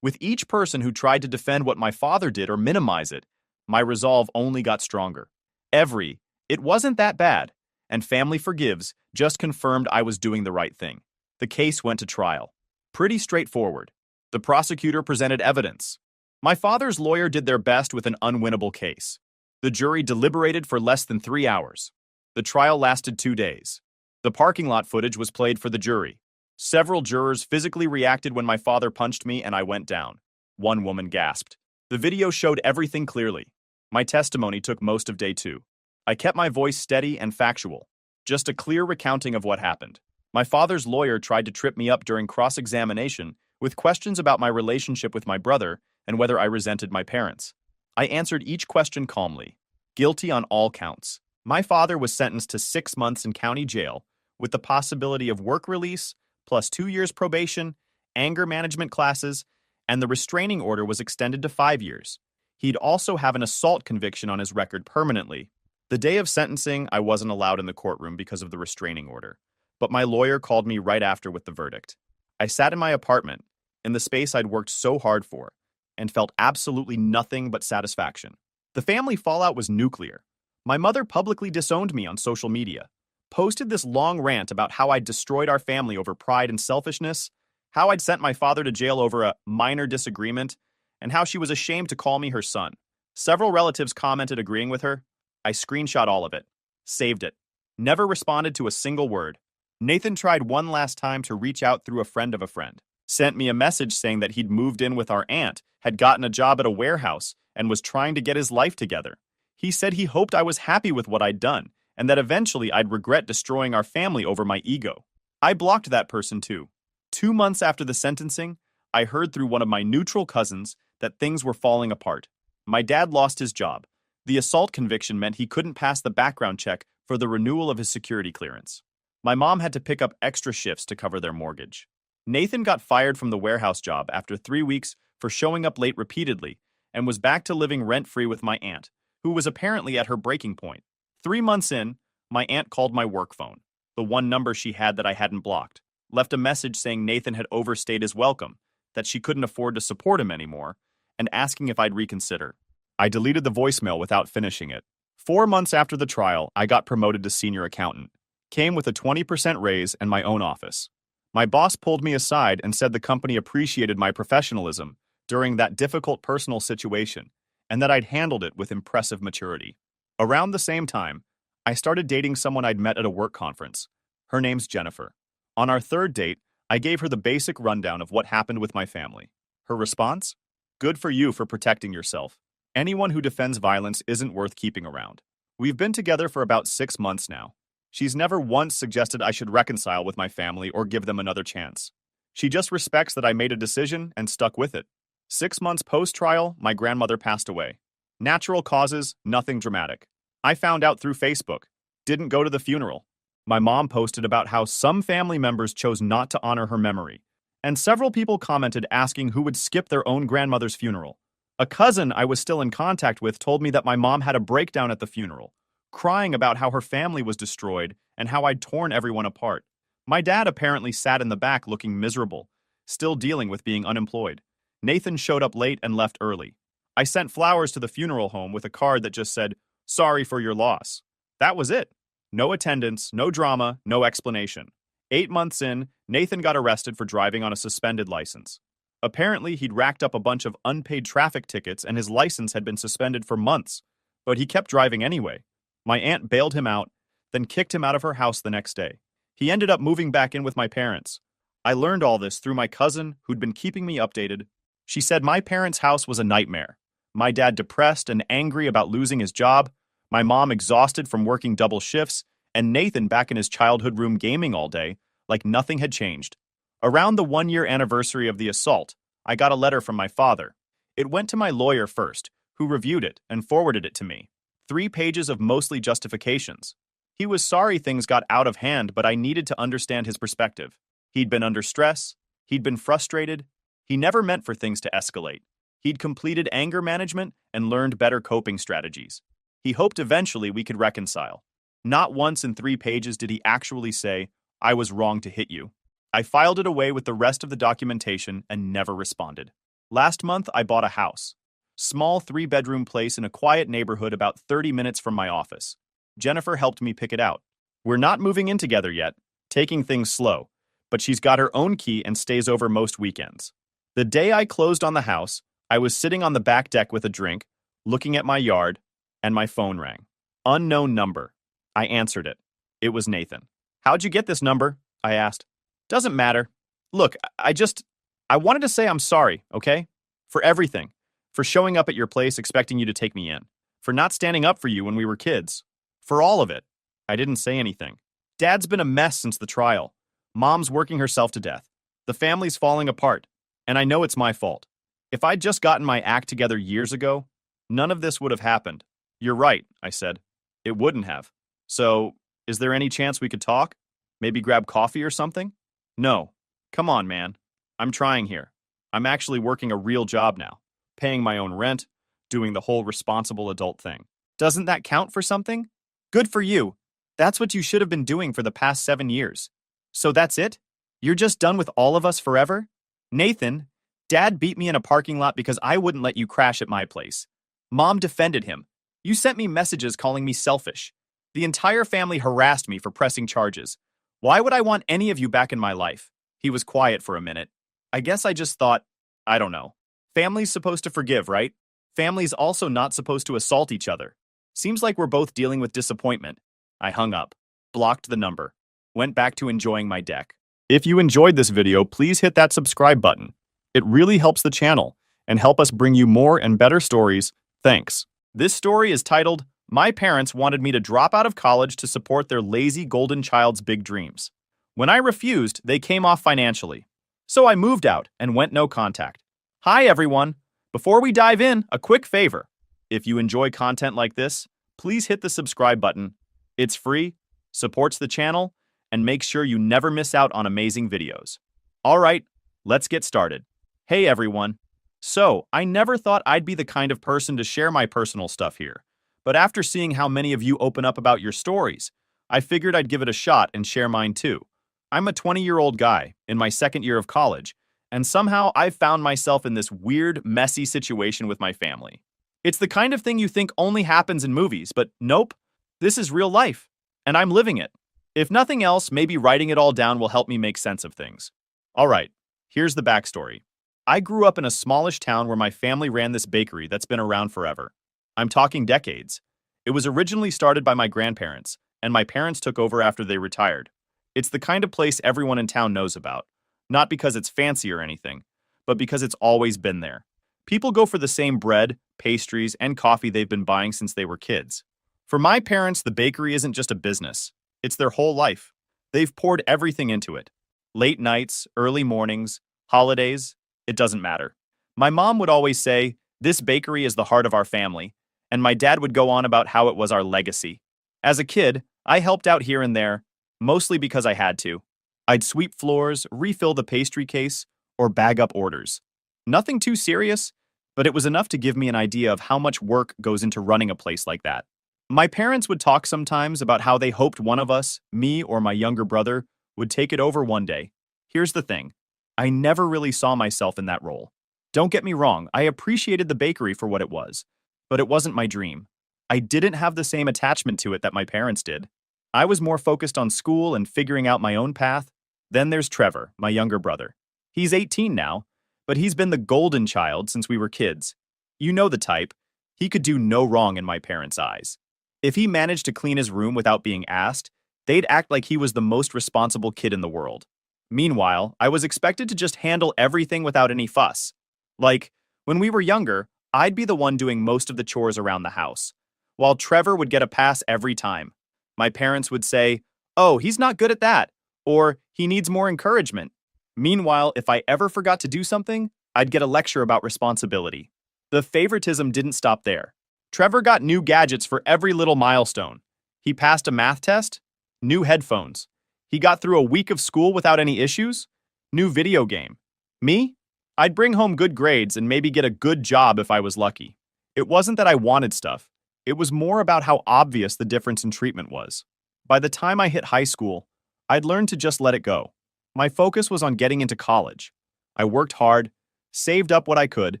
With each person who tried to defend what my father did or minimize it, my resolve only got stronger. It wasn't that bad, and family forgives just confirmed I was doing the right thing. The case went to trial. Pretty straightforward. The prosecutor presented evidence. My father's lawyer did their best with an unwinnable case. The jury deliberated for less than 3 hours. The trial lasted 2 days. The parking lot footage was played for the jury. Several jurors physically reacted when my father punched me and I went down. One woman gasped. The video showed everything clearly. My testimony took most of day 2. I kept my voice steady and factual. Just a clear recounting of what happened. My father's lawyer tried to trip me up during cross-examination with questions about my relationship with my brother and whether I resented my parents. I answered each question calmly. Guilty on all counts. My father was sentenced to 6 months in county jail with the possibility of work release, plus 2 years probation, anger management classes, and the restraining order was extended to 5 years. He'd also have an assault conviction on his record permanently. The day of sentencing, I wasn't allowed in the courtroom because of the restraining order, but my lawyer called me right after with the verdict. I sat in my apartment, in the space I'd worked so hard for, and felt absolutely nothing but satisfaction. The family fallout was nuclear. My mother publicly disowned me on social media, posted this long rant about how I'd destroyed our family over pride and selfishness, how I'd sent my father to jail over a minor disagreement, and how she was ashamed to call me her son. Several relatives commented agreeing with her. I screenshot all of it, saved it, never responded to a single word. Nathan tried one last time to reach out through a friend of a friend, sent me a message saying that he'd moved in with our aunt, had gotten a job at a warehouse, and was trying to get his life together. He said he hoped I was happy with what I'd done, and that eventually I'd regret destroying our family over my ego. I blocked that person too. 2 months after the sentencing, I heard through one of my neutral cousins that things were falling apart. My dad lost his job. The assault conviction meant he couldn't pass the background check for the renewal of his security clearance. My mom had to pick up extra shifts to cover their mortgage. Nathan got fired from the warehouse job after 3 weeks for showing up late repeatedly and was back to living rent-free with my aunt, who was apparently at her breaking point. 3 months in, my aunt called my work phone, the one number she had that I hadn't blocked, left a message saying Nathan had overstayed his welcome, that she couldn't afford to support him anymore, and asking if I'd reconsider. I deleted the voicemail without finishing it. 4 months after the trial, I got promoted to senior accountant. Came with a 20% raise and my own office. My boss pulled me aside and said the company appreciated my professionalism during that difficult personal situation, and that I'd handled it with impressive maturity. Around the same time, I started dating someone I'd met at a work conference. Her name's Jennifer. On our 3rd date, I gave her the basic rundown of what happened with my family. Her response? Good for you for protecting yourself. Anyone who defends violence isn't worth keeping around. We've been together for about 6 months now. She's never once suggested I should reconcile with my family or give them another chance. She just respects that I made a decision and stuck with it. 6 months post-trial, my grandmother passed away. Natural causes, nothing dramatic. I found out through Facebook. Didn't go to the funeral. My mom posted about how some family members chose not to honor her memory, and several people commented asking who would skip their own grandmother's funeral. A cousin I was still in contact with told me that my mom had a breakdown at the funeral, crying about how her family was destroyed and how I'd torn everyone apart. My dad apparently sat in the back looking miserable, still dealing with being unemployed. Nathan showed up late and left early. I sent flowers to the funeral home with a card that just said, "Sorry for your loss." That was it. No attendance, no drama, no explanation. 8 months in, Nathan got arrested for driving on a suspended license. Apparently, he'd racked up a bunch of unpaid traffic tickets and his license had been suspended for months, but he kept driving anyway. My aunt bailed him out, then kicked him out of her house the next day. He ended up moving back in with my parents. I learned all this through my cousin, who'd been keeping me updated. She said my parents' house was a nightmare. My dad depressed and angry about losing his job, my mom exhausted from working double shifts, and Nathan back in his childhood room gaming all day, like nothing had changed. Around the 1-year anniversary of the assault, I got a letter from my father. It went to my lawyer first, who reviewed it and forwarded it to me. 3 pages of mostly justifications. He was sorry things got out of hand, but I needed to understand his perspective. He'd been under stress. He'd been frustrated. He never meant for things to escalate. He'd completed anger management and learned better coping strategies. He hoped eventually we could reconcile. Not once in 3 pages did he actually say, "I was wrong to hit you." I filed it away with the rest of the documentation and never responded. Last month, I bought a house. Small 3-bedroom place in a quiet neighborhood about 30 minutes from my office. Jennifer helped me pick it out. We're not moving in together yet, taking things slow, but she's got her own key and stays over most weekends. The day I closed on the house, I was sitting on the back deck with a drink, looking at my yard, and my phone rang. Unknown number. I answered it. It was Nathan. "How'd you get this number?" I asked. "Doesn't matter. Look, I wanted to say I'm sorry, okay? For everything. For showing up at your place expecting you to take me in. For not standing up for you when we were kids. For all of it." I didn't say anything. Dad's been a mess since the trial. Mom's working herself to death. The family's falling apart. And I know it's my fault. If I'd just gotten my act together years ago, none of this would have happened. "You're right," I said. "It wouldn't have. So, is there any chance we could talk? Maybe grab coffee or something?" "No. Come on, man. I'm trying here. I'm actually working a real job now. Paying my own rent, doing the whole responsible adult thing. Doesn't that count for something? Good for you. That's what you should have been doing for the past 7 years. So that's it? You're just done with all of us forever? Nathan, Dad beat me in a parking lot because I wouldn't let you crash at my place. Mom defended him. You sent me messages calling me selfish. The entire family harassed me for pressing charges. Why would I want any of you back in my life?" He was quiet for a minute. I guess I just thought, I don't know. Family's supposed to forgive, right? Family's also not supposed to assault each other. Seems like we're both dealing with disappointment. I hung up, blocked the number, went back to enjoying my deck. If you enjoyed this video, please hit that subscribe button. It really helps the channel and help us bring you more and better stories. Thanks. This story is titled, "My Parents Wanted Me to Drop Out of College to Support Their Lazy Golden Child's Big Dreams. When I refused, they came off financially. So I moved out and went no contact." Hi everyone! Before we dive in, a quick favor. If you enjoy content like this, please hit the subscribe button. It's free, supports the channel, and makes sure you never miss out on amazing videos. Alright, let's get started. Hey everyone! So, I never thought I'd be the kind of person to share my personal stuff here. But after seeing how many of you open up about your stories, I figured I'd give it a shot and share mine too. I'm a 20-year-old guy, in my second year of college, and somehow I've found myself in this weird, messy situation with my family. It's the kind of thing you think only happens in movies, but nope, this is real life, and I'm living it. If nothing else, maybe writing it all down will help me make sense of things. Alright, here's the backstory. I grew up in a smallish town where my family ran this bakery that's been around forever. I'm talking decades. It was originally started by my grandparents, and my parents took over after they retired. It's the kind of place everyone in town knows about. Not because it's fancy or anything, but because it's always been there. People go for the same bread, pastries, and coffee they've been buying since they were kids. For my parents, the bakery isn't just a business. It's their whole life. They've poured everything into it. Late nights, early mornings, holidays, it doesn't matter. My mom would always say, "This bakery is the heart of our family," and my dad would go on about how it was our legacy. As a kid, I helped out here and there, mostly because I had to. I'd sweep floors, refill the pastry case, or bag up orders. Nothing too serious, but it was enough to give me an idea of how much work goes into running a place like that. My parents would talk sometimes about how they hoped one of us, me or my younger brother, would take it over one day. Here's the thing. I never really saw myself in that role. Don't get me wrong, I appreciated the bakery for what it was, but it wasn't my dream. I didn't have the same attachment to it that my parents did. I was more focused on school and figuring out my own path. Then there's Trevor, my younger brother. He's 18 now, but he's been the golden child since we were kids. You know the type. He could do no wrong in my parents' eyes. If he managed to clean his room without being asked, they'd act like he was the most responsible kid in the world. Meanwhile, I was expected to just handle everything without any fuss. Like, when we were younger, I'd be the one doing most of the chores around the house, while Trevor would get a pass every time. My parents would say, "Oh, he's not good at that," or "He needs more encouragement." Meanwhile, if I ever forgot to do something, I'd get a lecture about responsibility. The favoritism didn't stop there. Trevor got new gadgets for every little milestone. He passed a math test, new headphones. He got through a week of school without any issues, new video game. Me? I'd bring home good grades and maybe get a good job if I was lucky. It wasn't that I wanted stuff. It was more about how obvious the difference in treatment was. By the time I hit high school, I'd learned to just let it go. My focus was on getting into college. I worked hard, saved up what I could,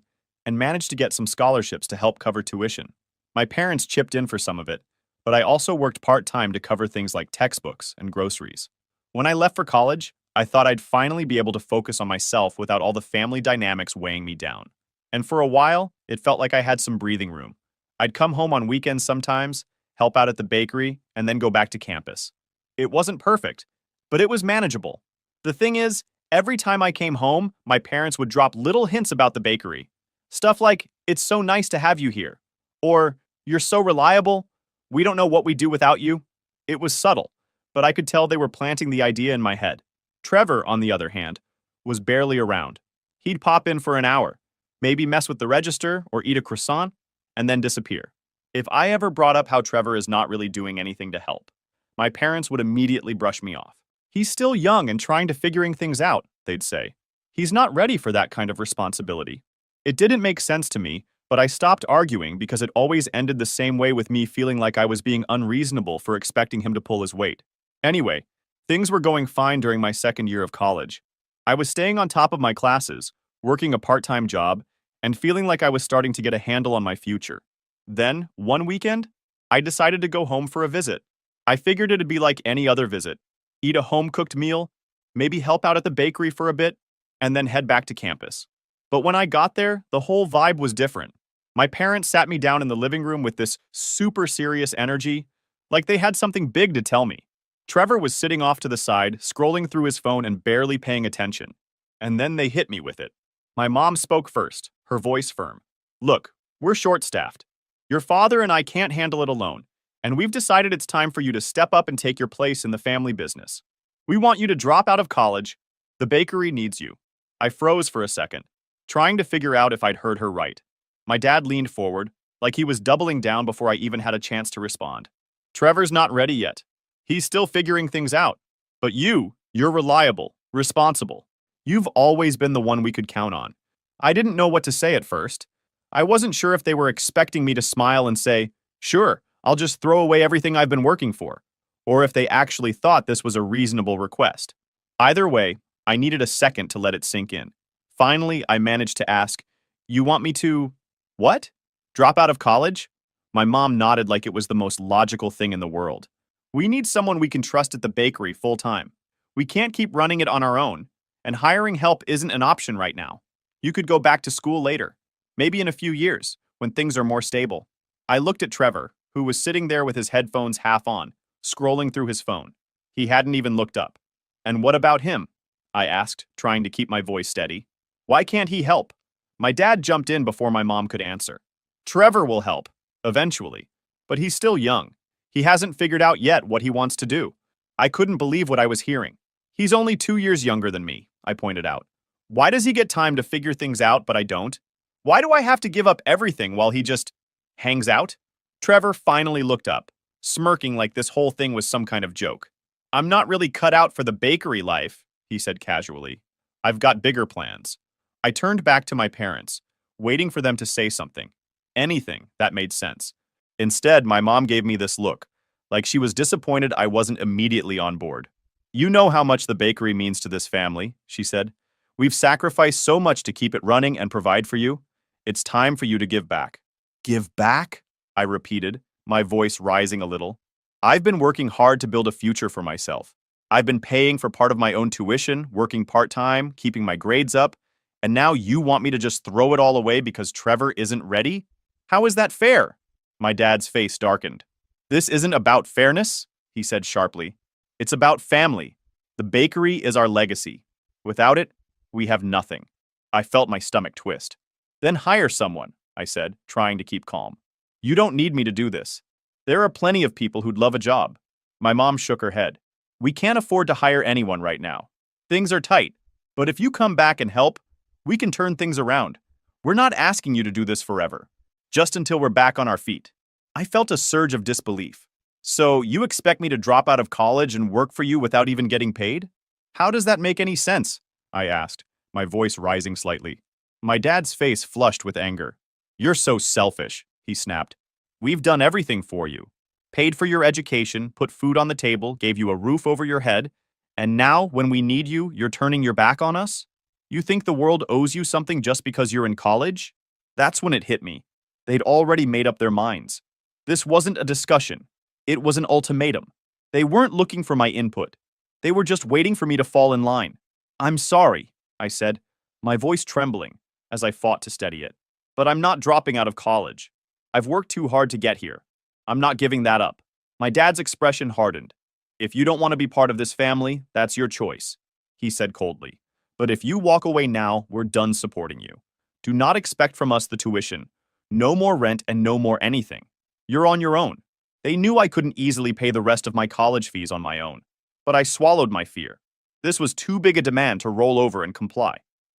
and managed to get some scholarships to help cover tuition. My parents chipped in for some of it, but I also worked part-time to cover things like textbooks and groceries. When I left for college, I thought I'd finally be able to focus on myself without all the family dynamics weighing me down. And for a while, it felt like I had some breathing room. I'd come home on weekends sometimes, help out at the bakery, and then go back to campus. It wasn't perfect, but it was manageable. The thing is, every time I came home, my parents would drop little hints about the bakery. Stuff like, "It's so nice to have you here," or "You're so reliable. We don't know what we'd do without you." It was subtle, but I could tell they were planting the idea in my head. Trevor, on the other hand, was barely around. He'd pop in for an hour, maybe mess with the register or eat a croissant, and then disappear. If I ever brought up how Trevor is not really doing anything to help, my parents would immediately brush me off. "He's still young and trying to figuring things out," they'd say. "He's not ready for that kind of responsibility." It didn't make sense to me, but I stopped arguing because it always ended the same way with me feeling like I was being unreasonable for expecting him to pull his weight. Anyway, things were going fine during my second year of college. I was staying on top of my classes, working a part-time job, and feeling like I was starting to get a handle on my future. Then, one weekend, I decided to go home for a visit. I figured it'd be like any other visit. Eat a home-cooked meal, maybe help out at the bakery for a bit, and then head back to campus. But when I got there, the whole vibe was different. My parents sat me down in the living room with this super serious energy, like they had something big to tell me. Trevor was sitting off to the side, scrolling through his phone and barely paying attention. And then they hit me with it. My mom spoke first, her voice firm. "Look, we're short-staffed. Your father and I can't handle it alone, and we've decided it's time for you to step up and take your place in the family business. We want you to drop out of college. The bakery needs you." I froze for a second, trying to figure out if I'd heard her right. My dad leaned forward, like he was doubling down before I even had a chance to respond. "Trevor's not ready yet. He's still figuring things out. But you're reliable, responsible. You've always been the one we could count on." I didn't know what to say at first. I wasn't sure if they were expecting me to smile and say, "Sure, I'll just throw away everything I've been working for," or if they actually thought this was a reasonable request. Either way, I needed a second to let it sink in. Finally, I managed to ask, "You want me to, what? Drop out of college?" My mom nodded like it was the most logical thing in the world. "We need someone we can trust at the bakery full-time. We can't keep running it on our own, and hiring help isn't an option right now. You could go back to school later, maybe in a few years, when things are more stable." I looked at Trevor, who was sitting there with his headphones half on, scrolling through his phone. He hadn't even looked up. "And what about him?" I asked, trying to keep my voice steady. "Why can't he help?" My dad jumped in before my mom could answer. "Trevor will help, eventually, but he's still young. He hasn't figured out yet what he wants to do." I couldn't believe what I was hearing. "He's only 2 years younger than me," I pointed out. "Why does he get time to figure things out, but I don't? Why do I have to give up everything while he just hangs out?" Trevor finally looked up, smirking like this whole thing was some kind of joke. "I'm not really cut out for the bakery life," he said casually. "I've got bigger plans." I turned back to my parents, waiting for them to say something. Anything that made sense. Instead, my mom gave me this look, like she was disappointed I wasn't immediately on board. "You know how much the bakery means to this family," she said. "We've sacrificed so much to keep it running and provide for you. It's time for you to give back." "Give back?" I repeated, my voice rising a little. "I've been working hard to build a future for myself. I've been paying for part of my own tuition, working part-time, keeping my grades up, and now you want me to just throw it all away because Trevor isn't ready? How is that fair?" My dad's face darkened. "This isn't about fairness," he said sharply. "It's about family. The bakery is our legacy. Without it, we have nothing." I felt my stomach twist. "Then hire someone," I said, trying to keep calm. "You don't need me to do this. There are plenty of people who'd love a job." My mom shook her head. "We can't afford to hire anyone right now. Things are tight. But if you come back and help, we can turn things around. We're not asking you to do this forever, just until we're back on our feet." I felt a surge of disbelief. "So you expect me to drop out of college and work for you without even getting paid? How does that make any sense?" I asked, my voice rising slightly. My dad's face flushed with anger. "You're so selfish," he snapped. "We've done everything for you. Paid for your education, put food on the table, gave you a roof over your head, and now, when we need you, you're turning your back on us? You think the world owes you something just because you're in college?" That's when it hit me. They'd already made up their minds. This wasn't a discussion. It was an ultimatum. They weren't looking for my input. They were just waiting for me to fall in line. "I'm sorry," I said, my voice trembling as I fought to steady it. "But I'm not dropping out of college. I've worked too hard to get here. I'm not giving that up." My dad's expression hardened. "If you don't want to be part of this family, that's your choice," he said coldly. "But if you walk away now, we're done supporting you. Do not expect from us the tuition. No more rent and no more anything. You're on your own." They knew I couldn't easily pay the rest of my college fees on my own. But I swallowed my fear. This was too big a demand to roll over and comply.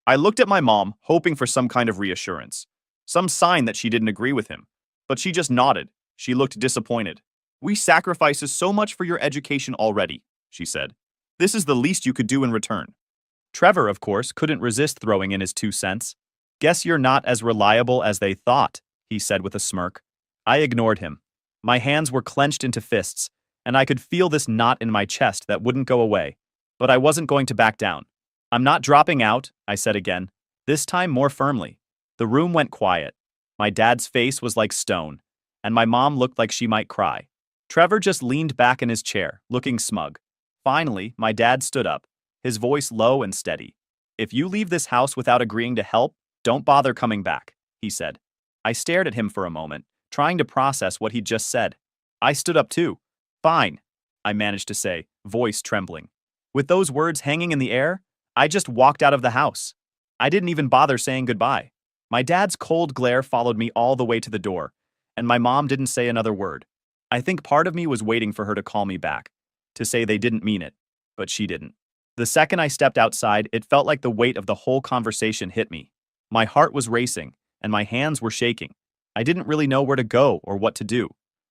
I looked at my mom, hoping for some kind of reassurance. Some sign that she didn't agree with him. But she just nodded. She looked disappointed. "We sacrifices so much for your education already," she said. "This is the least you could do in return." Trevor, of course, couldn't resist throwing in his 2 cents. "Guess you're not as reliable as they thought," he said with a smirk. I ignored him. My hands were clenched into fists, and I could feel this knot in my chest that wouldn't go away. But I wasn't going to back down. "I'm not dropping out," I said again, this time more firmly. The room went quiet. My dad's face was like stone, and my mom looked like she might cry. Trevor just leaned back in his chair, looking smug. Finally, my dad stood up, his voice low and steady. "If you leave this house without agreeing to help, don't bother coming back," he said. I stared at him for a moment, trying to process what he'd just said. I stood up too. "Fine," I managed to say, voice trembling. With those words hanging in the air, I just walked out of the house. I didn't even bother saying goodbye. My dad's cold glare followed me all the way to the door, and my mom didn't say another word. I think part of me was waiting for her to call me back, to say they didn't mean it, but she didn't. The second I stepped outside, it felt like the weight of the whole conversation hit me. My heart was racing, and my hands were shaking. I didn't really know where to go or what to do.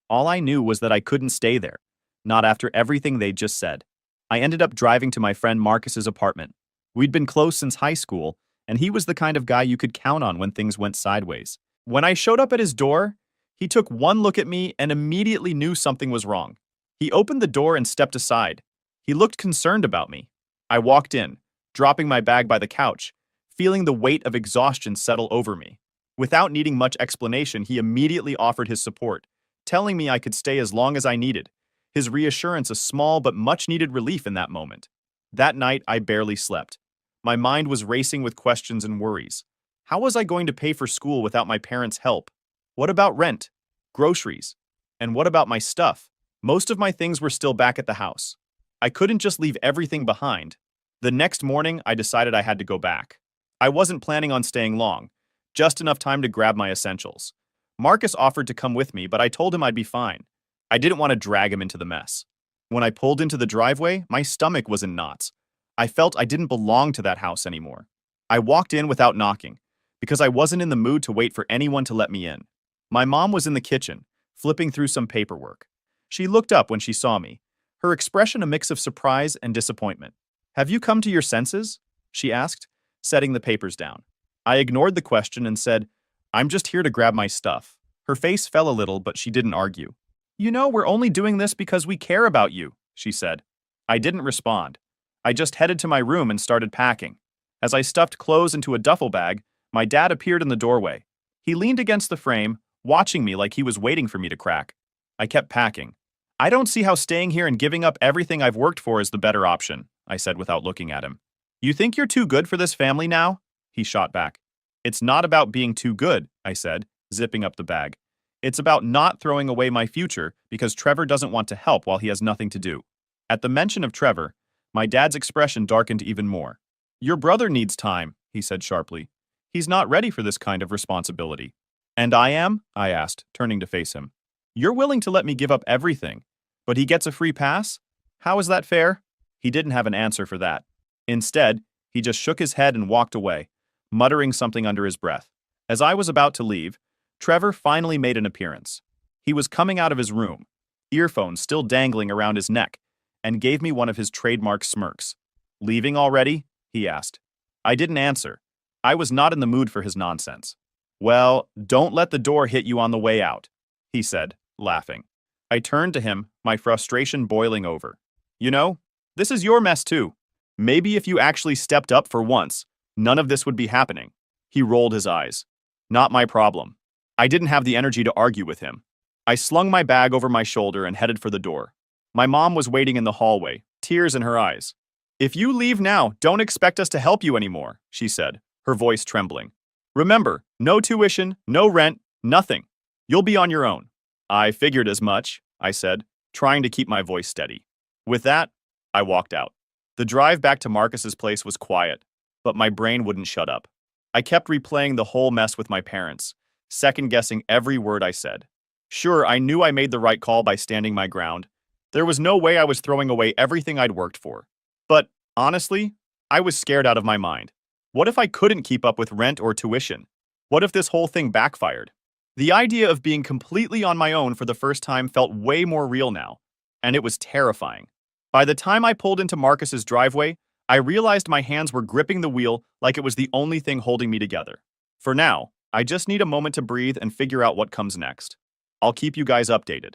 All I knew was that I couldn't stay there, not after everything they'd just said. I ended up driving to my friend Marcus's apartment. We'd been close since high school, and he was the kind of guy you could count on when things went sideways. When I showed up at his door, he took one look at me and immediately knew something was wrong. He opened the door and stepped aside. He looked concerned about me. I walked in, dropping my bag by the couch, feeling the weight of exhaustion settle over me. Without needing much explanation, he immediately offered his support, telling me I could stay as long as I needed. His reassurance a small but much-needed relief in that moment. That night, I barely slept. My mind was racing with questions and worries. How was I going to pay for school without my parents' help? What about rent? Groceries? And what about my stuff? Most of my things were still back at the house. I couldn't just leave everything behind. The next morning, I decided I had to go back. I wasn't planning on staying long, just enough time to grab my essentials. Marcus offered to come with me, but I told him I'd be fine. I didn't want to drag him into the mess. When I pulled into the driveway, my stomach was in knots. I felt I didn't belong to that house anymore. I walked in without knocking, because I wasn't in the mood to wait for anyone to let me in. My mom was in the kitchen, flipping through some paperwork. She looked up when she saw me, her expression a mix of surprise and disappointment. "Have you come to your senses?" she asked, setting the papers down. I ignored the question and said, "I'm just here to grab my stuff." Her face fell a little, but she didn't argue. "You know, we're only doing this because we care about you," she said. I didn't respond. I just headed to my room and started packing. As I stuffed clothes into a duffel bag, my dad appeared in the doorway. He leaned against the frame, watching me like he was waiting for me to crack. I kept packing. "I don't see how staying here and giving up everything I've worked for is the better option," I said without looking at him. "You think you're too good for this family now?" he shot back. "It's not about being too good," I said, zipping up the bag. "It's about not throwing away my future because Trevor doesn't want to help while he has nothing to do." At the mention of Trevor, my dad's expression darkened even more. "Your brother needs time," he said sharply. "He's not ready for this kind of responsibility." "And I am?" I asked, turning to face him. "You're willing to let me give up everything, but he gets a free pass? How is that fair?" He didn't have an answer for that. Instead, he just shook his head and walked away, muttering something under his breath. As I was about to leave, Trevor finally made an appearance. He was coming out of his room, earphones still dangling around his neck, and gave me one of his trademark smirks. "Leaving already?" he asked. I didn't answer. I was not in the mood for his nonsense. "Well, don't let the door hit you on the way out," he said, laughing. I turned to him, my frustration boiling over. "You know, this is your mess too. Maybe if you actually stepped up for once, none of this would be happening." He rolled his eyes. "Not my problem." I didn't have the energy to argue with him. I slung my bag over my shoulder and headed for the door. My mom was waiting in the hallway, tears in her eyes. "If you leave now, don't expect us to help you anymore," she said, her voice trembling. "Remember, no tuition, no rent, nothing. You'll be on your own." "I figured as much," I said, trying to keep my voice steady. With that, I walked out. The drive back to Marcus's place was quiet, but my brain wouldn't shut up. I kept replaying the whole mess with my parents, second-guessing every word I said. Sure, I knew I made the right call by standing my ground. There was no way I was throwing away everything I'd worked for. But, honestly, I was scared out of my mind. What if I couldn't keep up with rent or tuition? What if this whole thing backfired? The idea of being completely on my own for the first time felt way more real now, and it was terrifying. By the time I pulled into Marcus's driveway, I realized my hands were gripping the wheel like it was the only thing holding me together. For now, I just need a moment to breathe and figure out what comes next. I'll keep you guys updated.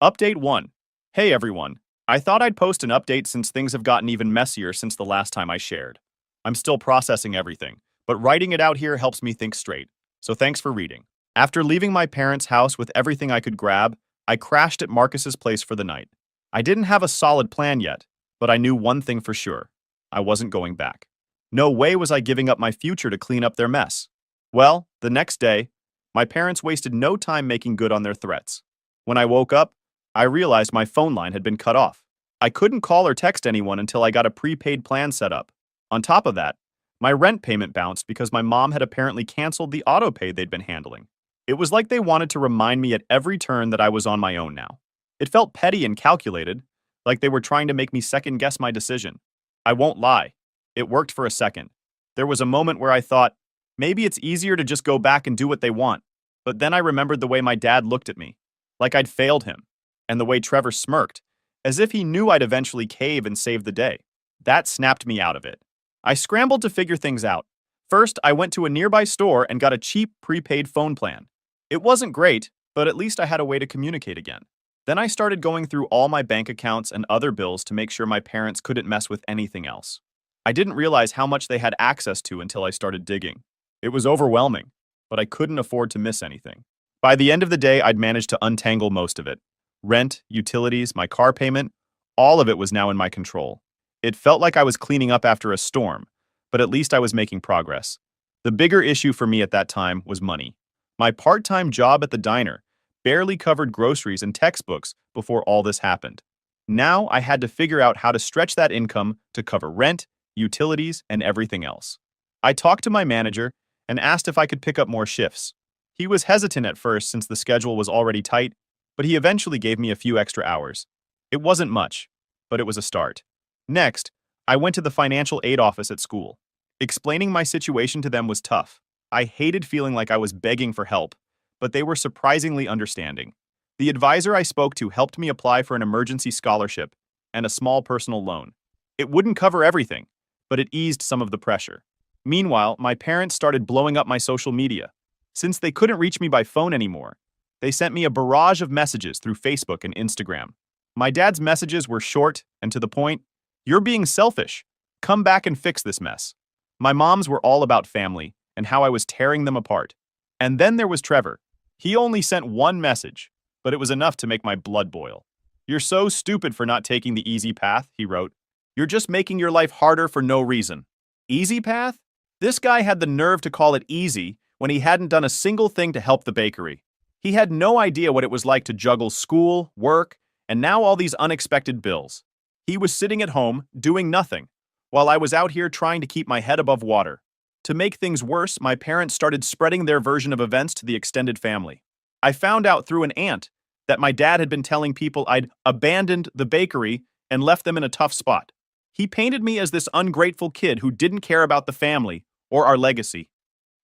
Update 1. Hey everyone, I thought I'd post an update since things have gotten even messier since the last time I shared. I'm still processing everything, but writing it out here helps me think straight, so thanks for reading. After leaving my parents' house with everything I could grab, I crashed at Marcus's place for the night. I didn't have a solid plan yet, but I knew one thing for sure. I wasn't going back. No way was I giving up my future to clean up their mess. Well, the next day, my parents wasted no time making good on their threats. When I woke up, I realized my phone line had been cut off. I couldn't call or text anyone until I got a prepaid plan set up. On top of that, my rent payment bounced because my mom had apparently canceled the autopay they'd been handling. It was like they wanted to remind me at every turn that I was on my own now. It felt petty and calculated, like they were trying to make me second-guess my decision. I won't lie. It worked for a second. There was a moment where I thought, maybe it's easier to just go back and do what they want. But then I remembered the way my dad looked at me, like I'd failed him, and the way Trevor smirked, as if he knew I'd eventually cave and save the day. That snapped me out of it. I scrambled to figure things out. First, I went to a nearby store and got a cheap prepaid phone plan. It wasn't great, but at least I had a way to communicate again. Then I started going through all my bank accounts and other bills to make sure my parents couldn't mess with anything else. I didn't realize how much they had access to until I started digging. It was overwhelming, but I couldn't afford to miss anything. By the end of the day, I'd managed to untangle most of it. Rent, utilities, my car payment, all of it was now in my control. It felt like I was cleaning up after a storm, but at least I was making progress. The bigger issue for me at that time was money. My part-time job at the diner barely covered groceries and textbooks before all this happened. Now I had to figure out how to stretch that income to cover rent, utilities, and everything else. I talked to my manager and asked if I could pick up more shifts. He was hesitant at first since the schedule was already tight, but he eventually gave me a few extra hours. It wasn't much, but it was a start. Next, I went to the financial aid office at school. Explaining my situation to them was tough. I hated feeling like I was begging for help, but they were surprisingly understanding. The advisor I spoke to helped me apply for an emergency scholarship and a small personal loan. It wouldn't cover everything, but it eased some of the pressure. Meanwhile, my parents started blowing up my social media. Since they couldn't reach me by phone anymore, they sent me a barrage of messages through Facebook and Instagram. My dad's messages were short and to the point. "You're being selfish. Come back and fix this mess." My mom's were all about family and how I was tearing them apart. And then there was Trevor. He only sent one message, but it was enough to make my blood boil. "You're so stupid for not taking the easy path," he wrote. "You're just making your life harder for no reason." Easy path? This guy had the nerve to call it easy when he hadn't done a single thing to help the bakery. He had no idea what it was like to juggle school, work, and now all these unexpected bills. He was sitting at home, doing nothing, while I was out here trying to keep my head above water. To make things worse, my parents started spreading their version of events to the extended family. I found out through an aunt that my dad had been telling people I'd abandoned the bakery and left them in a tough spot. He painted me as this ungrateful kid who didn't care about the family or our legacy.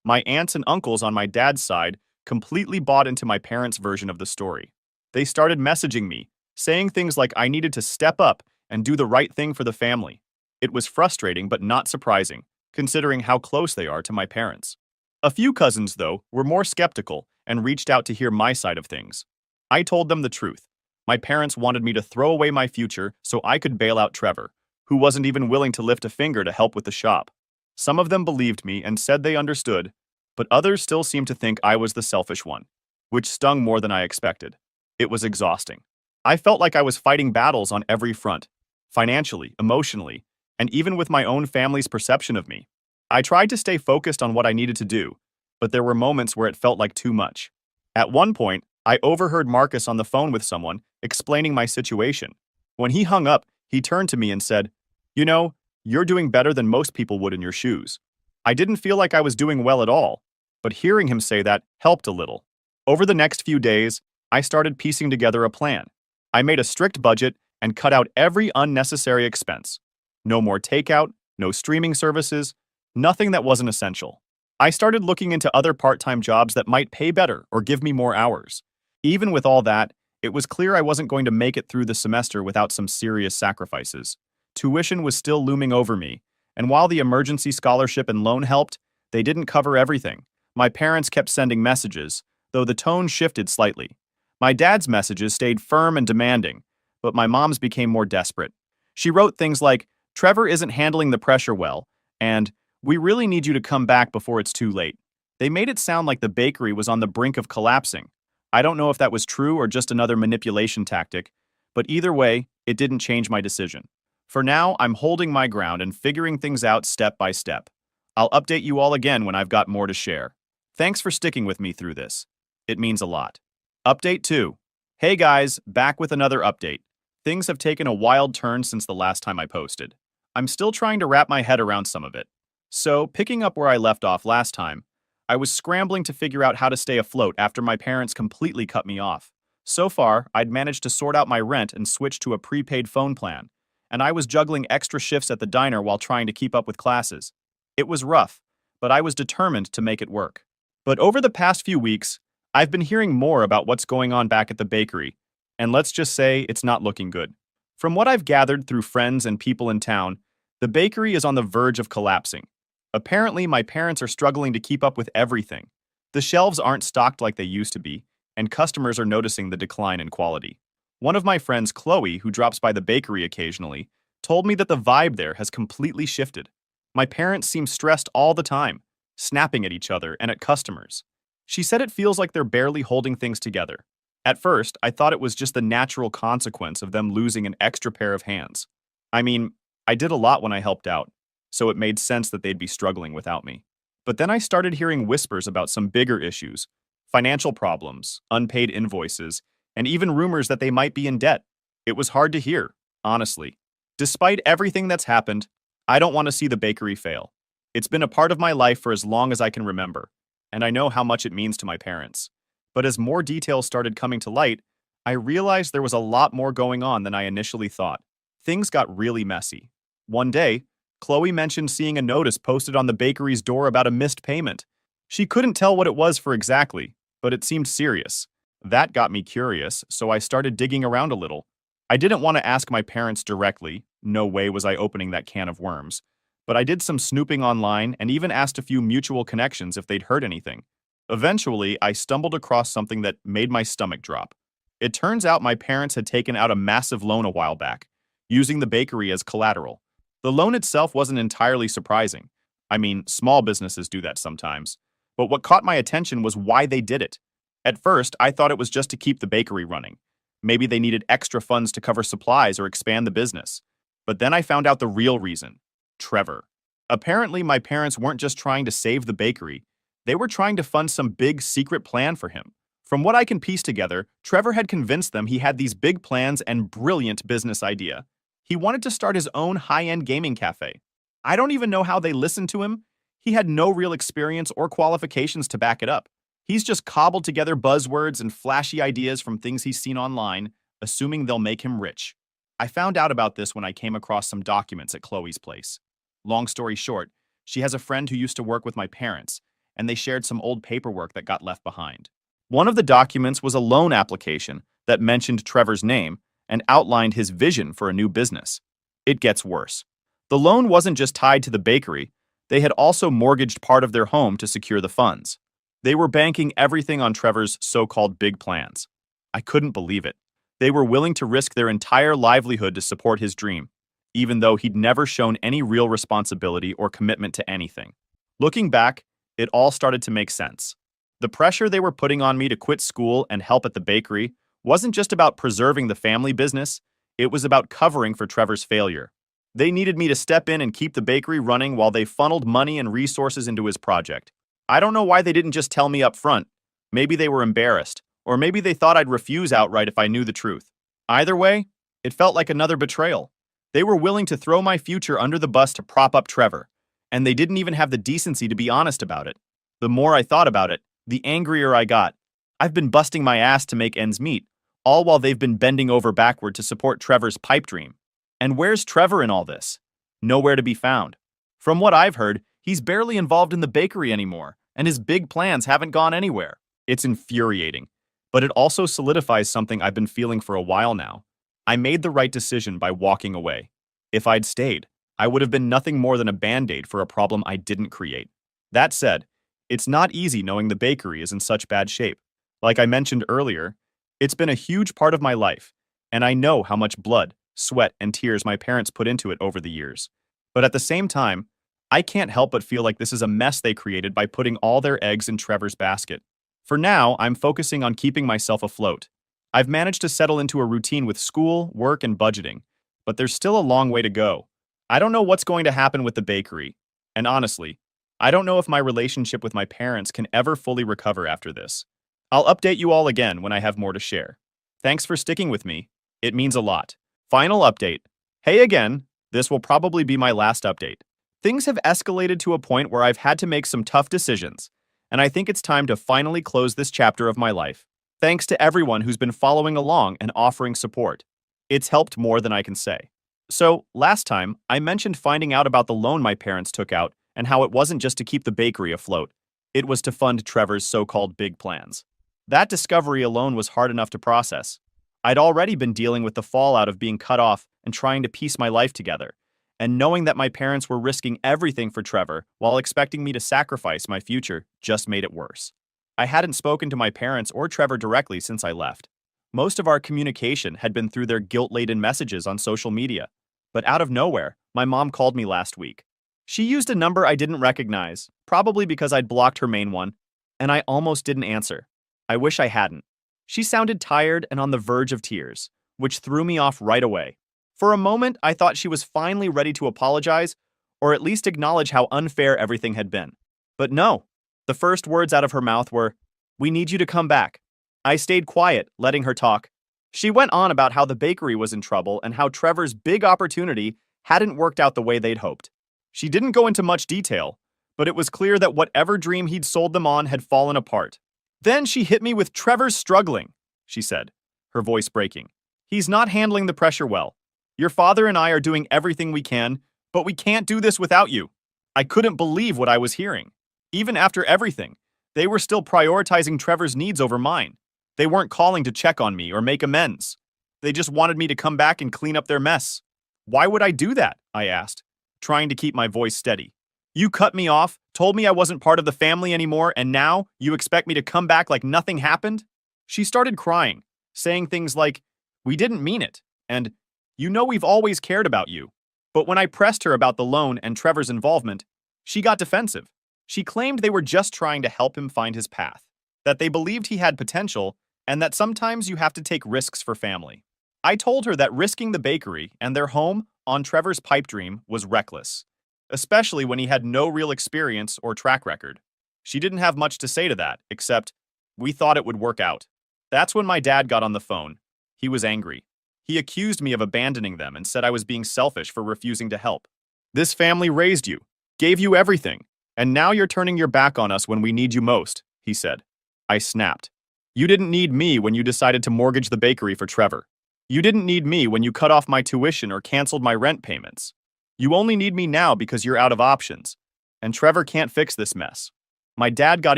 My aunts and uncles on my dad's side completely bought into my parents' version of the story. They started messaging me, saying things like I needed to step up and do the right thing for the family. It was frustrating but not surprising, considering how close they are to my parents. A few cousins, though, were more skeptical and reached out to hear my side of things. I told them the truth. My parents wanted me to throw away my future so I could bail out Trevor, who wasn't even willing to lift a finger to help with the shop. Some of them believed me and said they understood, but others still seemed to think I was the selfish one, which stung more than I expected. It was exhausting. I felt like I was fighting battles on every front, financially, emotionally, and even with my own family's perception of me. I tried to stay focused on what I needed to do, but there were moments where it felt like too much. At one point, I overheard Marcus on the phone with someone explaining my situation. When he hung up, he turned to me and said, "You know, you're doing better than most people would in your shoes." I didn't feel like I was doing well at all, but hearing him say that helped a little. Over the next few days, I started piecing together a plan. I made a strict budget and cut out every unnecessary expense. No more takeout, no streaming services, nothing that wasn't essential. I started looking into other part-time jobs that might pay better or give me more hours. Even with all that, it was clear I wasn't going to make it through the semester without some serious sacrifices. Tuition was still looming over me, and while the emergency scholarship and loan helped, they didn't cover everything. My parents kept sending messages, though the tone shifted slightly. My dad's messages stayed firm and demanding, but my mom's became more desperate. She wrote things like, "Trevor isn't handling the pressure well," and "We really need you to come back before it's too late." They made it sound like the bakery was on the brink of collapsing. I don't know if that was true or just another manipulation tactic, but either way, it didn't change my decision. For now, I'm holding my ground and figuring things out step by step. I'll update you all again when I've got more to share. Thanks for sticking with me through this. It means a lot. Update 2. Hey guys, back with another update. Things have taken a wild turn since the last time I posted. I'm still trying to wrap my head around some of it. So, picking up where I left off last time, I was scrambling to figure out how to stay afloat after my parents completely cut me off. So far, I'd managed to sort out my rent and switch to a prepaid phone plan, and I was juggling extra shifts at the diner while trying to keep up with classes. It was rough, but I was determined to make it work. But over the past few weeks, I've been hearing more about what's going on back at the bakery, and let's just say it's not looking good. From what I've gathered through friends and people in town, the bakery is on the verge of collapsing. Apparently, my parents are struggling to keep up with everything. The shelves aren't stocked like they used to be, and customers are noticing the decline in quality. One of my friends, Chloe, who drops by the bakery occasionally, told me that the vibe there has completely shifted. My parents seem stressed all the time, snapping at each other and at customers. She said it feels like they're barely holding things together. At first, I thought it was just the natural consequence of them losing an extra pair of hands. I mean, I did a lot when I helped out, so it made sense that they'd be struggling without me. But then I started hearing whispers about some bigger issues, financial problems, unpaid invoices, and even rumors that they might be in debt. It was hard to hear, honestly. Despite everything that's happened, I don't want to see the bakery fail. It's been a part of my life for as long as I can remember, and I know how much it means to my parents. But as more details started coming to light, I realized there was a lot more going on than I initially thought. Things got really messy. One day, Chloe mentioned seeing a notice posted on the bakery's door about a missed payment. She couldn't tell what it was for exactly, but it seemed serious. That got me curious, so I started digging around a little. I didn't want to ask my parents directly, no way was I opening that can of worms, but I did some snooping online and even asked a few mutual connections if they'd heard anything. Eventually, I stumbled across something that made my stomach drop. It turns out my parents had taken out a massive loan a while back, using the bakery as collateral. The loan itself wasn't entirely surprising. I mean, small businesses do that sometimes. But what caught my attention was why they did it. At first, I thought it was just to keep the bakery running. Maybe they needed extra funds to cover supplies or expand the business. But then I found out the real reason: Trevor. Apparently, my parents weren't just trying to save the bakery. They were trying to fund some big secret plan for him. From what I can piece together, Trevor had convinced them he had these big plans and brilliant business idea. He wanted to start his own high-end gaming cafe. I don't even know how they listened to him. He had no real experience or qualifications to back it up. He's just cobbled together buzzwords and flashy ideas from things he's seen online, assuming they'll make him rich. I found out about this when I came across some documents at Chloe's place. Long story short, she has a friend who used to work with my parents, and they shared some old paperwork that got left behind. One of the documents was a loan application that mentioned Trevor's name and outlined his vision for a new business. It gets worse. The loan wasn't just tied to the bakery, They had also mortgaged part of their home to secure the funds. They were banking everything on Trevor's so-called big plans. I couldn't believe it. They were willing to risk their entire livelihood to support his dream, even though he'd never shown any real responsibility or commitment to anything. Looking back, it all started to make sense. The pressure they were putting on me to quit school and help at the bakery wasn't just about preserving the family business, it was about covering for Trevor's failure. They needed me to step in and keep the bakery running while they funneled money and resources into his project. I don't know why they didn't just tell me up front. Maybe they were embarrassed, or maybe they thought I'd refuse outright if I knew the truth. Either way, it felt like another betrayal. They were willing to throw my future under the bus to prop up Trevor, and they didn't even have the decency to be honest about it. The more I thought about it, the angrier I got. I've been busting my ass to make ends meet, all while they've been bending over backward to support Trevor's pipe dream. And where's Trevor in all this? Nowhere to be found. From what I've heard, he's barely involved in the bakery anymore, and his big plans haven't gone anywhere. It's infuriating, but it also solidifies something I've been feeling for a while now. I made the right decision by walking away. If I'd stayed, I would have been nothing more than a band-aid for a problem I didn't create. That said, it's not easy knowing the bakery is in such bad shape. Like I mentioned earlier, it's been a huge part of my life, and I know how much blood, sweat, and tears my parents put into it over the years. But at the same time, I can't help but feel like this is a mess they created by putting all their eggs in Trevor's basket. For now, I'm focusing on keeping myself afloat. I've managed to settle into a routine with school, work, and budgeting, but there's still a long way to go. I don't know what's going to happen with the bakery, and honestly, I don't know if my relationship with my parents can ever fully recover after this. I'll update you all again when I have more to share. Thanks for sticking with me. It means a lot. Final update. Hey again, this will probably be my last update. Things have escalated to a point where I've had to make some tough decisions, and I think it's time to finally close this chapter of my life. Thanks to everyone who's been following along and offering support. It's helped more than I can say. So, last time, I mentioned finding out about the loan my parents took out and how it wasn't just to keep the bakery afloat. It was to fund Trevor's so-called big plans. That discovery alone was hard enough to process. I'd already been dealing with the fallout of being cut off and trying to piece my life together, and knowing that my parents were risking everything for Trevor while expecting me to sacrifice my future just made it worse. I hadn't spoken to my parents or Trevor directly since I left. Most of our communication had been through their guilt-laden messages on social media. But out of nowhere, my mom called me last week. She used a number I didn't recognize, probably because I'd blocked her main one, and I almost didn't answer. I wish I hadn't. She sounded tired and on the verge of tears, which threw me off right away. For a moment, I thought she was finally ready to apologize, or at least acknowledge how unfair everything had been. But no. The first words out of her mouth were, "We need you to come back." I stayed quiet, letting her talk. She went on about how the bakery was in trouble and how Trevor's big opportunity hadn't worked out the way they'd hoped. She didn't go into much detail, but it was clear that whatever dream he'd sold them on had fallen apart. Then she hit me with "Trevor's struggling," she said, her voice breaking. "He's not handling the pressure well. Your father and I are doing everything we can, but we can't do this without you." I couldn't believe what I was hearing. Even after everything, they were still prioritizing Trevor's needs over mine. They weren't calling to check on me or make amends. They just wanted me to come back and clean up their mess. "Why would I do that?" I asked, trying to keep my voice steady. "You cut me off, told me I wasn't part of the family anymore, and now you expect me to come back like nothing happened?" She started crying, saying things like, "We didn't mean it," and "You know we've always cared about you." But when I pressed her about the loan and Trevor's involvement, she got defensive. She claimed they were just trying to help him find his path, that they believed he had potential, and that sometimes you have to take risks for family. I told her that risking the bakery and their home on Trevor's pipe dream was reckless, especially when he had no real experience or track record. She didn't have much to say to that, except, "We thought it would work out." That's when my dad got on the phone. He was angry. He accused me of abandoning them and said I was being selfish for refusing to help. "This family raised you, gave you everything, and now you're turning your back on us when we need you most," he said. I snapped. "You didn't need me when you decided to mortgage the bakery for Trevor. You didn't need me when you cut off my tuition or canceled my rent payments. You only need me now because you're out of options, and Trevor can't fix this mess." My dad got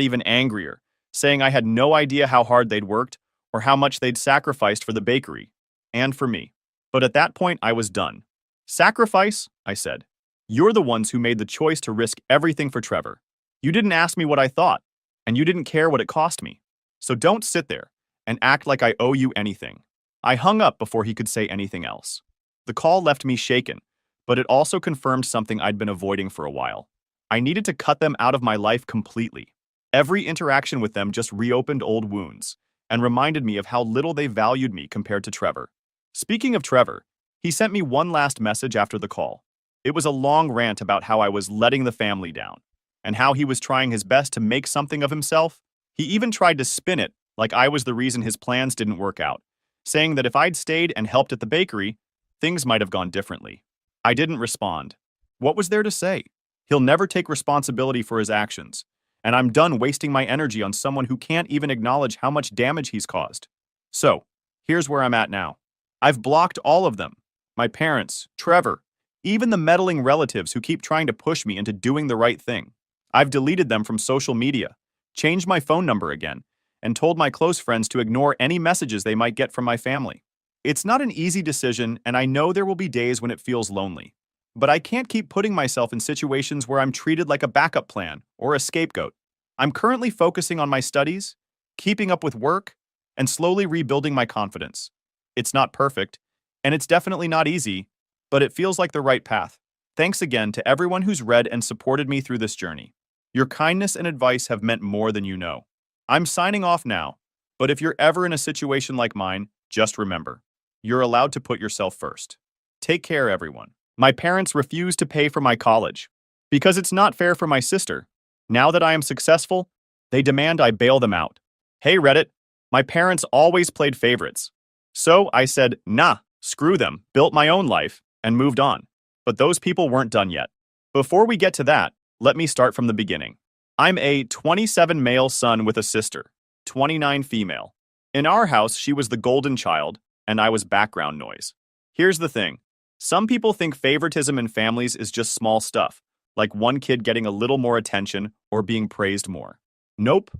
even angrier, saying I had no idea how hard they'd worked or how much they'd sacrificed for the bakery, and for me. But at that point, I was done. "Sacrifice?" I said. You're the ones who made the choice to risk everything for Trevor. You didn't ask me what I thought, and you didn't care what it cost me. So don't sit there and act like I owe you anything." I hung up before he could say anything else. The call left me shaken, but it also confirmed something I'd been avoiding for a while. I needed to cut them out of my life completely. Every interaction with them just reopened old wounds and reminded me of how little they valued me compared to Trevor. Speaking of Trevor, he sent me one last message after the call. It was a long rant about how I was letting the family down and how he was trying his best to make something of himself. He even tried to spin it like I was the reason his plans didn't work out, saying that if I'd stayed and helped at the bakery, things might have gone differently. I didn't respond. What was there to say? He'll never take responsibility for his actions, and I'm done wasting my energy on someone who can't even acknowledge how much damage he's caused. So, here's where I'm at now. I've blocked all of them. My parents, Trevor, even the meddling relatives who keep trying to push me into doing the right thing. I've deleted them from social media, changed my phone number again, and told my close friends to ignore any messages they might get from my family. It's not an easy decision, and I know there will be days when it feels lonely. But I can't keep putting myself in situations where I'm treated like a backup plan or a scapegoat. I'm currently focusing on my studies, keeping up with work, and slowly rebuilding my confidence. It's not perfect, and it's definitely not easy, but it feels like the right path. Thanks again to everyone who's read and supported me through this journey. Your kindness and advice have meant more than you know. I'm signing off now, but if you're ever in a situation like mine, just remember, you're allowed to put yourself first. Take care, everyone. My parents refuse to pay for my college because it's not fair for my sister. Now that I am successful, they demand I bail them out. Hey, Reddit, my parents always played favorites. So I said, nah, screw them, built my own life, and moved on. But those people weren't done yet. Before we get to that, let me start from the beginning. I'm a 27 male son with a sister, 29 female. In our house, she was the golden child, and I was background noise. Here's the thing. Some people think favoritism in families is just small stuff, like one kid getting a little more attention or being praised more. Nope.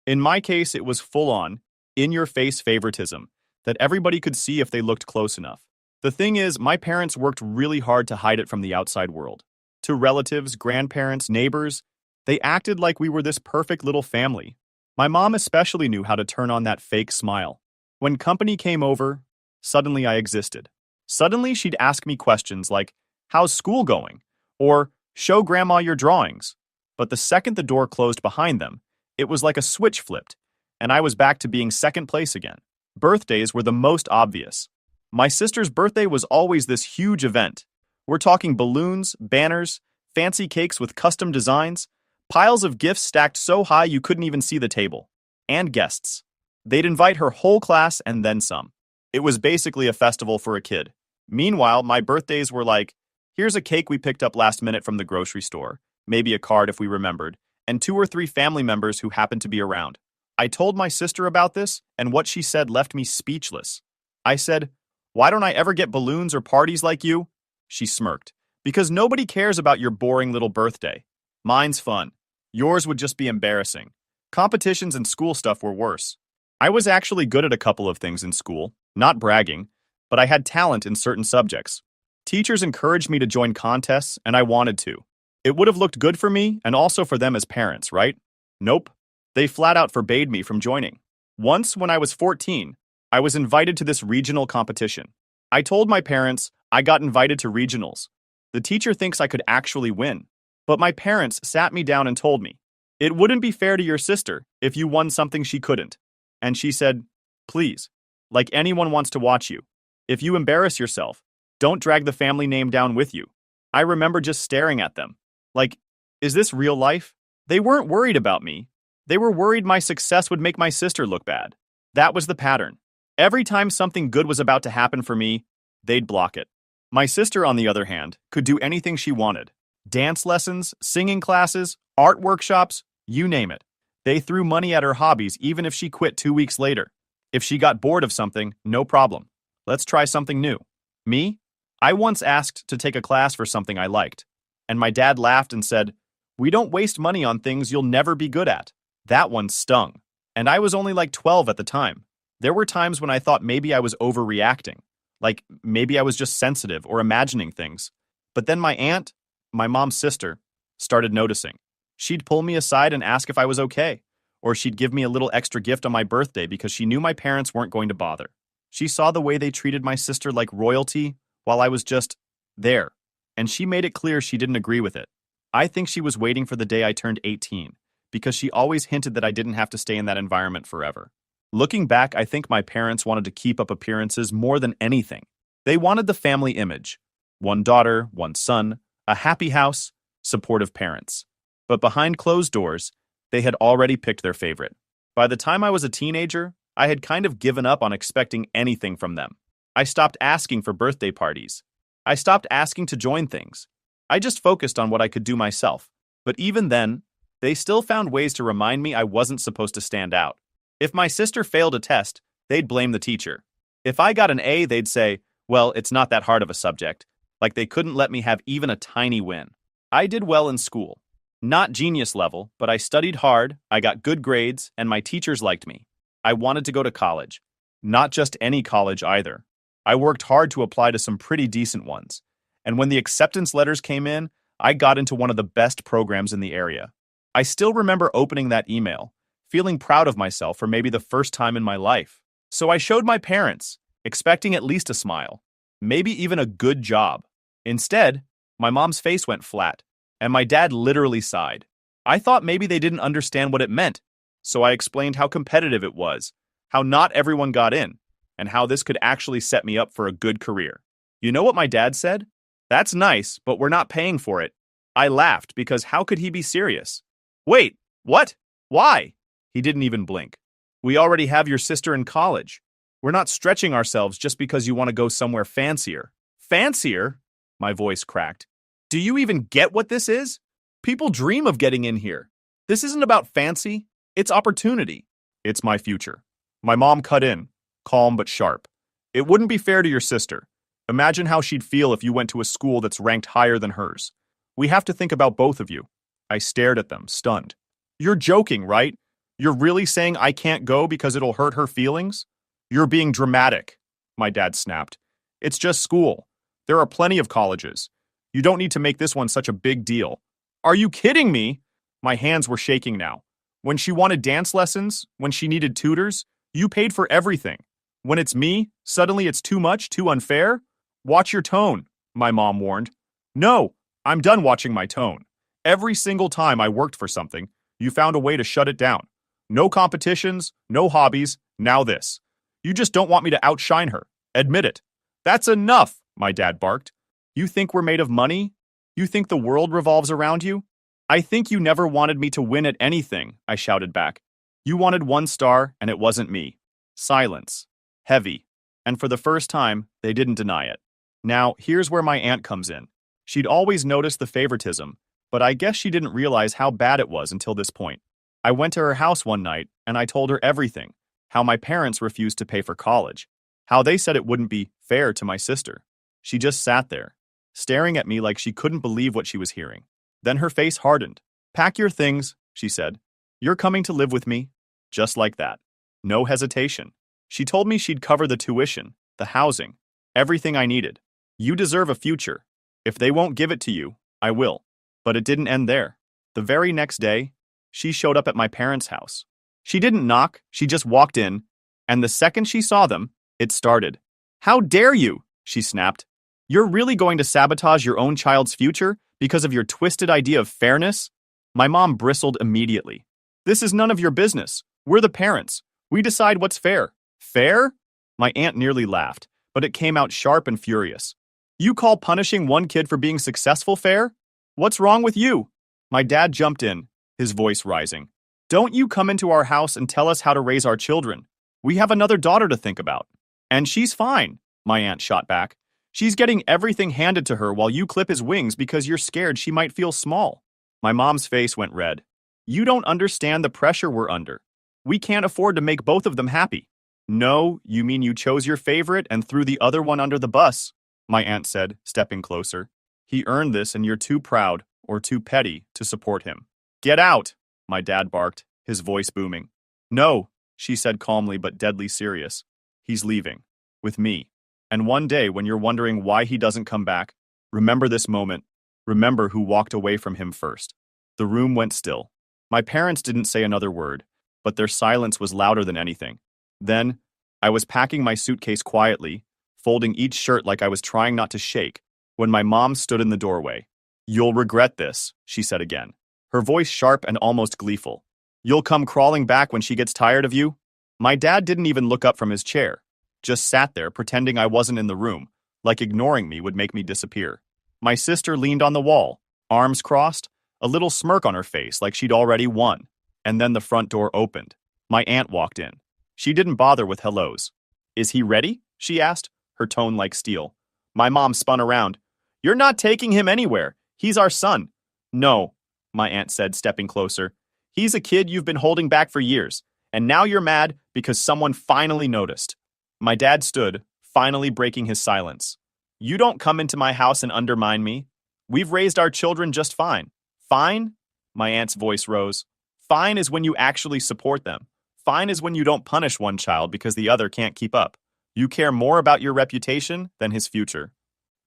In my case, it was full-on, in-your-face favoritism that everybody could see if they looked close enough. The thing is, my parents worked really hard to hide it from the outside world. To relatives, grandparents, neighbors, they acted like we were this perfect little family. My mom especially knew how to turn on that fake smile. When company came over, suddenly I existed. Suddenly she'd ask me questions like, "How's school going?" or "Show grandma your drawings." But the second the door closed behind them, it was like a switch flipped, and I was back to being second place again. Birthdays were the most obvious. My sister's birthday was always this huge event. We're talking balloons, banners, fancy cakes with custom designs, piles of gifts stacked so high you couldn't even see the table, and guests. They'd invite her whole class and then some. It was basically a festival for a kid. Meanwhile, my birthdays were like, here's a cake we picked up last minute from the grocery store, maybe a card if we remembered, and 2 or 3 family members who happened to be around. I told my sister about this, and what she said left me speechless. I said, "Why don't I ever get balloons or parties like you?" She smirked. "Because nobody cares about your boring little birthday. Mine's fun. Yours would just be embarrassing. Competitions and school stuff were worse." I was actually good at a couple of things in school, not bragging, but I had talent in certain subjects. Teachers encouraged me to join contests, and I wanted to. It would have looked good for me and also for them as parents, right? Nope. They flat out forbade me from joining. Once, when I was 14, I was invited to this regional competition. I told my parents I got invited to regionals. The teacher thinks I could actually win. But my parents sat me down and told me, "It wouldn't be fair to your sister if you won something she couldn't." And she said, "Please, like anyone wants to watch you. If you embarrass yourself, don't drag the family name down with you." I remember just staring at them. Like, is this real life? They weren't worried about me. They were worried my success would make my sister look bad. That was the pattern. Every time something good was about to happen for me, they'd block it. My sister, on the other hand, could do anything she wanted. Dance lessons, singing classes, art workshops, you name it. They threw money at her hobbies even if she quit 2 weeks later. If she got bored of something, no problem. Let's try something new. Me? I once asked to take a class for something I liked, and my dad laughed and said, "We don't waste money on things you'll never be good at." That one stung, and I was only like 12 at the time. There were times when I thought maybe I was overreacting, like maybe I was just sensitive or imagining things. But then my aunt, My mom's sister started noticing. She'd pull me aside and ask if I was okay, or she'd give me a little extra gift on my birthday because she knew my parents weren't going to bother. She saw the way they treated my sister like royalty while I was just there, and she made it clear she didn't agree with it. I think she was waiting for the day I turned 18, because she always hinted that I didn't have to stay in that environment forever. Looking back, I think my parents wanted to keep up appearances more than anything. They wanted the family image. One daughter, one son, a happy house, supportive parents. But behind closed doors, they had already picked their favorite. By the time I was a teenager, I had kind of given up on expecting anything from them. I stopped asking for birthday parties. I stopped asking to join things. I just focused on what I could do myself. But even then, they still found ways to remind me I wasn't supposed to stand out. If my sister failed a test, they'd blame the teacher. If I got an A, they'd say, well, it's not that hard of a subject. Like they couldn't let me have even a tiny win. I did well in school. Not genius level, but I studied hard, I got good grades, and my teachers liked me. I wanted to go to college. Not just any college either. I worked hard to apply to some pretty decent ones. And when the acceptance letters came in, I got into one of the best programs in the area. I still remember opening that email, feeling proud of myself for maybe the first time in my life. So I showed my parents, expecting at least a smile, maybe even a good job. Instead, my mom's face went flat, and my dad literally sighed. I thought maybe they didn't understand what it meant, so I explained how competitive it was, how not everyone got in, and how this could actually set me up for a good career. You know what my dad said? That's nice, but we're not paying for it. I laughed because how could he be serious? Wait, what? Why? He didn't even blink. We already have your sister in college. We're not stretching ourselves just because you want to go somewhere fancier. Fancier? My voice cracked. Do you even get what this is? People dream of getting in here. This isn't about fancy. It's opportunity. It's my future. My mom cut in, calm but sharp. It wouldn't be fair to your sister. Imagine how she'd feel if you went to a school that's ranked higher than hers. We have to think about both of you. I stared at them, stunned. You're joking, right? You're really saying I can't go because it'll hurt her feelings? You're being dramatic, my dad snapped. It's just school. There are plenty of colleges. You don't need to make this one such a big deal. Are you kidding me? My hands were shaking now. When she wanted dance lessons, when she needed tutors, you paid for everything. When it's me, suddenly it's too much, too unfair? Watch your tone, my mom warned. No, I'm done watching my tone. Every single time I worked for something, you found a way to shut it down. No competitions, no hobbies, now this. You just don't want me to outshine her. Admit it. That's enough, my dad barked. You think we're made of money? You think the world revolves around you? I think you never wanted me to win at anything, I shouted back. You wanted one star, and it wasn't me. Silence. Heavy. And for the first time, they didn't deny it. Now, here's where my aunt comes in. She'd always noticed the favoritism, but I guess she didn't realize how bad it was until this point. I went to her house one night, and I told her everything. How my parents refused to pay for college. How they said it wouldn't be fair to my sister. She just sat there, staring at me like she couldn't believe what she was hearing. Then her face hardened. Pack your things, she said. You're coming to live with me. Just like that. No hesitation. She told me she'd cover the tuition, the housing, everything I needed. You deserve a future. If they won't give it to you, I will. But it didn't end there. The very next day, she showed up at my parents' house. She didn't knock, she just walked in, and the second she saw them, it started. How dare you, she snapped. You're really going to sabotage your own child's future because of your twisted idea of fairness? My mom bristled immediately. This is none of your business. We're the parents. We decide what's fair. Fair? My aunt nearly laughed, but it came out sharp and furious. You call punishing one kid for being successful fair? What's wrong with you? My dad jumped in, his voice rising. Don't you come into our house and tell us how to raise our children. We have another daughter to think about. And she's fine, my aunt shot back. She's getting everything handed to her while you clip his wings because you're scared she might feel small. My mom's face went red. You don't understand the pressure we're under. We can't afford to make both of them happy. No, you mean you chose your favorite and threw the other one under the bus, my aunt said, stepping closer. He earned this and you're too proud, or too petty, to support him. Get out, my dad barked, his voice booming. No, she said calmly but deadly serious. He's leaving. With me. And one day when you're wondering why he doesn't come back, remember this moment. Remember who walked away from him first. The room went still. My parents didn't say another word, but their silence was louder than anything. Then, I was packing my suitcase quietly, folding each shirt like I was trying not to shake, when my mom stood in the doorway. "You'll regret this," she said again, her voice sharp and almost gleeful. "You'll come crawling back when she gets tired of you?" My dad didn't even look up from his chair, just sat there pretending I wasn't in the room, like ignoring me would make me disappear. My sister leaned on the wall, arms crossed, a little smirk on her face like she'd already won. And then the front door opened. My aunt walked in. She didn't bother with hellos. "Is he ready?" she asked, her tone like steel. My mom spun around. "You're not taking him anywhere. He's our son." "No," my aunt said, stepping closer. "He's a kid you've been holding back for years, and now you're mad because someone finally noticed." My dad stood, finally breaking his silence. "You don't come into my house and undermine me. We've raised our children just fine." "Fine?" My aunt's voice rose. "Fine is when you actually support them. Fine is when you don't punish one child because the other can't keep up. You care more about your reputation than his future."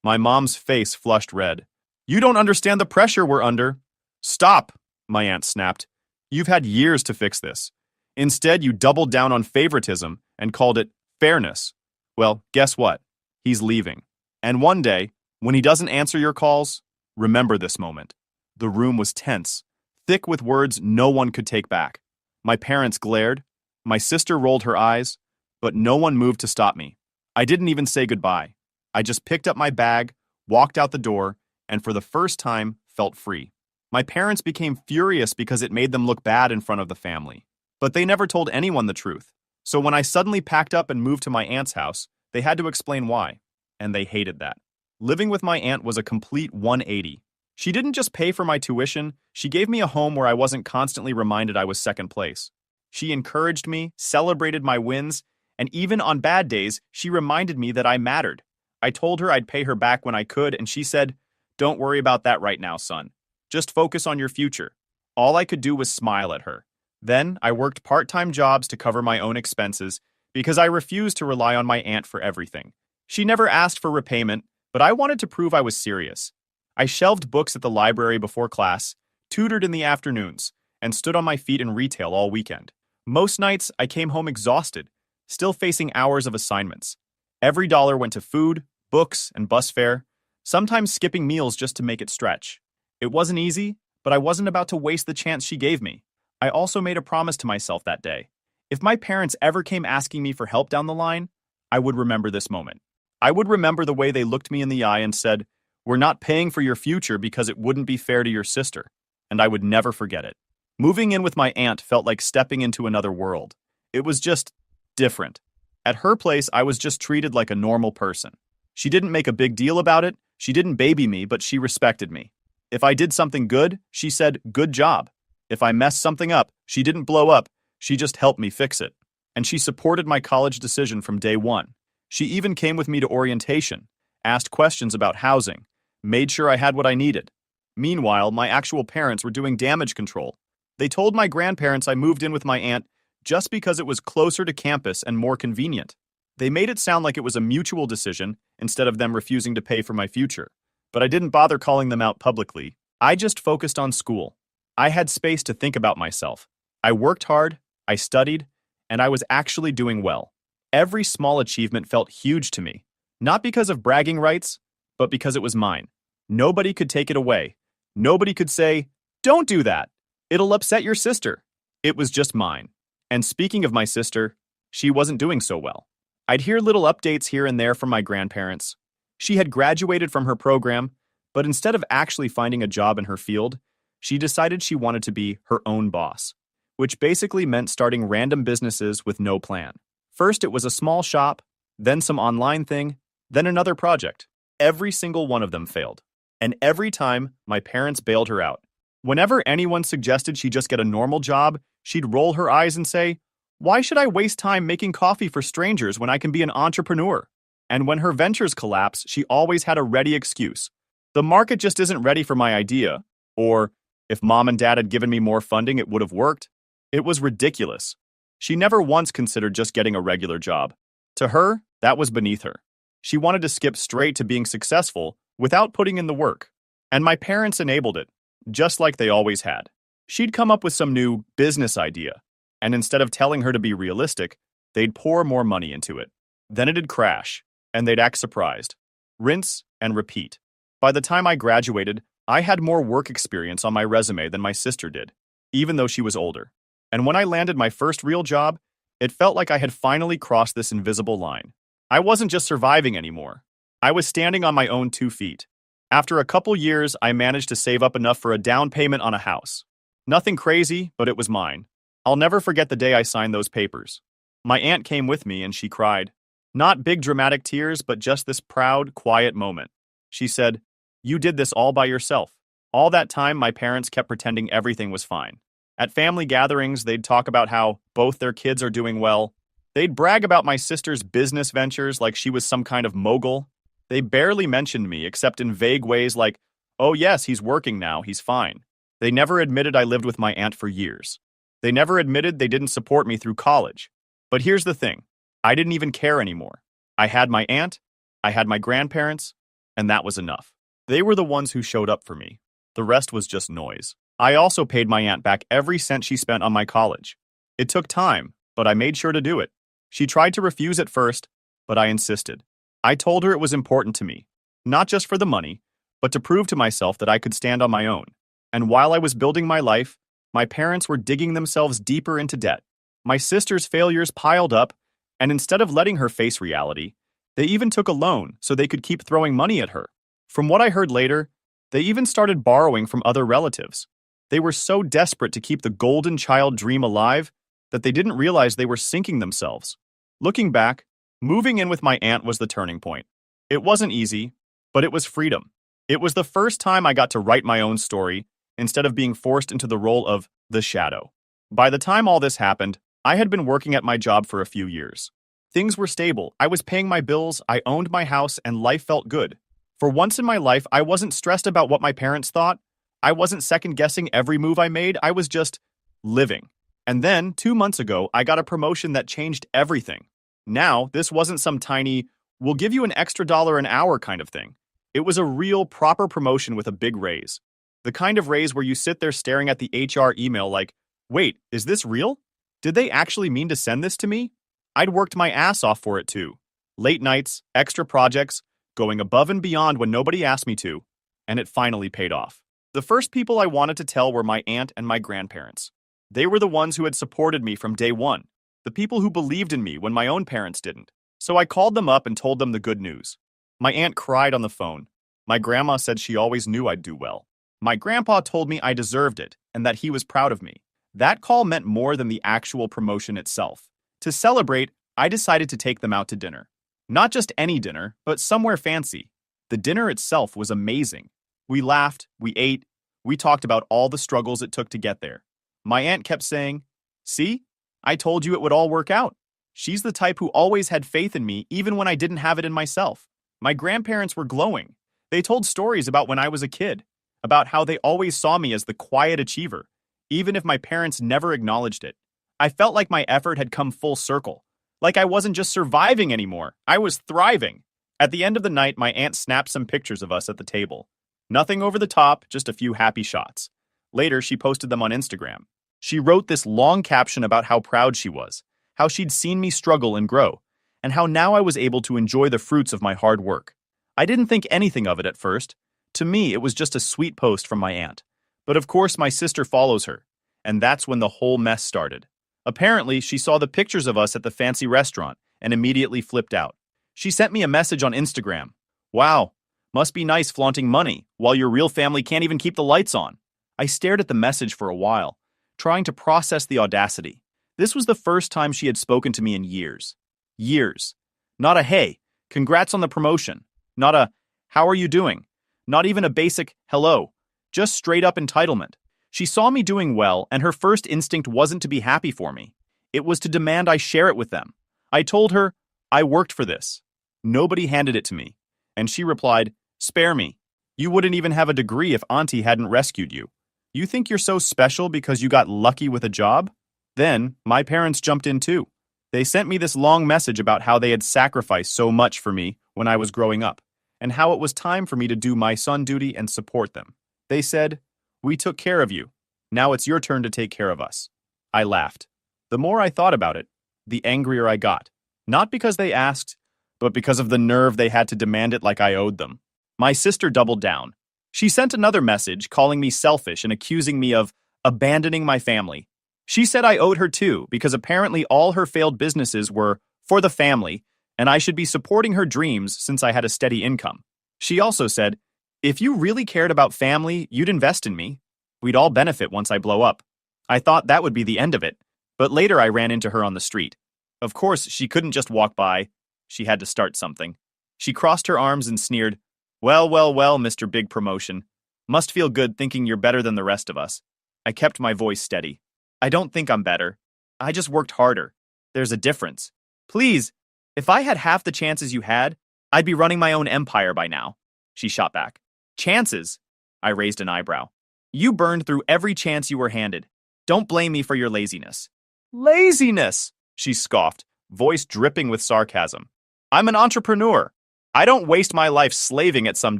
My mom's face flushed red. "You don't understand the pressure we're under." "Stop," my aunt snapped. "You've had years to fix this. Instead, you doubled down on favoritism and called it fairness. Well, guess what? He's leaving. And one day, when he doesn't answer your calls, remember this moment." The room was tense, thick with words no one could take back. My parents glared. My sister rolled her eyes, but no one moved to stop me. I didn't even say goodbye. I just picked up my bag, walked out the door, and for the first time, felt free. My parents became furious because it made them look bad in front of the family. But they never told anyone the truth. So when I suddenly packed up and moved to my aunt's house, they had to explain why. And they hated that. Living with my aunt was a complete 180. She didn't just pay for my tuition, she gave me a home where I wasn't constantly reminded I was second place. She encouraged me, celebrated my wins, and even on bad days, she reminded me that I mattered. I told her I'd pay her back when I could, and she said, "Don't worry about that right now, son. Just focus on your future." All I could do was smile at her. Then I worked part-time jobs to cover my own expenses because I refused to rely on my aunt for everything. She never asked for repayment, but I wanted to prove I was serious. I shelved books at the library before class, tutored in the afternoons, and stood on my feet in retail all weekend. Most nights, I came home exhausted, still facing hours of assignments. Every dollar went to food, books, and bus fare, sometimes skipping meals just to make it stretch. It wasn't easy, but I wasn't about to waste the chance she gave me. I also made a promise to myself that day. If my parents ever came asking me for help down the line, I would remember this moment. I would remember the way they looked me in the eye and said, "We're not paying for your future because it wouldn't be fair to your sister." And I would never forget it. Moving in with my aunt felt like stepping into another world. It was just different. At her place, I was just treated like a normal person. She didn't make a big deal about it, she didn't baby me, but she respected me. If I did something good, she said, "Good job." If I messed something up, she didn't blow up, she just helped me fix it. And she supported my college decision from day one. She even came with me to orientation, asked questions about housing, made sure I had what I needed. Meanwhile, my actual parents were doing damage control. They told my grandparents I moved in with my aunt just because it was closer to campus and more convenient. They made it sound like it was a mutual decision instead of them refusing to pay for my future. But I didn't bother calling them out publicly. I just focused on school. I had space to think about myself. I worked hard, I studied, and I was actually doing well. Every small achievement felt huge to me, not because of bragging rights, but because it was mine. Nobody could take it away. Nobody could say, "Don't do that. It'll upset your sister." It was just mine. And speaking of my sister, she wasn't doing so well. I'd hear little updates here and there from my grandparents. She had graduated from her program, but instead of actually finding a job in her field, she decided she wanted to be her own boss, which basically meant starting random businesses with no plan. First, it was a small shop, then some online thing, then another project. Every single one of them failed. And every time, my parents bailed her out. Whenever anyone suggested she just get a normal job, she'd roll her eyes and say, "Why should I waste time making coffee for strangers when I can be an entrepreneur?" And when her ventures collapsed, she always had a ready excuse. "The market just isn't ready for my idea," or "If mom and dad had given me more funding, it would have worked." It was ridiculous. She never once considered just getting a regular job. To her, that was beneath her. She wanted to skip straight to being successful without putting in the work. And my parents enabled it, just like they always had. She'd come up with some new business idea, and instead of telling her to be realistic, they'd pour more money into it. Then it'd crash, and they'd act surprised. Rinse and repeat. By the time I graduated, I had more work experience on my resume than my sister did, even though she was older. And when I landed my first real job, it felt like I had finally crossed this invisible line. I wasn't just surviving anymore. I was standing on my own 2 feet. After a couple years, I managed to save up enough for a down payment on a house. Nothing crazy, but it was mine. I'll never forget the day I signed those papers. My aunt came with me and she cried. Not big dramatic tears, but just this proud, quiet moment. She said, "You did this all by yourself." All that time, my parents kept pretending everything was fine. At family gatherings, they'd talk about how both their kids are doing well. They'd brag about my sister's business ventures like she was some kind of mogul. They barely mentioned me except in vague ways like, "Oh yes, he's working now, he's fine." They never admitted I lived with my aunt for years. They never admitted they didn't support me through college. But here's the thing. I didn't even care anymore. I had my aunt, I had my grandparents, and that was enough. They were the ones who showed up for me. The rest was just noise. I also paid my aunt back every cent she spent on my college. It took time, but I made sure to do it. She tried to refuse at first, but I insisted. I told her it was important to me, not just for the money, but to prove to myself that I could stand on my own. And while I was building my life, my parents were digging themselves deeper into debt. My sister's failures piled up, and instead of letting her face reality, they even took a loan so they could keep throwing money at her. From what I heard later, they even started borrowing from other relatives. They were so desperate to keep the golden child dream alive that they didn't realize they were sinking themselves. Looking back, moving in with my aunt was the turning point. It wasn't easy, but it was freedom. It was the first time I got to write my own story instead of being forced into the role of the shadow. By the time all this happened, I had been working at my job for a few years. Things were stable, I was paying my bills, I owned my house, and life felt good. For once in my life, I wasn't stressed about what my parents thought. I wasn't second-guessing every move I made, I was just living. And then, 2 months ago, I got a promotion that changed everything. Now, this wasn't some tiny, "we'll give you an extra dollar an hour" kind of thing. It was a real, proper promotion with a big raise. The kind of raise where you sit there staring at the HR email like, "Wait, is this real? Did they actually mean to send this to me?" I'd worked my ass off for it too. Late nights, extra projects, going above and beyond when nobody asked me to, and it finally paid off. The first people I wanted to tell were my aunt and my grandparents. They were the ones who had supported me from day one, the people who believed in me when my own parents didn't. So I called them up and told them the good news. My aunt cried on the phone. My grandma said she always knew I'd do well. My grandpa told me I deserved it and that he was proud of me. That call meant more than the actual promotion itself. To celebrate, I decided to take them out to dinner. Not just any dinner, but somewhere fancy. The dinner itself was amazing. We laughed, we ate, we talked about all the struggles it took to get there. My aunt kept saying, "See? I told you it would all work out." She's the type who always had faith in me even when I didn't have it in myself. My grandparents were glowing. They told stories about when I was a kid, about how they always saw me as the quiet achiever, even if my parents never acknowledged it. I felt like my effort had come full circle. Like I wasn't just surviving anymore, I was thriving. At the end of the night, my aunt snapped some pictures of us at the table. Nothing over the top, just a few happy shots. Later, she posted them on Instagram. She wrote this long caption about how proud she was, how she'd seen me struggle and grow, and how now I was able to enjoy the fruits of my hard work. I didn't think anything of it at first. To me, it was just a sweet post from my aunt. But of course, my sister follows her, and that's when the whole mess started. Apparently, she saw the pictures of us at the fancy restaurant and immediately flipped out. She sent me a message on Instagram. "Wow, must be nice flaunting money while your real family can't even keep the lights on." I stared at the message for a while, trying to process the audacity. This was the first time she had spoken to me in years. Years. Not a "hey, congrats on the promotion." Not a "how are you doing?" Not even a basic "hello." Just straight up entitlement. She saw me doing well, and her first instinct wasn't to be happy for me. It was to demand I share it with them. I told her, "I worked for this. Nobody handed it to me." And she replied, "Spare me. You wouldn't even have a degree if Auntie hadn't rescued you. You think you're so special because you got lucky with a job?" Then, my parents jumped in too. They sent me this long message about how they had sacrificed so much for me when I was growing up. and how it was time for me to do my son duty and support them. They said, "We took care of you. Now it's your turn to take care of us." I laughed. The more I thought about it, the angrier I got. Not because they asked, but because of the nerve they had to demand it like I owed them. My sister doubled down. She sent another message calling me selfish and accusing me of abandoning my family. She said I owed her too, because apparently all her failed businesses were for the family, and I should be supporting her dreams since I had a steady income. She also said, "If you really cared about family, you'd invest in me. We'd all benefit once I blow up." I thought that would be the end of it, but later I ran into her on the street. Of course, she couldn't just walk by. She had to start something. She crossed her arms and sneered, "Well, well, well, Mr. Big Promotion. Must feel good thinking you're better than the rest of us." I kept my voice steady. "I don't think I'm better. I just worked harder. There's a difference. Please, if I had half the chances you had, I'd be running my own empire by now." She shot back. "Chances?" I raised an eyebrow. "You burned through every chance you were handed. Don't blame me for your laziness." "Laziness?" she scoffed, voice dripping with sarcasm. "I'm an entrepreneur. I don't waste my life slaving at some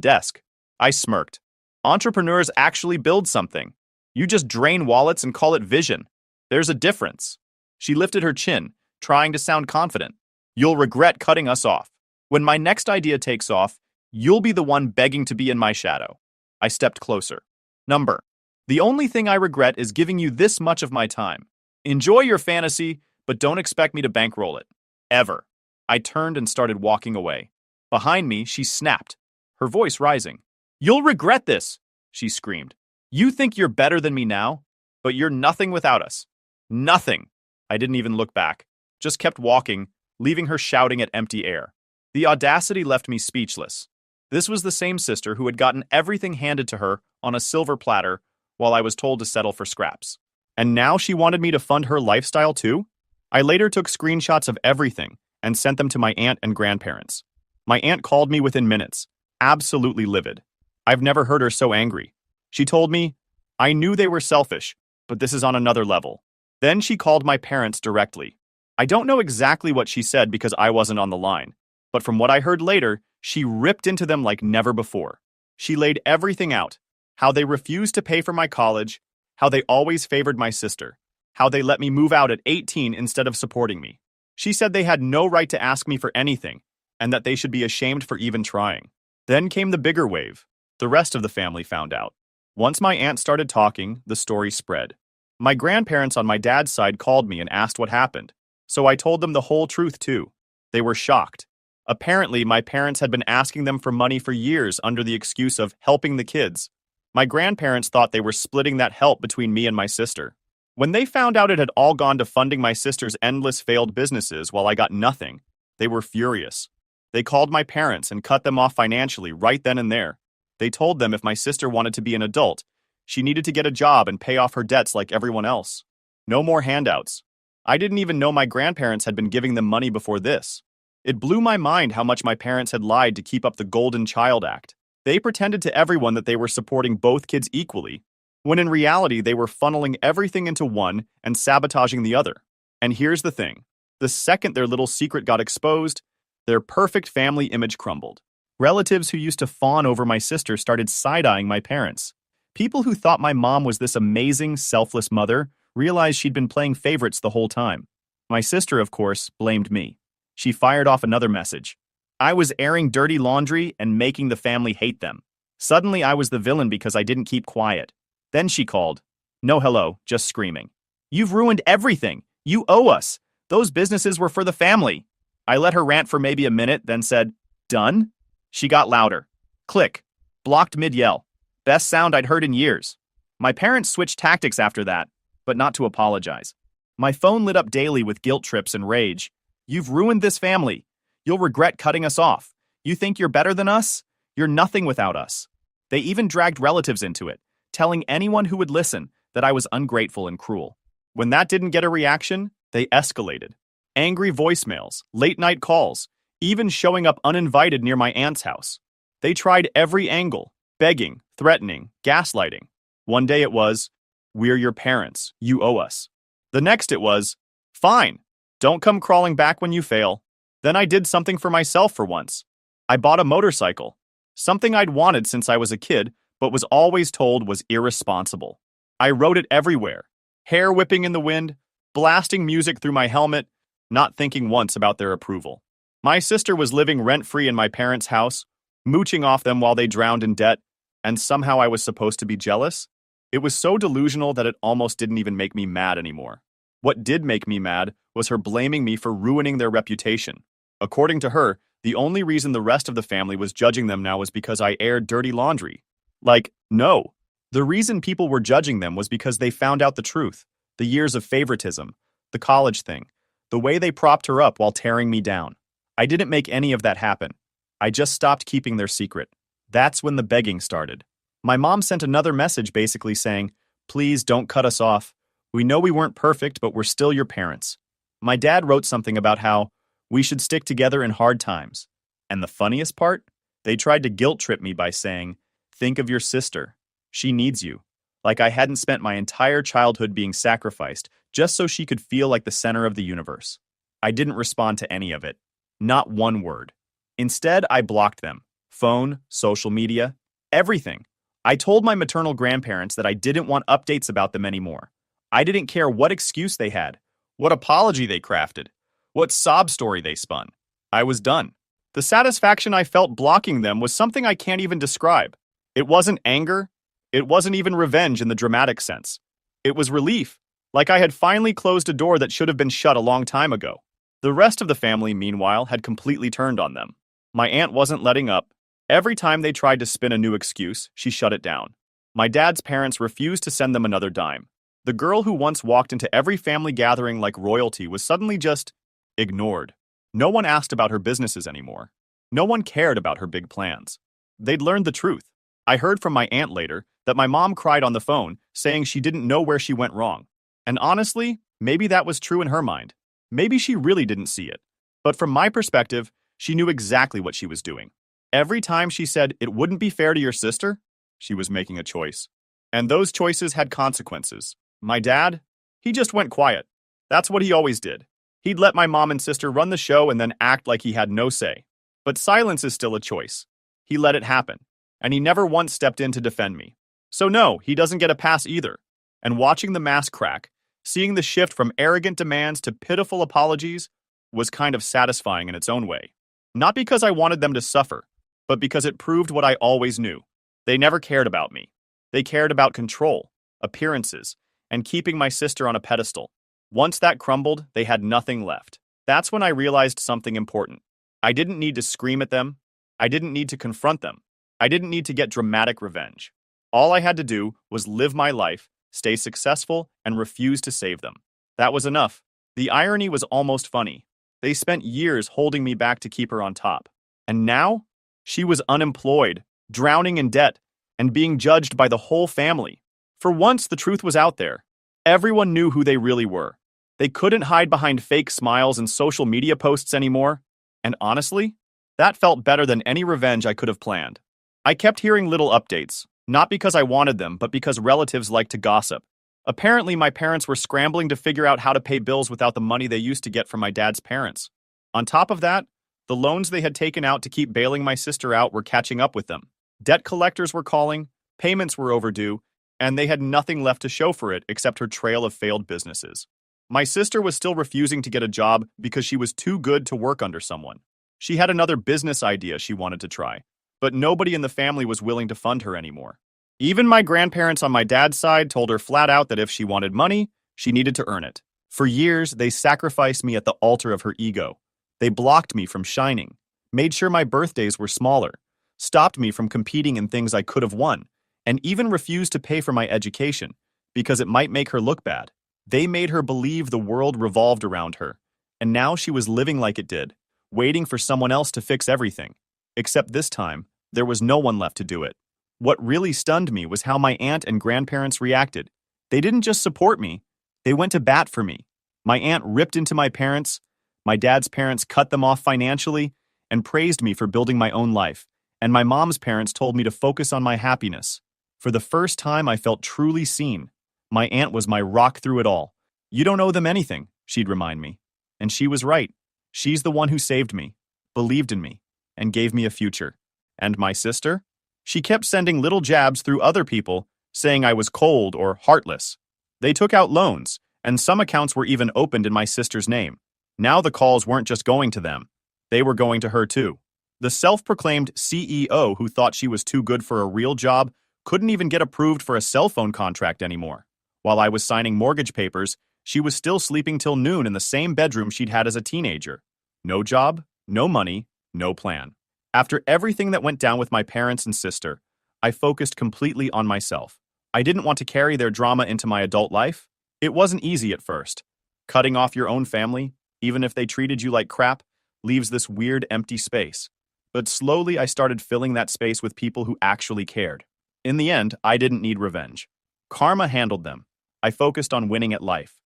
desk." I smirked. "Entrepreneurs actually build something. You just drain wallets and call it vision. There's a difference." She lifted her chin, trying to sound confident. "You'll regret cutting us off. When my next idea takes off, you'll be the one begging to be in my shadow." I stepped closer. "Number, the only thing I regret is giving you this much of my time. Enjoy your fantasy, but don't expect me to bankroll it. Ever." I turned and started walking away. Behind me, she snapped, her voice rising. "You'll regret this," she screamed. "You think you're better than me now, but you're nothing without us. Nothing." I didn't even look back, just kept walking, leaving her shouting at empty air. The audacity left me speechless. This was the same sister who had gotten everything handed to her on a silver platter while I was told to settle for scraps. And now she wanted me to fund her lifestyle too? I later took screenshots of everything and sent them to my aunt and grandparents. My aunt called me within minutes, absolutely livid. I've never heard her so angry. She told me, "I knew they were selfish, but this is on another level." Then she called my parents directly. I don't know exactly what she said because I wasn't on the line, but from what I heard later, she ripped into them like never before. She laid everything out, how they refused to pay for my college, how they always favored my sister, how they let me move out at 18 instead of supporting me. She said they had no right to ask me for anything, and that they should be ashamed for even trying. Then came the bigger wave. The rest of the family found out. Once my aunt started talking, the story spread. My grandparents on my dad's side called me and asked what happened, so I told them the whole truth too. They were shocked. Apparently, my parents had been asking them for money for years under the excuse of helping the kids. My grandparents thought they were splitting that help between me and my sister. When they found out it had all gone to funding my sister's endless failed businesses while I got nothing, they were furious. They called my parents and cut them off financially right then and there. They told them if my sister wanted to be an adult, she needed to get a job and pay off her debts like everyone else. No more handouts. I didn't even know my grandparents had been giving them money before this. It blew my mind how much my parents had lied to keep up the Golden Child Act. They pretended to everyone that they were supporting both kids equally, when in reality they were funneling everything into one and sabotaging the other. And here's the thing. The second their little secret got exposed, their perfect family image crumbled. Relatives who used to fawn over my sister started side-eyeing my parents. People who thought my mom was this amazing, selfless mother realized she'd been playing favorites the whole time. My sister, of course, blamed me. She fired off another message. I was airing dirty laundry and making the family hate them. Suddenly I was the villain because I didn't keep quiet. Then she called. No hello, just screaming. "You've ruined everything. You owe us. Those businesses were for the family." I let her rant for maybe a minute, then said, "Done?" She got louder. Click. Blocked mid-yell. Best sound I'd heard in years. My parents switched tactics after that, but not to apologize. My phone lit up daily with guilt trips and rage. "You've ruined this family. You'll regret cutting us off. You think you're better than us? You're nothing without us." They even dragged relatives into it, telling anyone who would listen that I was ungrateful and cruel. When that didn't get a reaction, they escalated. Angry voicemails, late-night calls, even showing up uninvited near my aunt's house. They tried every angle, begging, threatening, gaslighting. One day it was, "We're your parents. You owe us." The next it was, "Fine. Don't come crawling back when you fail." Then I did something for myself for once. I bought a motorcycle. something I'd wanted since I was a kid, but was always told was irresponsible. I wrote it everywhere, hair whipping in the wind, blasting music through my helmet, not thinking once about their approval. My sister was living rent-free in my parents' house, mooching off them while they drowned in debt, and somehow I was supposed to be jealous? It was so delusional that it almost didn't even make me mad anymore. What did make me mad was her blaming me for ruining their reputation. According to her, the only reason the rest of the family was judging them now was because I aired dirty laundry. Like, no. The reason people were judging them was because they found out the truth, the years of favoritism, the college thing, the way they propped her up while tearing me down. I didn't make any of that happen. I just stopped keeping their secret. That's when the begging started. My mom sent another message basically saying, "Please don't cut us off. We know we weren't perfect, but we're still your parents." My dad wrote something about how we should stick together in hard times. And the funniest part? They tried to guilt trip me by saying, "Think of your sister. She needs you." Like I hadn't spent my entire childhood being sacrificed just so she could feel like the center of the universe. I didn't respond to any of it. Not one word. Instead, I blocked them. Phone, social media, everything. I told my maternal grandparents that I didn't want updates about them anymore. I didn't care what excuse they had, what apology they crafted, what sob story they spun. I was done. The satisfaction I felt blocking them was something I can't even describe. It wasn't anger. It wasn't even revenge in the dramatic sense. It was relief, like I had finally closed a door that should have been shut a long time ago. The rest of the family, meanwhile, had completely turned on them. My aunt wasn't letting up. Every time they tried to spin a new excuse, she shut it down. My dad's parents refused to send them another dime. The girl who once walked into every family gathering like royalty was suddenly just ignored. No one asked about her businesses anymore. No one cared about her big plans. They'd learned the truth. I heard from my aunt later that my mom cried on the phone, saying she didn't know where she went wrong. And honestly, maybe that was true in her mind. Maybe she really didn't see it. But from my perspective, she knew exactly what she was doing. Every time she said it wouldn't be fair to your sister, she was making a choice. And those choices had consequences. My dad, he just went quiet. That's what he always did. He'd let my mom and sister run the show and then act like he had no say. But silence is still a choice. He let it happen. And he never once stepped in to defend me. So no, he doesn't get a pass either. And watching the mask crack, seeing the shift from arrogant demands to pitiful apologies, was kind of satisfying in its own way. Not because I wanted them to suffer, but because it proved what I always knew. They never cared about me. They cared about control, appearances, and keeping my sister on a pedestal. Once that crumbled, they had nothing left. That's when I realized something important. I didn't need to scream at them. I didn't need to confront them. I didn't need to get dramatic revenge. All I had to do was live my life, stay successful, and refuse to save them. That was enough. The irony was almost funny. They spent years holding me back to keep her on top. And now, she was unemployed, drowning in debt, and being judged by the whole family. For once, the truth was out there. Everyone knew who they really were. They couldn't hide behind fake smiles and social media posts anymore. And honestly, that felt better than any revenge I could have planned. I kept hearing little updates, not because I wanted them, but because relatives like to gossip. Apparently, my parents were scrambling to figure out how to pay bills without the money they used to get from my dad's parents. On top of that, the loans they had taken out to keep bailing my sister out were catching up with them. Debt collectors were calling, payments were overdue, and they had nothing left to show for it except her trail of failed businesses. My sister was still refusing to get a job because she was too good to work under someone. She had another business idea she wanted to try, but nobody in the family was willing to fund her anymore. Even my grandparents on my dad's side told her flat out that if she wanted money, she needed to earn it. For years, they sacrificed me at the altar of her ego. They blocked me from shining, made sure my birthdays were smaller, stopped me from competing in things I could have won, and even refused to pay for my education because it might make her look bad. They made her believe the world revolved around her, and now she was living like it did, waiting for someone else to fix everything. Except this time, there was no one left to do it. What really stunned me was how my aunt and grandparents reacted. They didn't just support me, they went to bat for me. My aunt ripped into my parents, my dad's parents cut them off financially, and praised me for building my own life. And my mom's parents told me to focus on my happiness. For the first time, I felt truly seen. My aunt was my rock through it all. "You don't owe them anything," she'd remind me. And she was right. She's the one who saved me, believed in me, and gave me a future. And my sister? She kept sending little jabs through other people, saying I was cold or heartless. They took out loans, and some accounts were even opened in my sister's name. Now the calls weren't just going to them. They were going to her too. The self-proclaimed CEO who thought she was too good for a real job couldn't even get approved for a cell phone contract anymore. While I was signing mortgage papers, she was still sleeping till noon in the same bedroom she'd had as a teenager. No job, no money, no plan. After everything that went down with my parents and sister, I focused completely on myself. I didn't want to carry their drama into my adult life. It wasn't easy at first. Cutting off your own family, even if they treated you like crap, leaves this weird empty space. But slowly I started filling that space with people who actually cared. In the end, I didn't need revenge. Karma handled them. I focused on winning at life.